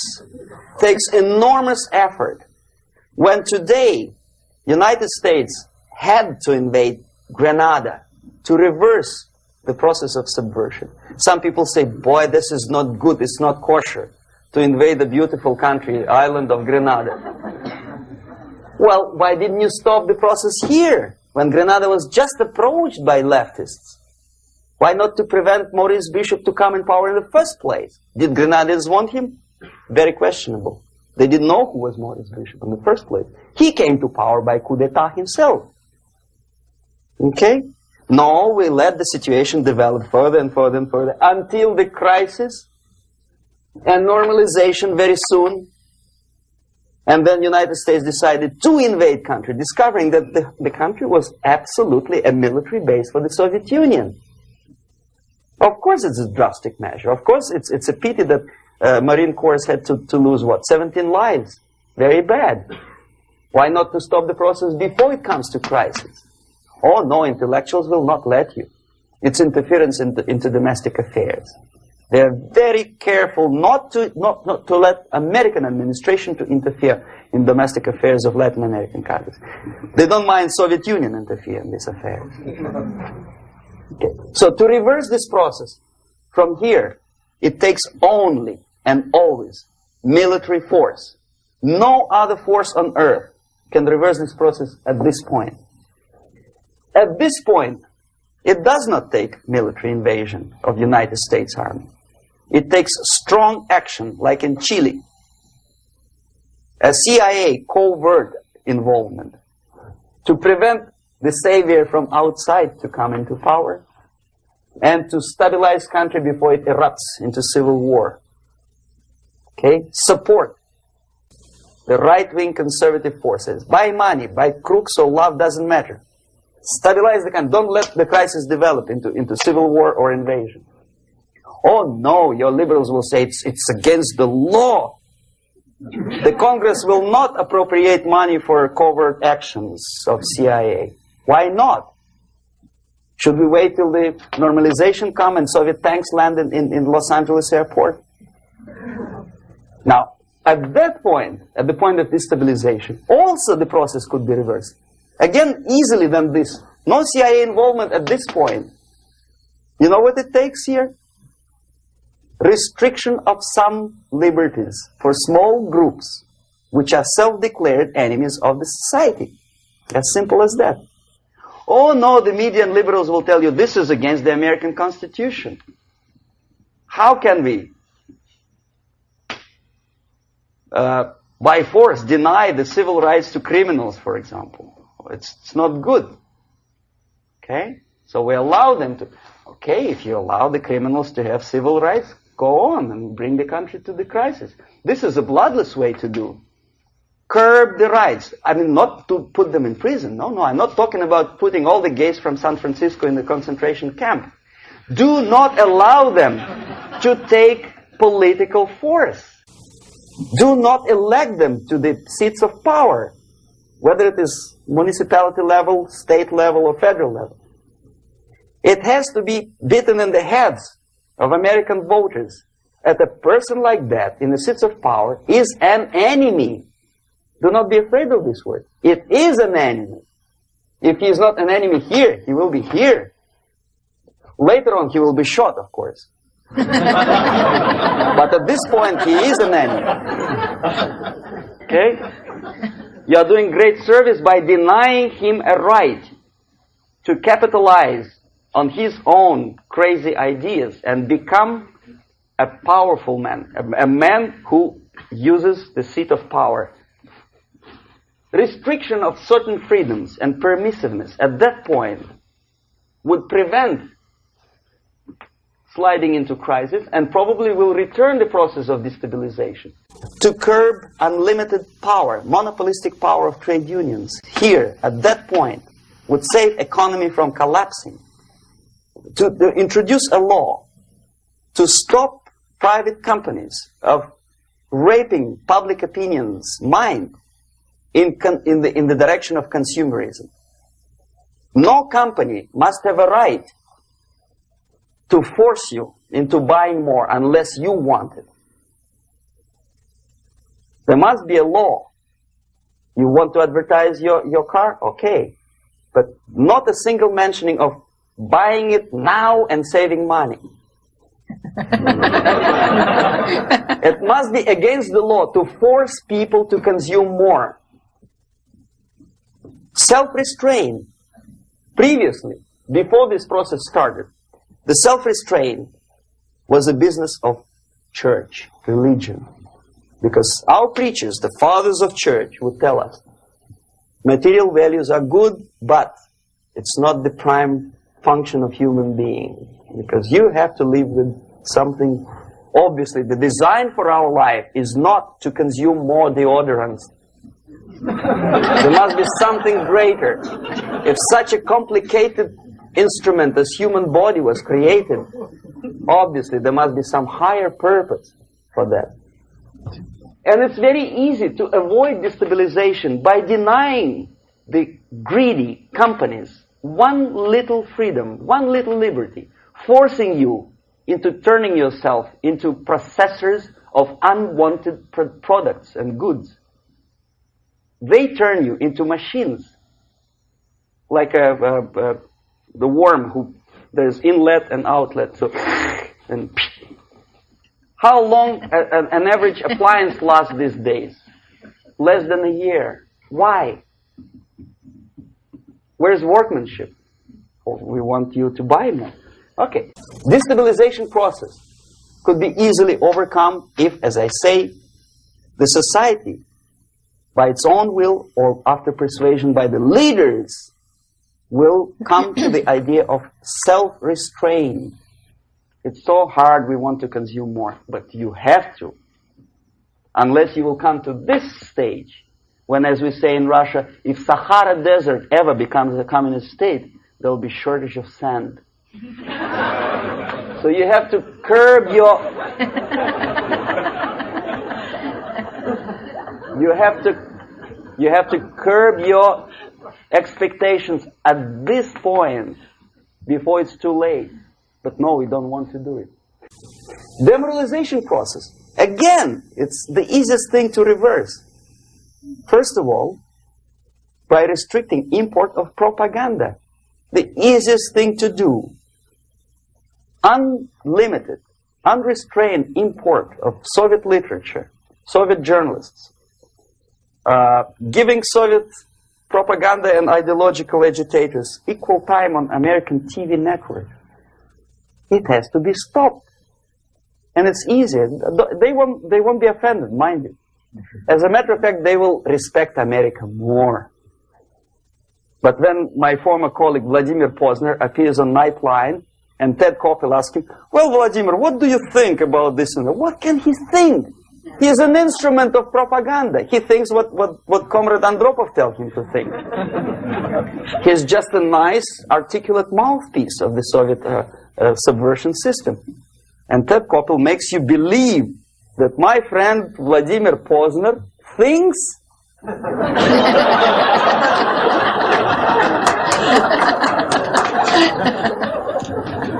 takes enormous effort. When today, United States had to invade Grenada to reverse the process of subversion. Some people say, boy, this is not good, it's not kosher to invade the beautiful country, island of Grenada. Well, why didn't you stop the process here, when Grenada was just approached by leftists? Why not to prevent Maurice Bishop to come in power in the first place? Did Grenadians want him? Very questionable. They didn't know who was Maurice Bishop in the first place. He came to power by coup d'etat himself. Okay? No, we let the situation develop further and further and further until the crisis and normalization very soon. And then the United States decided to invade country, discovering that the country was absolutely a military base for the Soviet Union. Of course it's a drastic measure. Of course it's a pity that Marine Corps had to lose, what, 17 lives. Very bad. Why not to stop the process before it comes to crisis? Oh no, intellectuals will not let you. It's interference into domestic affairs. They're very careful not to let American administration to interfere in domestic affairs of Latin American countries. They don't mind Soviet Union interfering in these affairs. Okay. So to reverse this process from here, it takes only and always military force. No other force on earth can reverse this process at this point. At this point, it does not take military invasion of the United States Army. It takes strong action, like in Chile. A CIA covert involvement to prevent the savior from outside to come into power and to stabilize country before it erupts into civil war. Okay? Support the right-wing conservative forces. By money, by crooks or love, doesn't matter. Stabilize the country. Don't let the crisis develop into civil war or invasion. Oh no, your liberals will say it's against the law. The Congress will not appropriate money for covert actions of CIA. Why not? Should we wait till the normalization come and Soviet tanks land in Los Angeles airport? Now, at that point, at the point of destabilization, also the process could be reversed. Again, easily than this. No CIA involvement at this point. You know what it takes here? Restriction of some liberties for small groups which are self-declared enemies of the society. As simple as that. Oh no, the media and liberals will tell you this is against the American Constitution. How can we, by force, deny the civil rights to criminals, for example? It's not good. Okay? So we allow them to. Okay, if you allow the criminals to have civil rights, go on and bring the country to the crisis. This is a bloodless way to do. Curb the rights. I mean, not to put them in prison. No, I'm not talking about putting all the gays from San Francisco in the concentration camp. Do not allow them to take political force. Do not elect them to the seats of power, whether it is municipality level, state level, or federal level. It has to be beaten in the heads of American voters that a person like that in the seats of power is an enemy. Do not be afraid of this word. It is an enemy. If he is not an enemy here, he will be here. Later on, he will be shot, of course. But at this point, he is an enemy. Okay? You are doing great service by denying him a right to capitalize on his own crazy ideas and become a powerful man, a man who uses the seat of power. Restriction of certain freedoms and permissiveness at that point would prevent sliding into crisis and probably will return the process of destabilization. To curb unlimited power, monopolistic power of trade unions, here, at that point, would save economy from collapsing. To introduce a law to stop private companies of raping public opinion's mind in the direction of consumerism. No company must have a right to force you into buying more unless you want it. There must be a law. You want to advertise your car? Okay. But not a single mentioning of buying it now and saving money. It must be against the law to force people to consume more. Self-restraint. Previously, before this process started, the self-restraint was a business of church, religion. Because our preachers, the fathers of church, would tell us, material values are good, but it's not the prime function of human being. Because you have to live with something. Obviously, the design for our life is not to consume more deodorants. There must be something greater. If such a complicated instrument as human body was created, obviously there must be some higher purpose for that. And it's very easy to avoid destabilization by denying the greedy companies one little freedom, one little liberty, forcing you into turning yourself into processors of unwanted products and goods. They turn you into machines, like the worm who there's inlet and outlet. So, and how long an average appliance lasts these days? Less than a year. Why? Where's workmanship? Oh, we want you to buy more. Okay. Destabilization process could be easily overcome if, as I say, the society, by its own will or after persuasion by the leaders, will come to the idea of self-restraint. It's so hard, we want to consume more, but you have to. Unless you will come to this stage, when, as we say in Russia, if Sahara Desert ever becomes a communist state, there will be shortage of sand. So you have to curb your... You have to curb your expectations at this point before it's too late. But no, we don't want to do it. Demoralization process. Again, it's the easiest thing to reverse. First of all, by restricting import of propaganda. The easiest thing to do. Unlimited, unrestrained import of Soviet literature, Soviet journalists. Giving Soviet propaganda and ideological agitators equal time on American TV network. It has to be stopped. And it's easy. They won't be offended, mind you. As a matter of fact, they will respect America more. But when my former colleague Vladimir Posner appears on Nightline and Ted Koppel asks him, well, Vladimir, what do you think about this? And what can he think? He is an instrument of propaganda. He thinks what Comrade Andropov tells him to think. He's just a nice, articulate mouthpiece of the Soviet subversion system. And Ted Koppel makes you believe that my friend Vladimir Posner thinks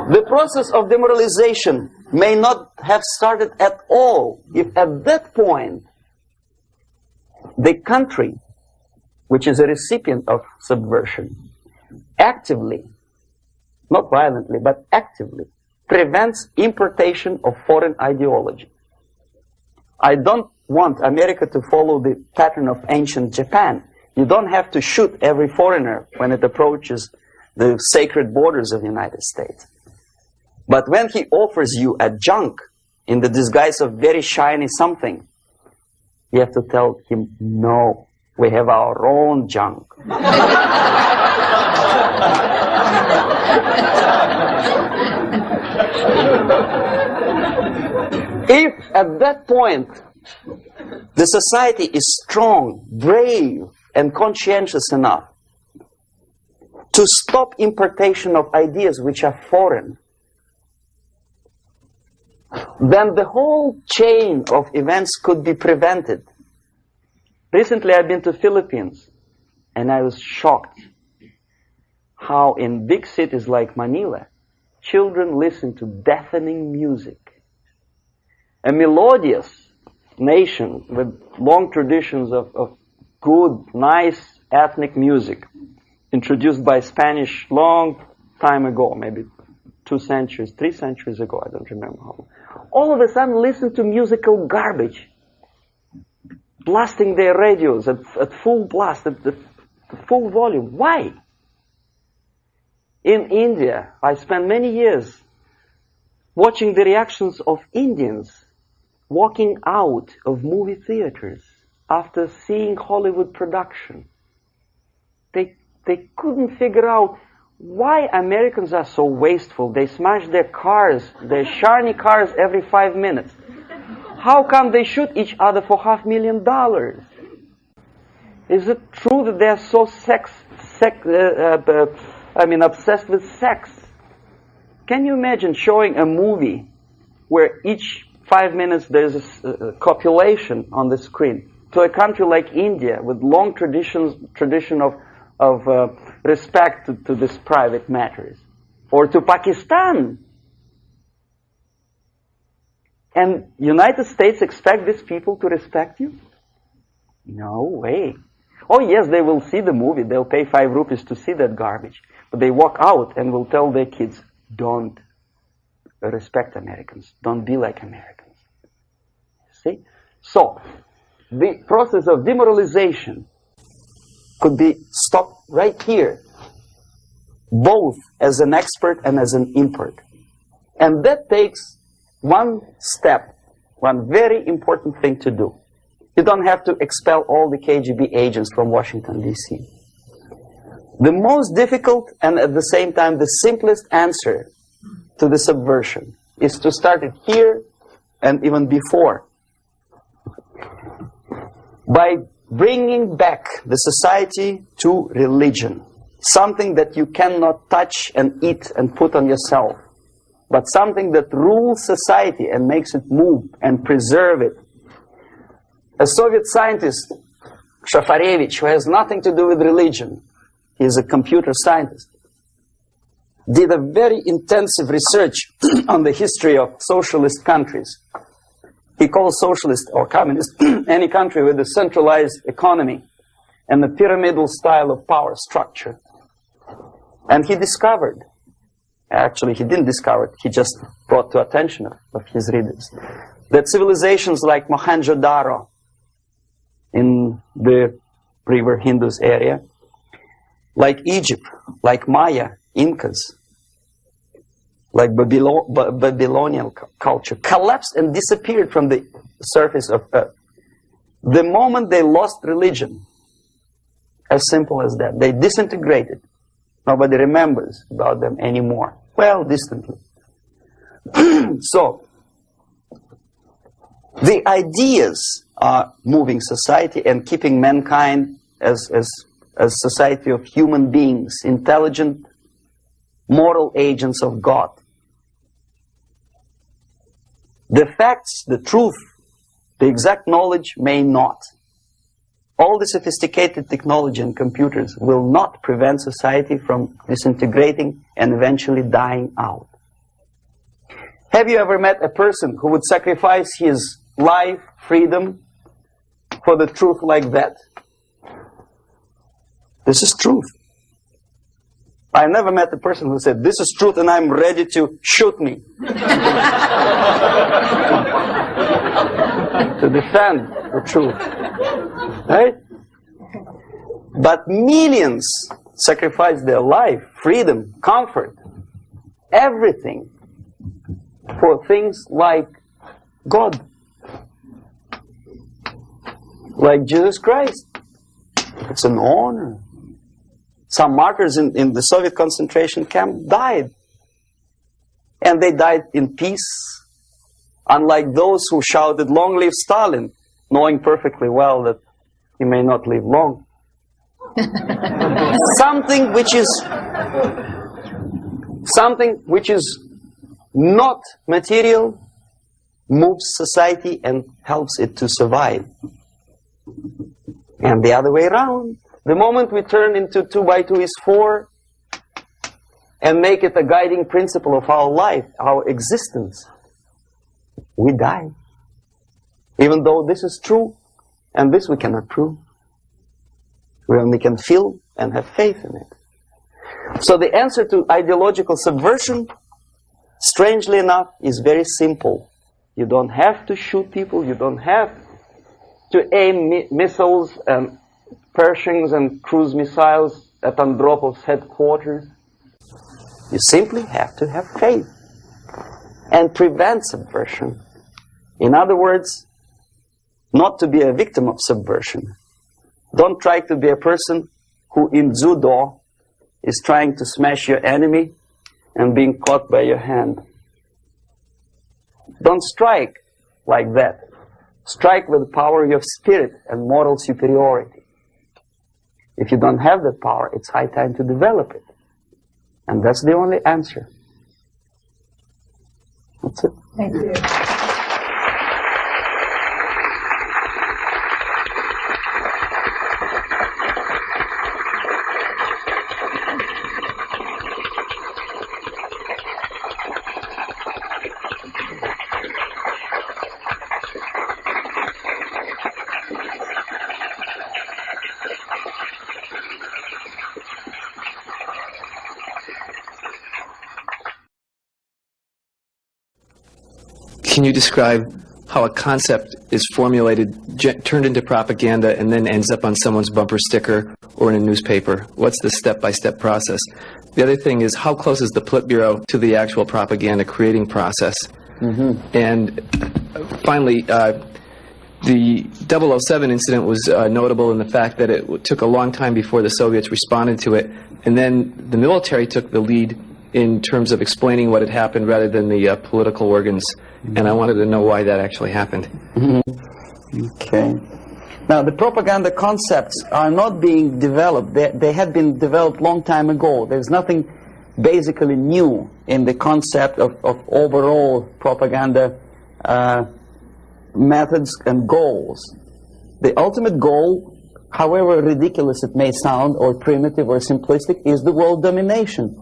the process of demoralization may not have started at all if at that point the country, which is a recipient of subversion, actively, not violently, but actively, prevents importation of foreign ideology. I don't want America to follow the pattern of ancient Japan. You don't have to shoot every foreigner when it approaches the sacred borders of the United States. But when he offers you a junk in the disguise of very shiny something, you have to tell him, no, we have our own junk. If at that point the society is strong, brave, and conscientious enough to stop importation of ideas which are foreign, then the whole chain of events could be prevented. Recently I've been to Philippines, and I was shocked how in big cities like Manila, children listen to deafening music. A melodious nation with long traditions of good, nice ethnic music, introduced by Spanish long time ago, maybe 2 centuries, 3 centuries ago, I don't remember how long. All of a sudden listen to musical garbage, blasting their radios at full blast, at the full volume. Why? In India, I spent many years watching the reactions of Indians walking out of movie theaters after seeing Hollywood production. They couldn't figure out why Americans are so wasteful. They smash their cars, their shiny cars every 5 minutes. How come they shoot each other for $500,000? Is it true that they're so obsessed with sex? Can you imagine showing a movie where each 5 minutes there's a copulation on the screen to a country like India with long tradition of respect to these private matters, or to Pakistan? And United States expect these people to respect you? No way. Oh yes, they will see the movie. They'll pay 5 rupees to see that garbage. But they walk out and will tell their kids, don't respect Americans. Don't be like Americans. See? So, the process of demoralization could be stopped right here, both as an expert and as an import. And that takes one step, one very important thing to do. You don't have to expel all the KGB agents from Washington, D.C. The most difficult and at the same time the simplest answer to the subversion is to start it here and even before, by bringing back the society to religion, something that you cannot touch and eat and put on yourself, but something that rules society and makes it move and preserve it. A Soviet scientist, Shafarevich, who has nothing to do with religion, he is a computer scientist, did a very intensive research on the history of socialist countries. He calls socialist or communist any country with a centralized economy and a pyramidal style of power structure. And he discovered, actually he didn't discover it, he just brought to attention of his readers, that civilizations like Mohenjo-Daro in the river Indus area, like Egypt, like Maya, Incas, like Babylonian culture, collapsed and disappeared from the surface of Earth. The moment they lost religion, as simple as that, they disintegrated. Nobody remembers about them anymore. Well, distantly. So, the ideas are moving society and keeping mankind as society of human beings, intelligent, moral agents of God. The facts, the truth, the exact knowledge may not. All the sophisticated technology and computers will not prevent society from disintegrating and eventually dying out. Have you ever met a person who would sacrifice his life, freedom, for the truth like that? This is truth. I never met a person who said, this is truth and I'm ready to shoot me. To defend the truth. Right? But millions sacrifice their life, freedom, comfort, everything for things like God. Like Jesus Christ. It's an honor. Some martyrs in the Soviet concentration camp died. And they died in peace. Unlike those who shouted, "Long live Stalin," knowing perfectly well that he may not live long. Something which is not material moves society and helps it to survive. And the other way around. The moment we turn into 2 by 2 is 4 and make it a guiding principle of our life, our existence, we die. Even though this is true, and this we cannot prove. We only can feel and have faith in it. So the answer to ideological subversion, strangely enough, is very simple. You don't have to shoot people, you don't have to aim missiles and Pershings and cruise missiles at Andropov's headquarters. You simply have to have faith and prevent subversion. In other words, not to be a victim of subversion. Don't try to be a person who in judo is trying to smash your enemy and being caught by your hand. Don't strike like that. Strike with the power of spirit and moral superiority. If you don't have that power, it's high time to develop it. And that's the only answer. That's it. Thank you. Can you describe how a concept is formulated, turned into propaganda, and then ends up on someone's bumper sticker or in a newspaper? What's the step-by-step process? The other thing is, how close is the Politburo to the actual propaganda creating process? And finally, the 007 incident was notable in the fact that it took a long time before the Soviets responded to it, and then the military took the lead in terms of explaining what had happened rather than the political organs. And I wanted to know why that actually happened. Okay. Now, the propaganda concepts are not being developed. They had been developed long time ago. There's nothing basically new in the concept of overall propaganda methods and goals. The ultimate goal, however ridiculous it may sound, or primitive or simplistic, is the world domination.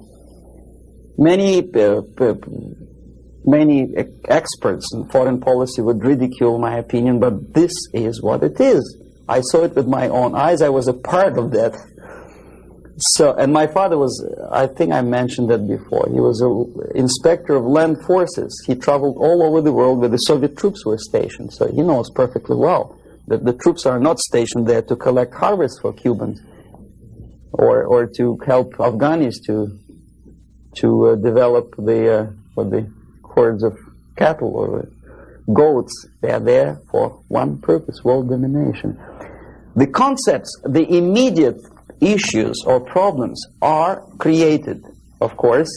Many experts in foreign policy would ridicule my opinion, but this is what it is. I saw it with my own eyes. I was a part of that. So, and my father was, I think I mentioned that before, he was an inspector of land forces. He traveled all over the world where the Soviet troops were stationed. So he knows perfectly well that the troops are not stationed there to collect harvests for Cubans or to help Afghanis to develop the hordes of cattle or goats. They are there for one purpose: world domination. The concepts, the immediate issues or problems are created, of course,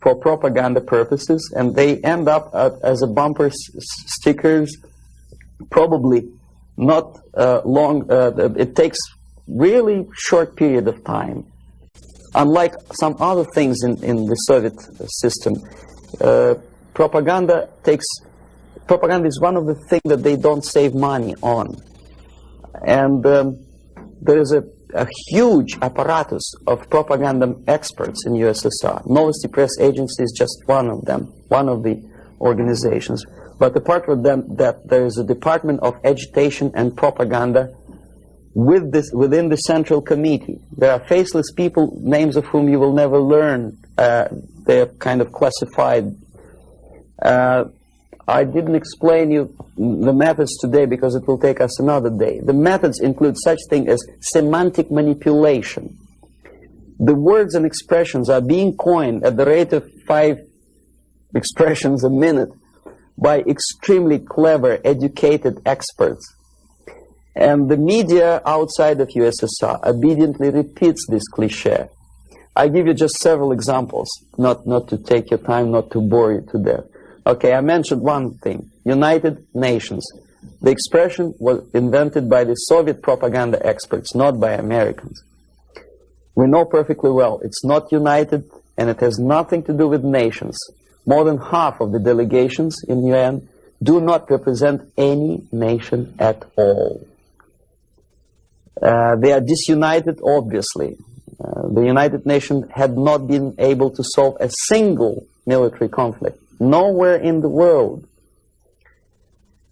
for propaganda purposes, and they end up as a bumper stickers, probably not long. It takes really short period of time. Unlike some other things in the Soviet system, propaganda is one of the things that they don't save money on. And there is a huge apparatus of propaganda experts in USSR. Novosti Press Agency is just one of them, one of the organizations. But apart from them, that there is a Department of Agitation and Propaganda within the Central Committee. There are faceless people, names of whom you will never learn. They're kind of classified. I didn't explain you the methods today because it will take us another day. The methods include such thing as semantic manipulation. The words and expressions are being coined at the rate of 5 expressions a minute by extremely clever, educated experts. And the media outside of USSR obediently repeats this cliché. I give you just several examples, not to take your time, not to bore you to death. Okay, I mentioned one thing, United Nations. The expression was invented by the Soviet propaganda experts, not by Americans. We know perfectly well it's not united, and it has nothing to do with nations. More than half of the delegations in UN do not represent any nation at all. They are disunited, obviously. The United Nations had not been able to solve a single military conflict. Nowhere in the world.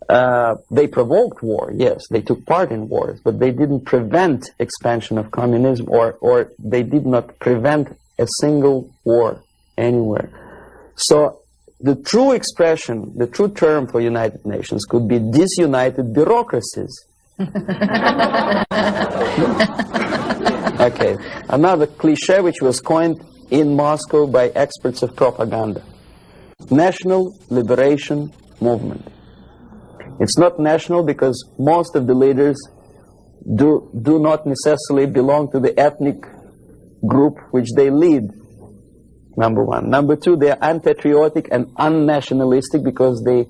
They provoked war, yes, they took part in wars, but they didn't prevent expansion of communism, or they did not prevent a single war anywhere. So the true expression, the true term for United Nations could be disunited bureaucracies. Okay, another cliche which was coined in Moscow by experts of propaganda. National Liberation Movement. It's not national because most of the leaders do not necessarily belong to the ethnic group which they lead, number one. Number two, they are unpatriotic and unnationalistic because they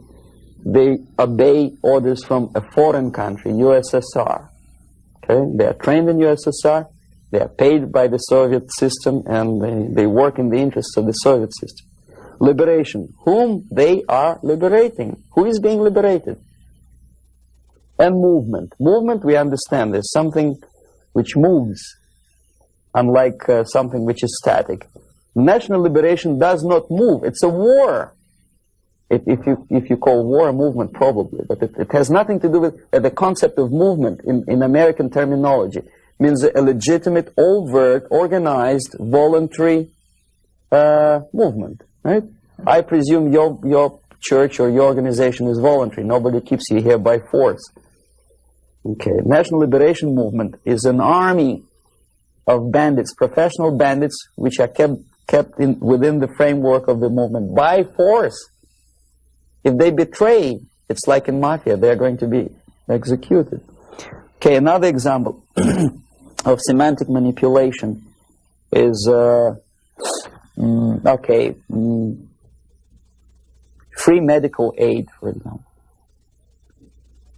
obey orders from a foreign country, USSR. Okay? They are trained in USSR, they are paid by the Soviet system, and they work in the interests of the Soviet system. Liberation. Whom they are liberating? Who is being liberated? And movement. Movement, we understand, there's something which moves, unlike something which is static. National liberation does not move. It's a war. If you call war a movement, probably, but it has nothing to do with the concept of movement in American terminology. It means a legitimate, overt, organized, voluntary movement, right? I presume your church or your organization is voluntary. Nobody keeps you here by force. Okay, National Liberation Movement is an army of bandits, professional bandits, which are kept within the framework of the movement by force. If they betray, it's like in mafia, they are going to be executed. Okay, another example of semantic manipulation is, free medical aid, for example.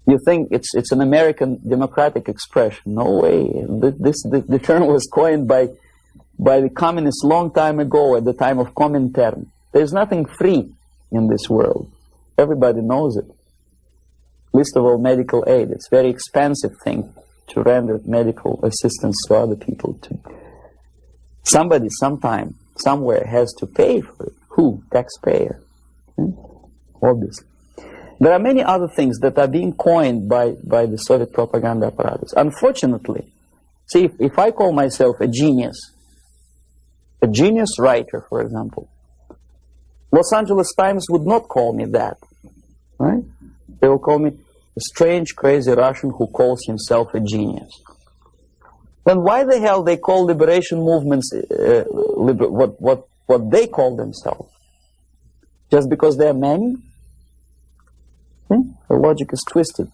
You think it's an American democratic expression. No way. The term was coined by the communists long time ago, at the time of Comintern. There's nothing free in this world. Everybody knows it. Least of all medical aid. It's a very expensive thing to render medical assistance to other people. Somebody, sometime, somewhere has to pay for it. Who? Taxpayer. Obviously. There are many other things that are being coined by the Soviet propaganda apparatus. Unfortunately, see, if I call myself a genius writer, for example, Los Angeles Times would not call me that, right? They will call me a strange, crazy Russian who calls himself a genius. Then why the hell they call liberation movements what they call themselves? Just because they are men? The logic is twisted.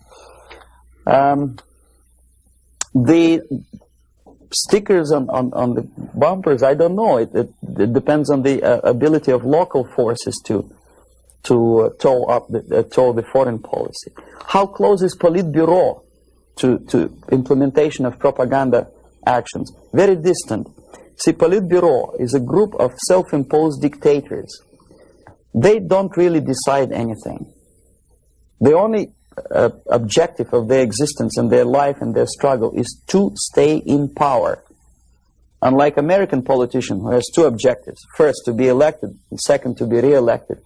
The stickers on the bumpers, I don't know. It depends on the ability of local forces to toe the foreign policy. How close is Politburo to implementation of propaganda actions? Very distant. See, Politburo is a group of self-imposed dictators. They don't really decide anything. The only objective of their existence and their life and their struggle is to stay in power. Unlike American politician who has two objectives. First, to be elected, and second, to be re-elected.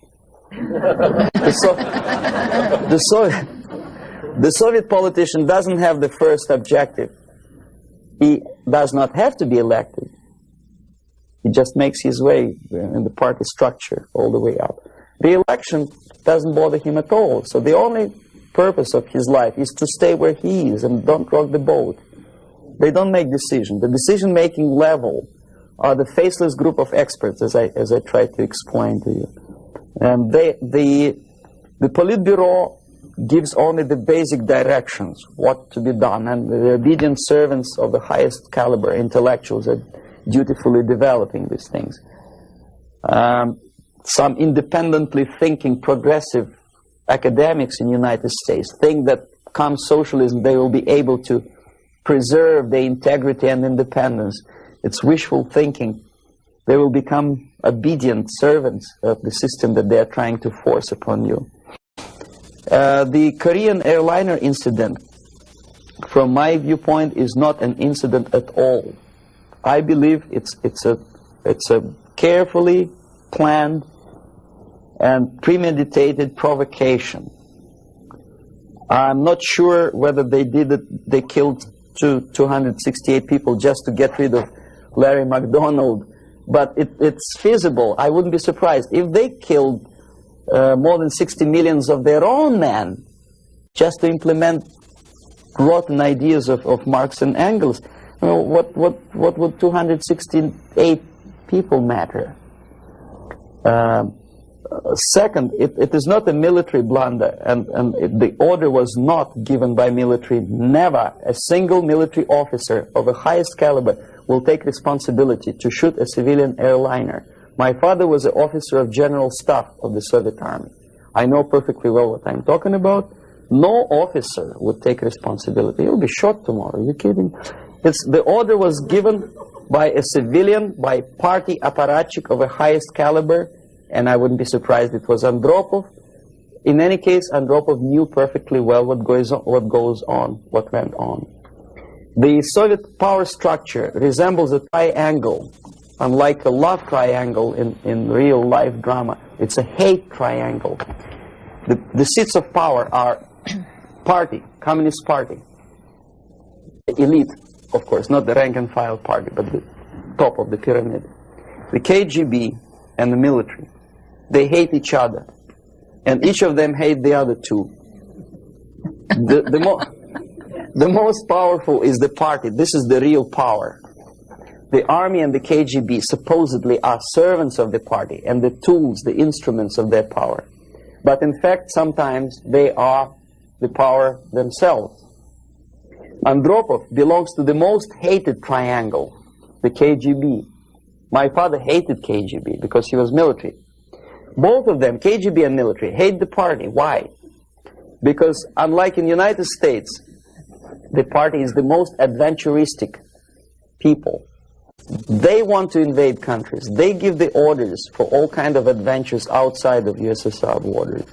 The Soviet politician doesn't have the first objective. He does not have to be elected. He just makes his way in the party structure all the way up. The election doesn't bother him at all. So the only purpose of his life is to stay where he is and don't rock the boat. They don't make decisions. The decision-making level are the faceless group of experts, as I tried to explain to you. And the Politburo gives only the basic directions, what to be done, and the obedient servants of the highest caliber intellectuals are dutifully developing these things. Some independently thinking progressive academics in the United States think that come socialism they will be able to preserve their integrity and independence. It's wishful thinking. They will become obedient servants of the system that they are trying to force upon you. The Korean airliner incident from my viewpoint, is not an incident at all. I believe it's a carefully planned and premeditated provocation. I'm not sure whether they did it. They killed 268 people just to get rid of Larry McDonald, but it's feasible. I wouldn't be surprised if they killed more than 60 millions of their own men just to implement rotten ideas of Marx and Engels. You know, what would 268 people matter? Second, it is not a military blunder, and the order was not given by military. Never a single military officer of the highest caliber will take responsibility to shoot a civilian airliner. My father was an officer of general staff of the Soviet Army. I know perfectly well what I'm talking about. No officer would take responsibility. He'll be shot tomorrow. Are you kidding? The order was given by a civilian, by party apparatchik of the highest caliber, and I wouldn't be surprised it was Andropov. In any case, Andropov knew perfectly well what went on. The Soviet power structure resembles a triangle. Unlike a love triangle in real life drama, it's a hate triangle. The seats of power are party, Communist Party, elite, of course, not the rank and file party, but the top of the pyramid. The KGB and the military, they hate each other, and each of them hate the other two. The most powerful is the party. This is the real power. The army and the KGB supposedly are servants of the party and the tools, the instruments of their power. But in fact, sometimes they are the power themselves. Andropov belongs to the most hated triangle, the KGB. My father hated KGB because he was military. Both of them, KGB and military, hate the party. Why? Because unlike in the United States, the party is the most adventuristic people. They want to invade countries. They give the orders for all kinds of adventures outside of USSR borders.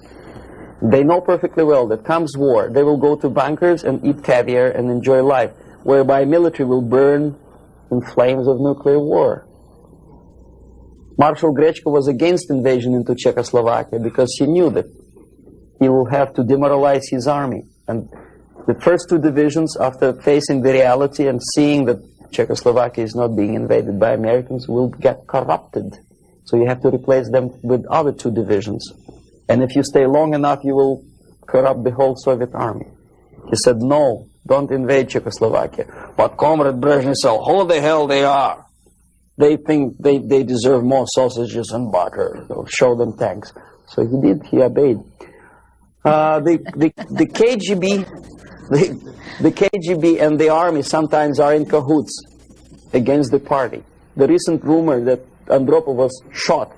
They know perfectly well that comes war, they will go to bunkers and eat caviar and enjoy life, whereby military will burn in flames of nuclear war. Marshal Grechko was against invasion into Czechoslovakia because he knew that he will have to demoralize his army. And the first two divisions, after facing the reality and seeing that Czechoslovakia is not being invaded by Americans, will get corrupted. So you have to replace them with other two divisions. And if you stay long enough, you will corrupt the whole Soviet army. He said, no, don't invade Czechoslovakia. But Comrade Brezhnev said, who the hell they are? They think they deserve more sausages and butter. So show them tanks. So he did, he obeyed. The KGB and the army sometimes are in cahoots against the party. The recent rumor that Andropov was shot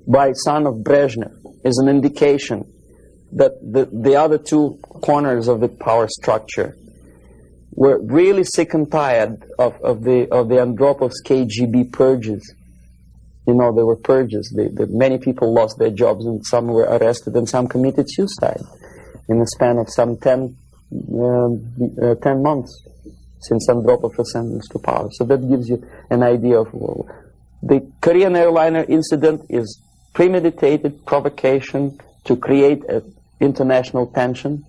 by son of Brezhnev is an indication that the other two corners of the power structure were really sick and tired of the Andropov's KGB purges. You know, there were purges. Many people lost their jobs, and some were arrested, and some committed suicide in the span of some 10 months since Andropov was sentenced to power. So that gives you an idea of the Korean airliner incident is premeditated provocation to create an international tension,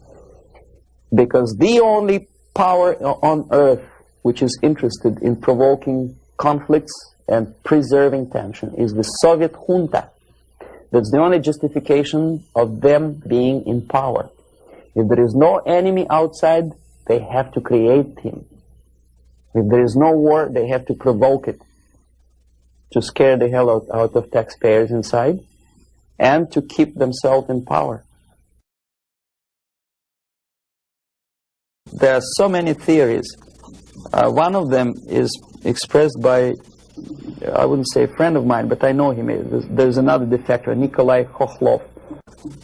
because the only power on earth which is interested in provoking conflicts and preserving tension is the Soviet junta. That's the only justification of them being in power. If there is no enemy outside, they have to create him. If there is no war, they have to provoke it, to scare the hell out of taxpayers inside, and to keep themselves in power. There are so many theories. One of them is expressed by, I wouldn't say a friend of mine, but I know him. There's another defector, Nikolai Khokhlov,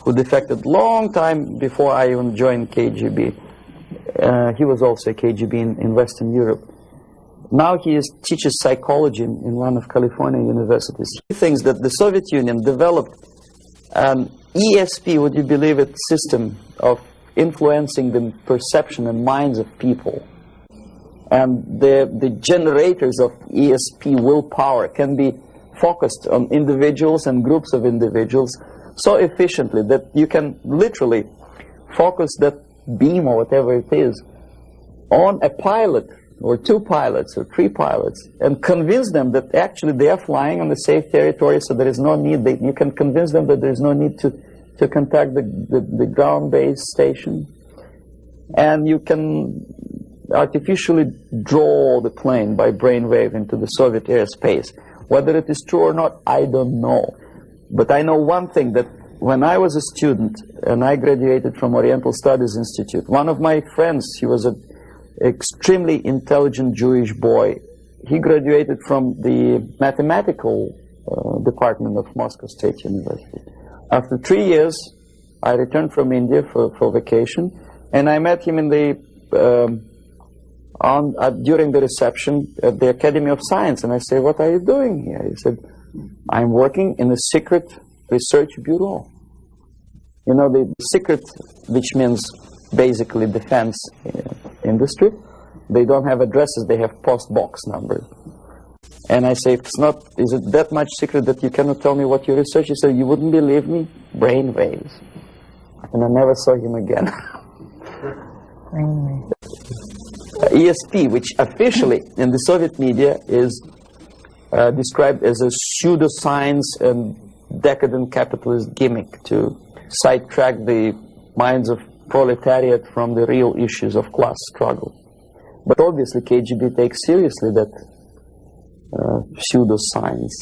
who defected long time before I even joined KGB. He was also a KGB in Western Europe. Now he teaches psychology in one of California universities. He thinks that the Soviet Union developed an ESP, would you believe it, system of influencing the perception and minds of people. And the generators of ESP willpower can be focused on individuals and groups of individuals so efficiently that you can literally focus that beam or whatever it is on a pilot or 2 pilots or 3 pilots and convince them that actually they are flying on the safe territory, so there is no need, you can convince them that there is no need to contact the ground-based station, and you can artificially draw the plane by brainwave into the Soviet airspace. Whether it is true or not, I don't know. But I know one thing, that when I was a student and I graduated from Oriental Studies Institute, one of my friends, he was an extremely intelligent Jewish boy. He graduated from the mathematical department of Moscow State University. After 3 years, I returned from India for vacation, and I met him in the during the reception at the Academy of Science, and I said, "What are you doing here?" He said, "I'm working in a secret research bureau." You know, the secret, which means basically defense industry, they don't have addresses, they have post box numbers. And I say, is it that much secret that you cannot tell me what you research? He said, "You wouldn't believe me, brain waves." And I never saw him again. ESP, which officially in the Soviet media is described as a pseudoscience and decadent capitalist gimmick to sidetrack the minds of proletariat from the real issues of class struggle. But obviously KGB takes seriously that pseudoscience.